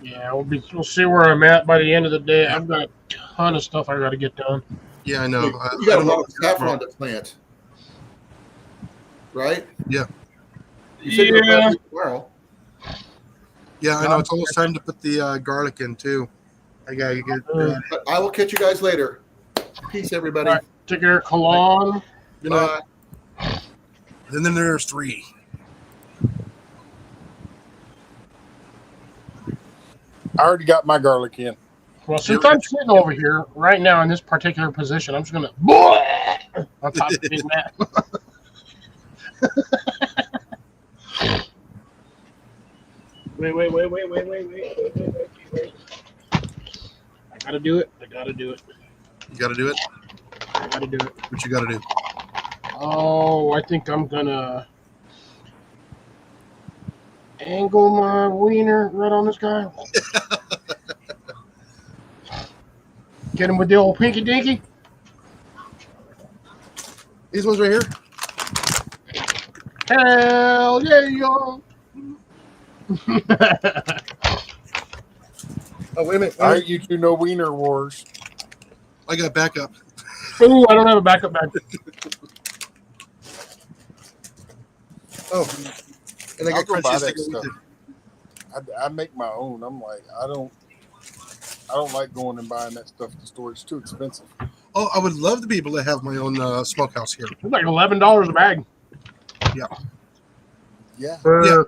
Yeah, we'll see where I'm at by the end of the day. I've got a ton of stuff I got to get done. Yeah, I know. you I got a don't know lot of what's going saffron on. to plant, right? Yeah. You said you were Yeah. planting tomorrow. Yeah, I know. It's almost time to put the garlic in, too. I got to get But I will catch you guys later. Peace, everybody. All right. Take care, Kalon. you know, Bye. and then there's 3. I already got my garlic in. Well, since I'm sitting over here right now in this particular position, I'm just going to on top of Big Mac. Wait. I got to do it. You got to do it? I got to do it. What you got to do? Oh, I think I'm going to angle my wiener right on this guy. Get him with the old pinky dinky. These ones right here? Hell yeah, y'all. Oh, wait a minute. All right, you two know Wiener Wars. I got backup. Ooh, I don't have a backup bag. Oh, and I I'll got go buy crunchies that to go with stuff. it. I make my own. I'm like, I don't like going and buying that stuff at the store. It's too expensive. Oh, I would love to be able to have my own smokehouse here. It's like $11 a bag. Yeah. Yeah. Can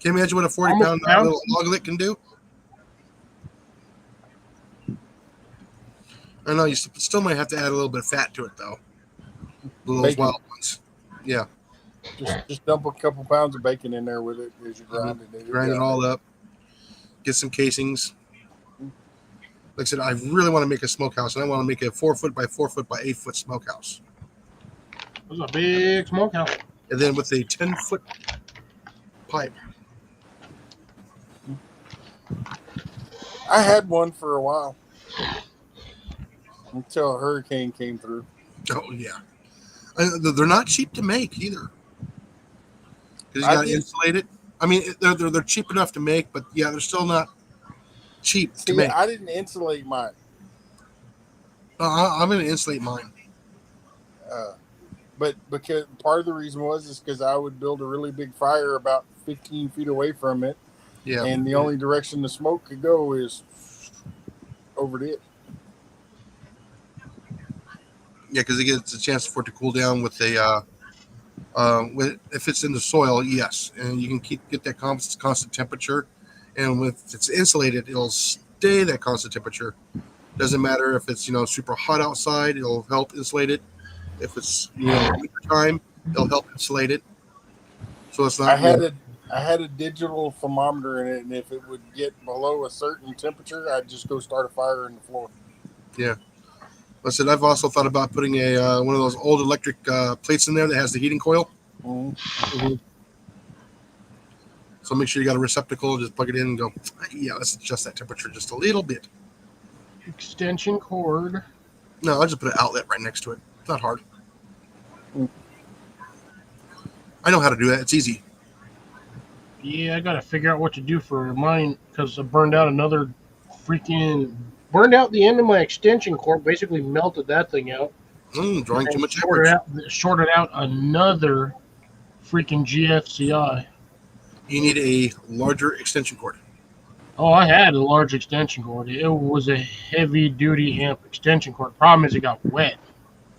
you imagine what a 40-pound Almost pound. little loglet can do? I know you still might have to add a little bit of fat to it, though. Those Bacon. wild ones. Yeah. Just dump a couple pounds of bacon in there with it as you grind it. Grind it all up. Get some casings. Like I said, I really want to make a smokehouse, and I want to make a 4-foot by 4-foot by 8-foot smokehouse. This is a big smokehouse. And then with a 10-foot pipe. I had one for a while until a hurricane came through. Oh, yeah. They're not cheap to make either. Because you I got to did- insulate it. I mean, they're cheap enough to make, but yeah, they're still not cheap to See, make. I didn't insulate mine. I'm going to insulate mine. But because part of the reason is because I would build a really big fire about 15 feet away from it, Yeah. and the only direction the smoke could go is over it. Yeah, because it gets a chance for it to cool down with a if it's in the soil, yes, and you can get that constant temperature, and if it's insulated, it'll stay that constant temperature. Doesn't matter if it's super hot outside, it'll help insulate it. If it's winter time, it'll help insulate it. So it's not. I had a digital thermometer in it, and if it would get below a certain temperature, I'd just go start a fire in the floor. Yeah. I said I've also thought about putting a one of those old electric plates in there that has the heating coil. Mm-hmm. So make sure you got a receptacle. Just plug it in and go. Yeah, let's adjust that temperature just a little bit. Extension cord. No, I'll just put an outlet right next to it. It's not hard. I know how to do that. It's easy. Yeah, I gotta figure out what to do for mine because I burned out the end of my extension cord. Basically melted that thing out. Drawing too And much amperage. shorted out another freaking GFCI. You need a larger extension cord. Oh, I had a large extension cord. It was a heavy duty amp extension cord. Problem is it got wet.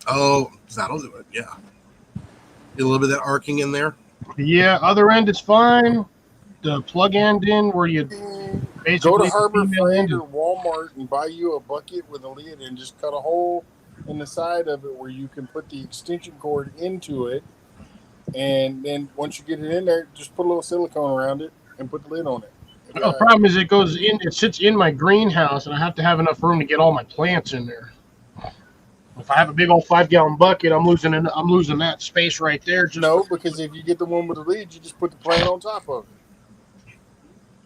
Oh, that'll do it. Yeah. Get a little bit of that arcing in there. Yeah, other end is fine. The plug end in where you basically Go to Harbor female Freight end. or Walmart and buy you a bucket with a lid and just cut a hole in the side of it where you can put the extension cord into it. And then once you get it in there, just put a little silicone around it and put the lid on it. The problem is it sits in my greenhouse and I have to have enough room to get all my plants in there. If I have a big old 5-gallon bucket, I'm losing that space right there. No, because if you get the one with the lid, you just put the plant on top of it.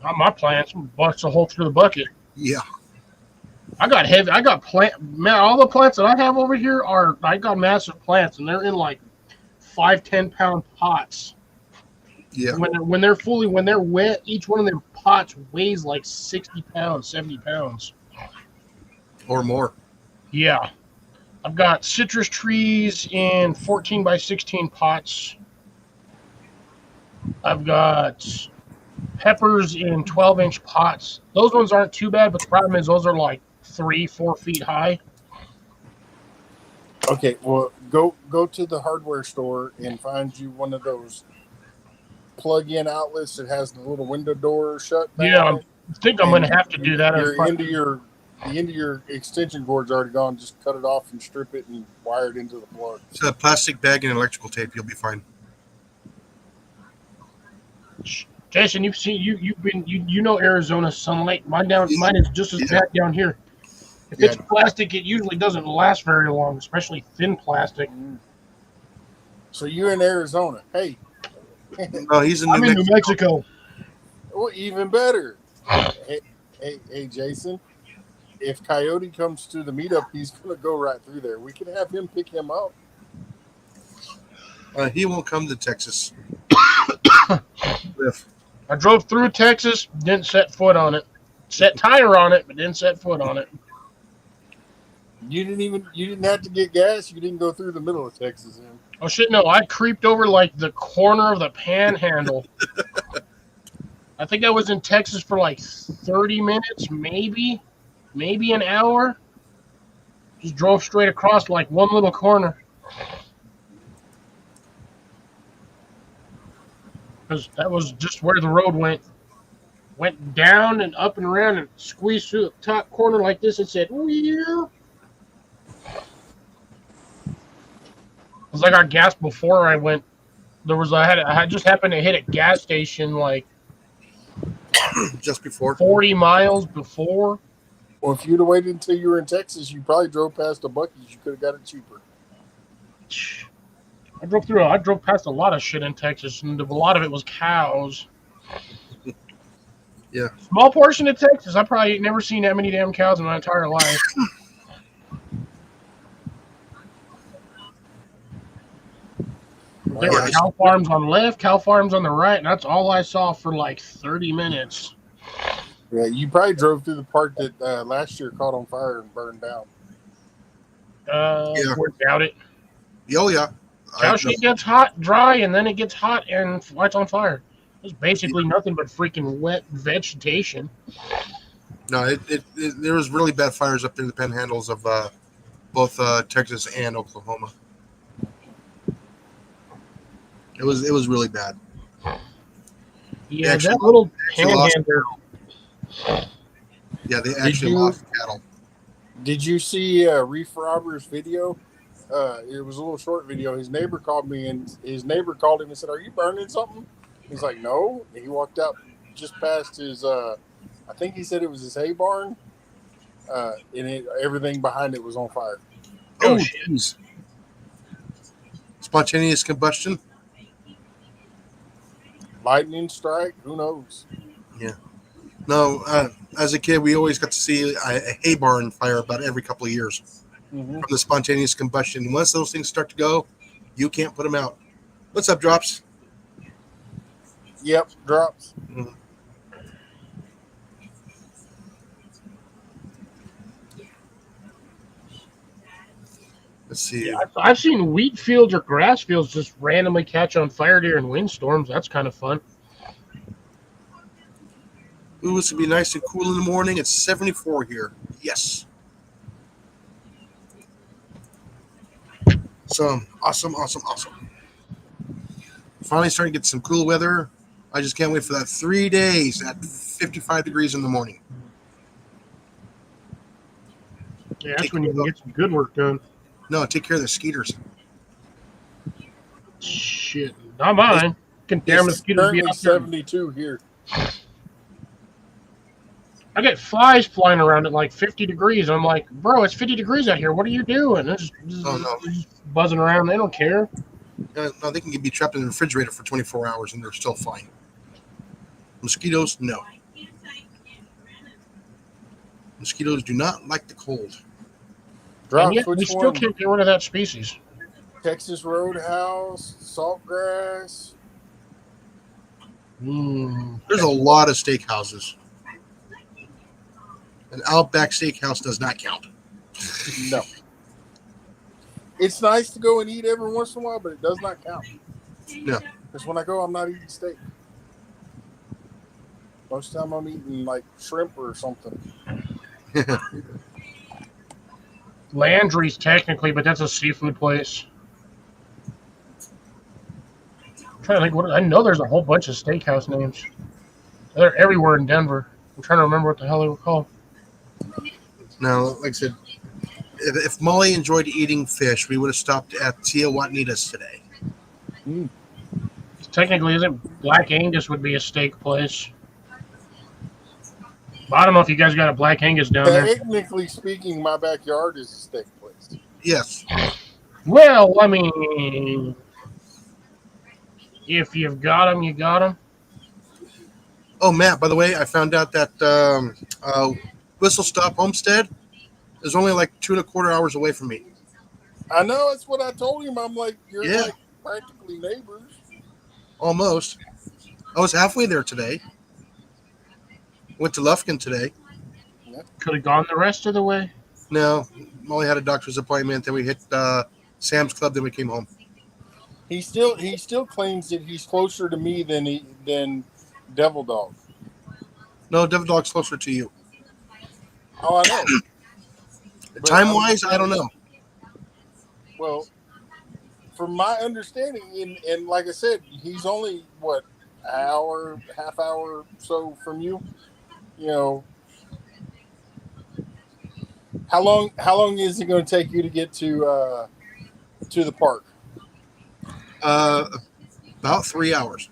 Not my plants, bust a hole through the bucket. Yeah. I got man, all the plants that I have over here I got massive plants and they're in like 5-10 pound pots. Yeah. When they're wet, each one of their pots weighs like 60 pounds, 70 pounds. Or more. Yeah. I've got citrus trees in 14 by 16 pots. I've got peppers in 12-inch pots. Those ones aren't too bad, but the problem is those are like 3-4 feet high. Okay, well, go to the hardware store and find you one of those plug-in outlets that has the little window door shut. Yeah, I think I'm going to have to do that. The end of your extension cord's already gone. Just cut it off and strip it and wire it into the plug. So a plastic bag and electrical tape, you'll be fine. Jason, you know Arizona sunlight. Mine is just as bad down here. If it's plastic, it usually doesn't last very long, especially thin plastic. So you're in Arizona. Hey. No, he's in I'm in New Mexico. Well, even better. Hey, Jason. If Coyote comes to the meetup, he's going to go right through there. We can have him pick him up. He won't come to Texas. I drove through Texas, didn't set foot on it. Set tire on it, but didn't set foot on it. You didn't have to get gas. You didn't go through the middle of Texas. Then. Oh shit! No, I creeped over like the corner of the Panhandle. I think I was in Texas for like 30 minutes, maybe an hour. Just drove straight across like one little corner. Because that was just where the road went. Went down and up and around and squeezed through the top corner like this and said, "Wheel." It was like our gas before I went. I just happened to hit a gas station like just before 40 miles before. Well, if you'd have waited until you were in Texas, you probably drove past a Buc-ee's. You could have got it cheaper. I drove past a lot of shit in Texas, and a lot of it was cows. Yeah. Small portion of Texas. I probably ain't never seen that many damn cows in my entire life. There were cow farms on the left, cow farms on the right, and that's all I saw for like 30 minutes. Yeah, you probably drove through the part that last year caught on fire and burned down. Doubt it. Oh, yeah. Cow shit gets hot, dry, and then it gets hot and lights on fire. It's basically nothing but freaking wet vegetation. No, there was really bad fires up in the panhandles of both Texas and Oklahoma. It was really bad. Yeah, that little panhandle. Yeah, they actually lost cattle. Did you see Reef Robert's video? It was a little short video. His neighbor called me, and his neighbor called him and said, "Are you burning something?" He's like, "No." And he walked out just past his, I think he said it was his hay barn, and everything behind it was on fire. Oh, jeez. Spontaneous combustion? lightning strike. Who knows? No, as a kid, we always got to see a hay barn fire about every couple of years Mm-hmm. from the spontaneous combustion. Once those things start to go, you can't put them out. What's up, Drops? Yep, drops. Let's see. I've seen wheat fields or grass fields just randomly catch on fire during windstorms. That's kind of fun. Ooh, it's gonna be nice and cool in the morning. It's 74 here. Yes. So awesome. Finally starting to get some cool weather. I just can't wait for that 3 days at 55 degrees in the morning. Yeah, that's when you can get some good work done. No, take care of the skeeters. Shit, not mine. Can damn It's mosquitoes be currently out there? 72 here. I get flies flying around at like 50 degrees. I'm like, bro, it's 50 degrees out here. What are you doing? They're just Oh, no. buzzing around. They don't care. No, they can be trapped in the refrigerator for 24 hours and they're still fine. Mosquitoes, no. Mosquitoes do not like the cold. And Drops, yet we which still one? can't get rid of that species. Texas Roadhouse, Saltgrass. There's a lot of steakhouses. An Outback Steakhouse does not count. No. It's nice to go and eat every once in a while, but it does not count. No. Because when I go, I'm not eating steak. Most of the time I'm eating like shrimp or something. Landry's technically, but that's a seafood place. I'm trying to think. I know there's a whole bunch of steakhouse names. They're everywhere in Denver. I'm trying to remember what the hell they were called. Now, like I said, if Molly enjoyed eating fish, we would have stopped at Tia Juanita's today. Technically, isn't Black Angus would be a steak place? But I don't know if you guys got a Black Angus down there. Technically speaking, my backyard is a steak place. Yes. Well, I mean, if you've got them, you got them. Oh, Matt, by the way, I found out that Whistle Stop Homestead is only like 2.25 hours away from me. I know, that's what I told him. I'm like, you're Yeah. like practically neighbors. Almost. I was halfway there today. Went to Lufkin today. Could have gone the rest of the way. No, Molly had a doctor's appointment. Then we hit Sam's Club. Then we came home. He still claims that he's closer to me than Devil Dog. No, Devil Dog's closer to you. Oh, I know. But Time-wise, I don't know. Well, from my understanding, and like I said, he's only what, hour, half hour so from you. You know, how long is it going to take you to get to the park? About 3 hours.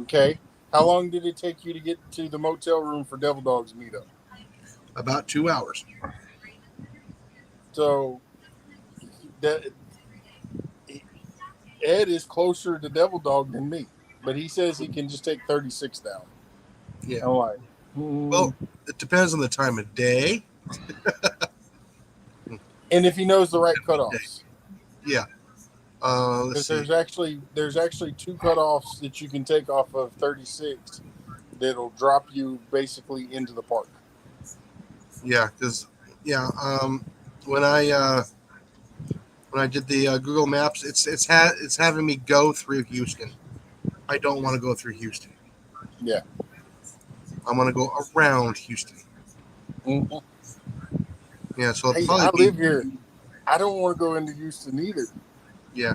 Okay. How long did it take you to get to the motel room for Devil Dog's meetup? About 2 hours. So that Ed is closer to Devil Dog than me, but he says he can just take 36 down. Yeah. I'm like, Well, it depends on the time of day. and if he knows the right cutoffs, Yeah. because Let's see. there's actually two cutoffs that you can take off of 36 that'll drop you basically into the park. Yeah, because when I did the Google Maps, it's having me go through Houston. I don't want to go through Houston. Yeah. I want to go around Houston. Mm-hmm. Yeah, so Hey, it'll I probably live here. I don't want to go into Houston either. yeah.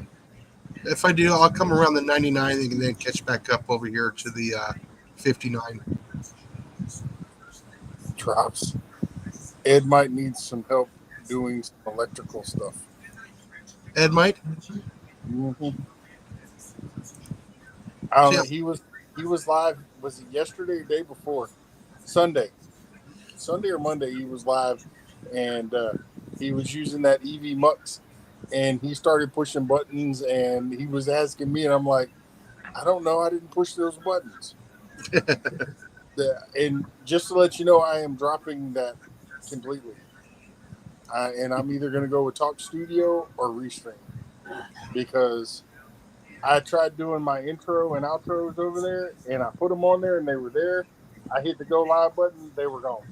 If I do, I'll come around the 99 and then catch back up over here to the 59. Drops. Ed might need some help doing some electrical stuff. Ed might. Mm-hmm. I don't know. Yeah. He was live. Was it yesterday or day before? Sunday or Monday. He was live, and he was using that EV Mux, and he started pushing buttons, and he was asking me, and I'm like, I don't know. I didn't push those buttons. And just to let you know, I am dropping that completely. And I'm either going to go with Talk Studio or Restream, because I tried doing my intro and outros over there, and I put them on there, and they were there. I hit the go live button, they were gone.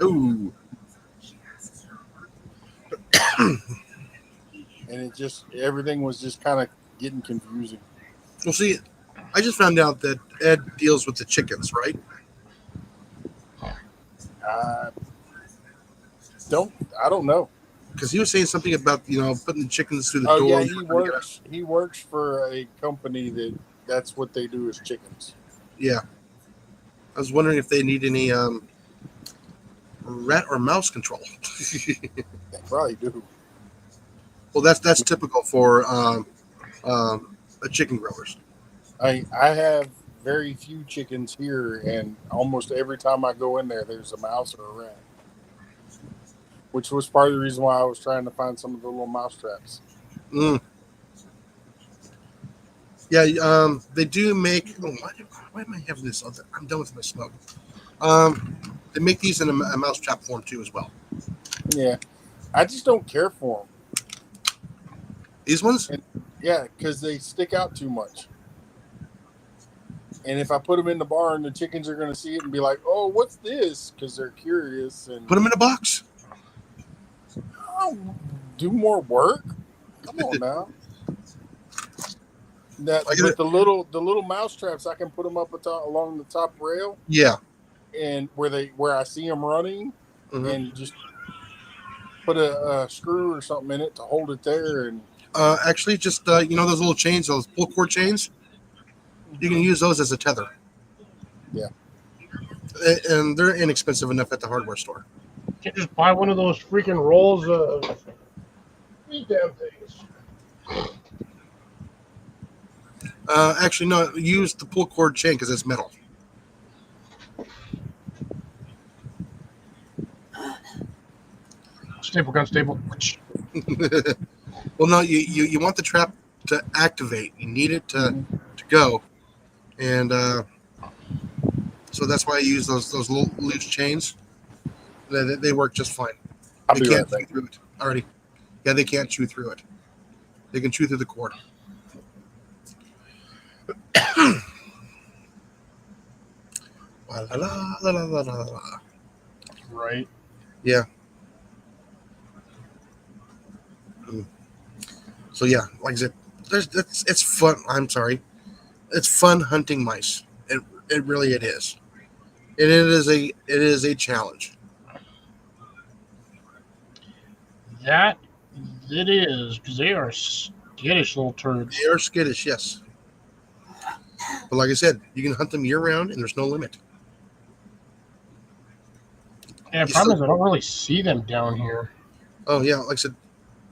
Ooh. And it just, everything was just kind of getting confusing. Well, see, I just found out that Ed deals with the chickens, right? I don't know. Because he was saying something about putting the chickens through the Oh door. yeah, he works for a company that's what they do is chickens. Yeah. I was wondering if they need any rat or mouse control. They probably do. Well, that's typical for chicken growers. I have very few chickens here, and almost every time I go in there, there's a mouse or a rat. Which was part of the reason why I was trying to find some of the little mouse traps. Mm. Yeah, they do make. Oh, why am I having this? I'm done with my smoke. They make these in a mouse trap form too, as well. Yeah, I just don't care for them. These ones? Yeah, because they stick out too much. And if I put them in the barn, the chickens are going to see it and be like, "Oh, what's this?" Because they're curious. And Put them in a box. oh, do more work. Come on now. With the little mouse traps, I can put them up along the top rail. Yeah. And where I see them running, Mm-hmm. and just put a screw or something in it to hold it there. And actually, just those little chains, those pull cord chains. You can use those as a tether. Yeah. And they're inexpensive enough at the hardware store. You can't just buy one of those freaking rolls of these damn things. Actually, no. Use the pull cord chain because it's metal. Staple gun, staple. Well, no. You want the trap to activate. You need it to go, and so that's why I use those little loose chains. They work just fine. I'll They be can't right chew back. through it already. Yeah, they can't chew through it. They can chew through the cord. La, la, la, la, la, la, la. Right. Yeah. So yeah, like I said, it's fun. I'm sorry, it's fun hunting mice. It really is. And it is a challenge. That it is, because they are skittish little turds. They are skittish, yes. But like I said, you can hunt them year round, and there's no limit. Yeah, the problem is I don't really see them down here. Oh yeah, like I said,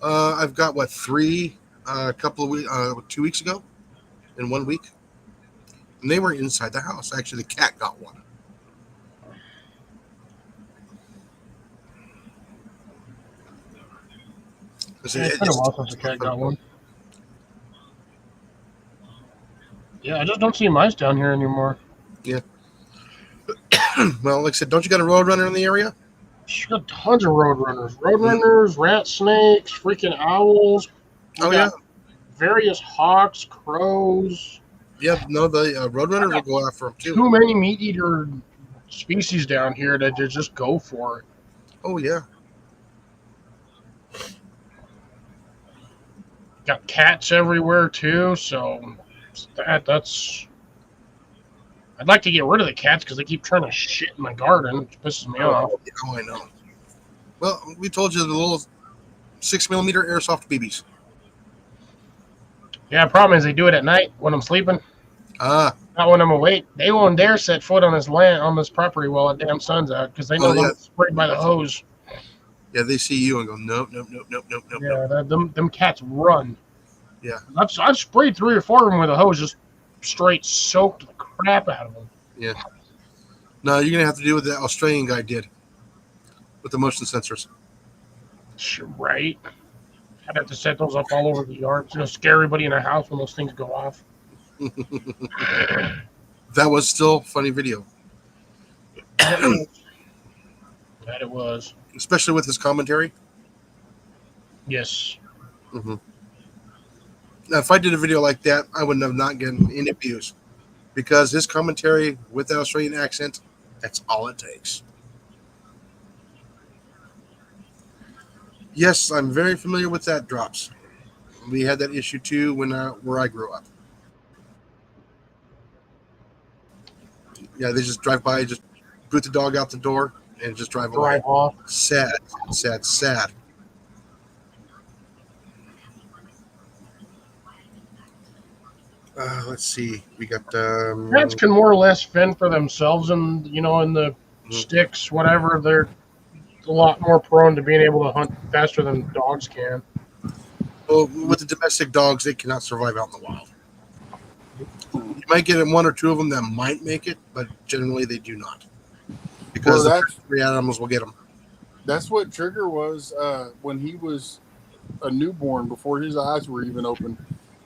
I've got three, a couple of weeks, 2 weeks ago, in 1 week, and they were inside the house. Actually, the cat got one. It's been a while since the cat got one. Yeah, I just don't see mice down here anymore. Well, like I said, don't you got a roadrunner in the area? She's got tons of roadrunners. Roadrunners, rat snakes, freaking owls. We Oh got yeah, various hawks, crows. yeah. No, the roadrunner will go after them too. Too many meat eater species down here that they just go for it. Oh yeah. Got cats everywhere too, so that's. I'd like to get rid of the cats because they keep trying to shit in my garden, which pisses me off. Oh, I know. Well, we told you the little 6mm airsoft BBs. Yeah, problem is they do it at night when I'm sleeping, Ah, not when I'm awake. They won't dare set foot on this land, on this property while the damn sun's out because they know yeah. I'm sprayed by the hose. yeah. They see you and go, nope, nope, nope, nope, nope, nope. nope. Yeah, them cats run. Yeah. I've sprayed 3 or 4 of them with a hose, just straight soaked the crap out of them. No, you're gonna have to do what the Australian guy did with the motion sensors. Right. I'd have to set those up all over the yard. It's gonna scare everybody in the house when those things go off. That was still a funny video, That it was. especially with his commentary. Yes. Mm-hmm. Now, if I did a video like that, I would have not gotten any views because his commentary with the Australian accent, that's all it takes. Yes, I'm very familiar with that, Drops. We had that issue too where I grew up. Yeah, they just drive by, just boot the dog out the door, and just drive away. Drive off. Sad, sad, sad. Let's see. We got Cats can more or less fend for themselves, and in the sticks, whatever. They're a lot more prone to being able to hunt faster than dogs can. well, with the domestic dogs, they cannot survive out in the wild. You might get one or two of them that might make it, but generally they do not, because Well, the free animals will get them. That's what Trigger was when he was a newborn, before his eyes were even open.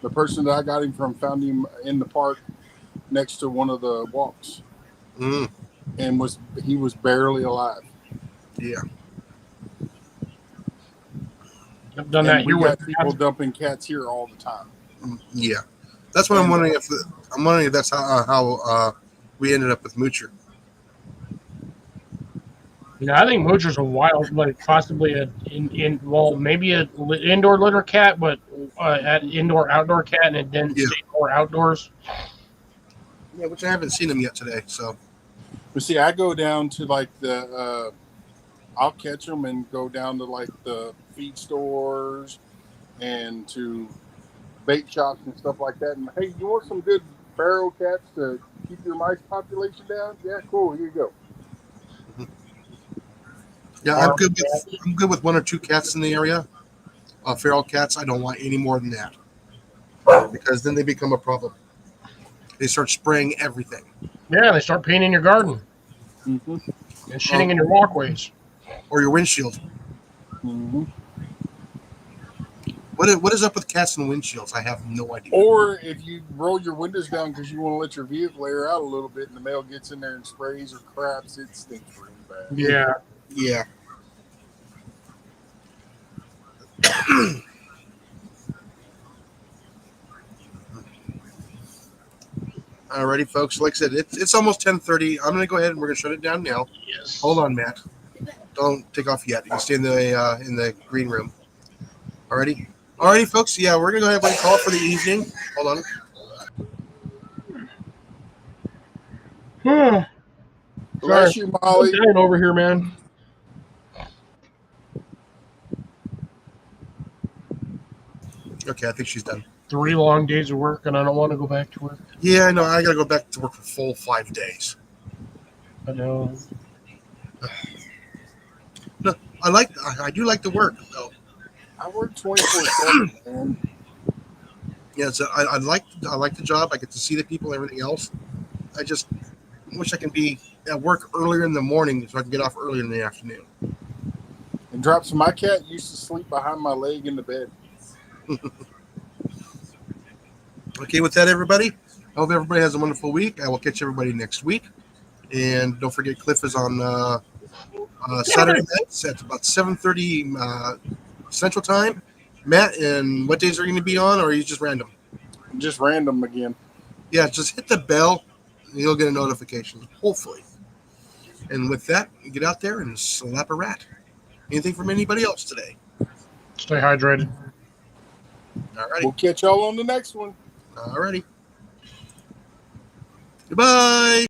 The person that I got him from found him in the park next to one of the walks, Mm, and he was barely alive. yeah. I've done And that we here got with people cats. dumping cats here all the time. Yeah, that's what I'm wondering if that's how we ended up with Moocher. I think Moocher's a wild, like possibly maybe a indoor litter cat, but at indoor outdoor cat, and it didn't Yeah. stay more outdoors. Yeah, which I haven't seen him yet today. So But see, I go down to like I'll catch them and go down to like the feed stores and to bait shops and stuff like that. And hey, you want some good feral cats to keep your mice population down? Yeah, cool. Here you go. yeah, I'm good with one or two cats in the area. Feral cats, I don't want any more than that, because then they become a problem. They start spraying everything. Yeah, they start painting your garden Mm-hmm. and shitting in your walkways. Or your windshield. Mm-hmm. What is up with cats and windshields? I have no idea. Or if you roll your windows down because you want to let your vehicle air out a little bit, and the mail gets in there and sprays or craps, it stinks really bad. Yeah. Yeah. Alrighty, folks. Like I said, it's almost 10:30. I'm gonna go ahead and we're gonna shut it down now. Yes. Hold on, Matt. Don't take off yet. You can stay in the green room. Alrighty, folks. Yeah, we're gonna go ahead and call it for the evening. Hold on. Bless you, Molly. I'm dying over here, man. Okay, I think she's done. 3 long days of work, and I don't want to go back to work. Yeah, I know. I gotta go back to work for full 5 days. I know. No, I do like the work though. I work 24/7, man. Yeah, so I like the job. I get to see the people and everything else. I just wish I can be at work earlier in the morning so I can get off earlier in the afternoon. And drops. My cat used to sleep behind my leg in the bed. Okay, with that, everybody, I hope everybody has a wonderful week. I will catch everybody next week. And don't forget, Cliff is on Saturday nights at about 7:30 Central Time. Matt, and what days are you going to be on, or are you just random? Just random again. Yeah, just hit the bell, and you'll get a notification, hopefully. And with that, get out there and slap a rat. Anything from anybody else today? Stay hydrated. All righty. We'll catch y'all on the next one. All righty. Goodbye.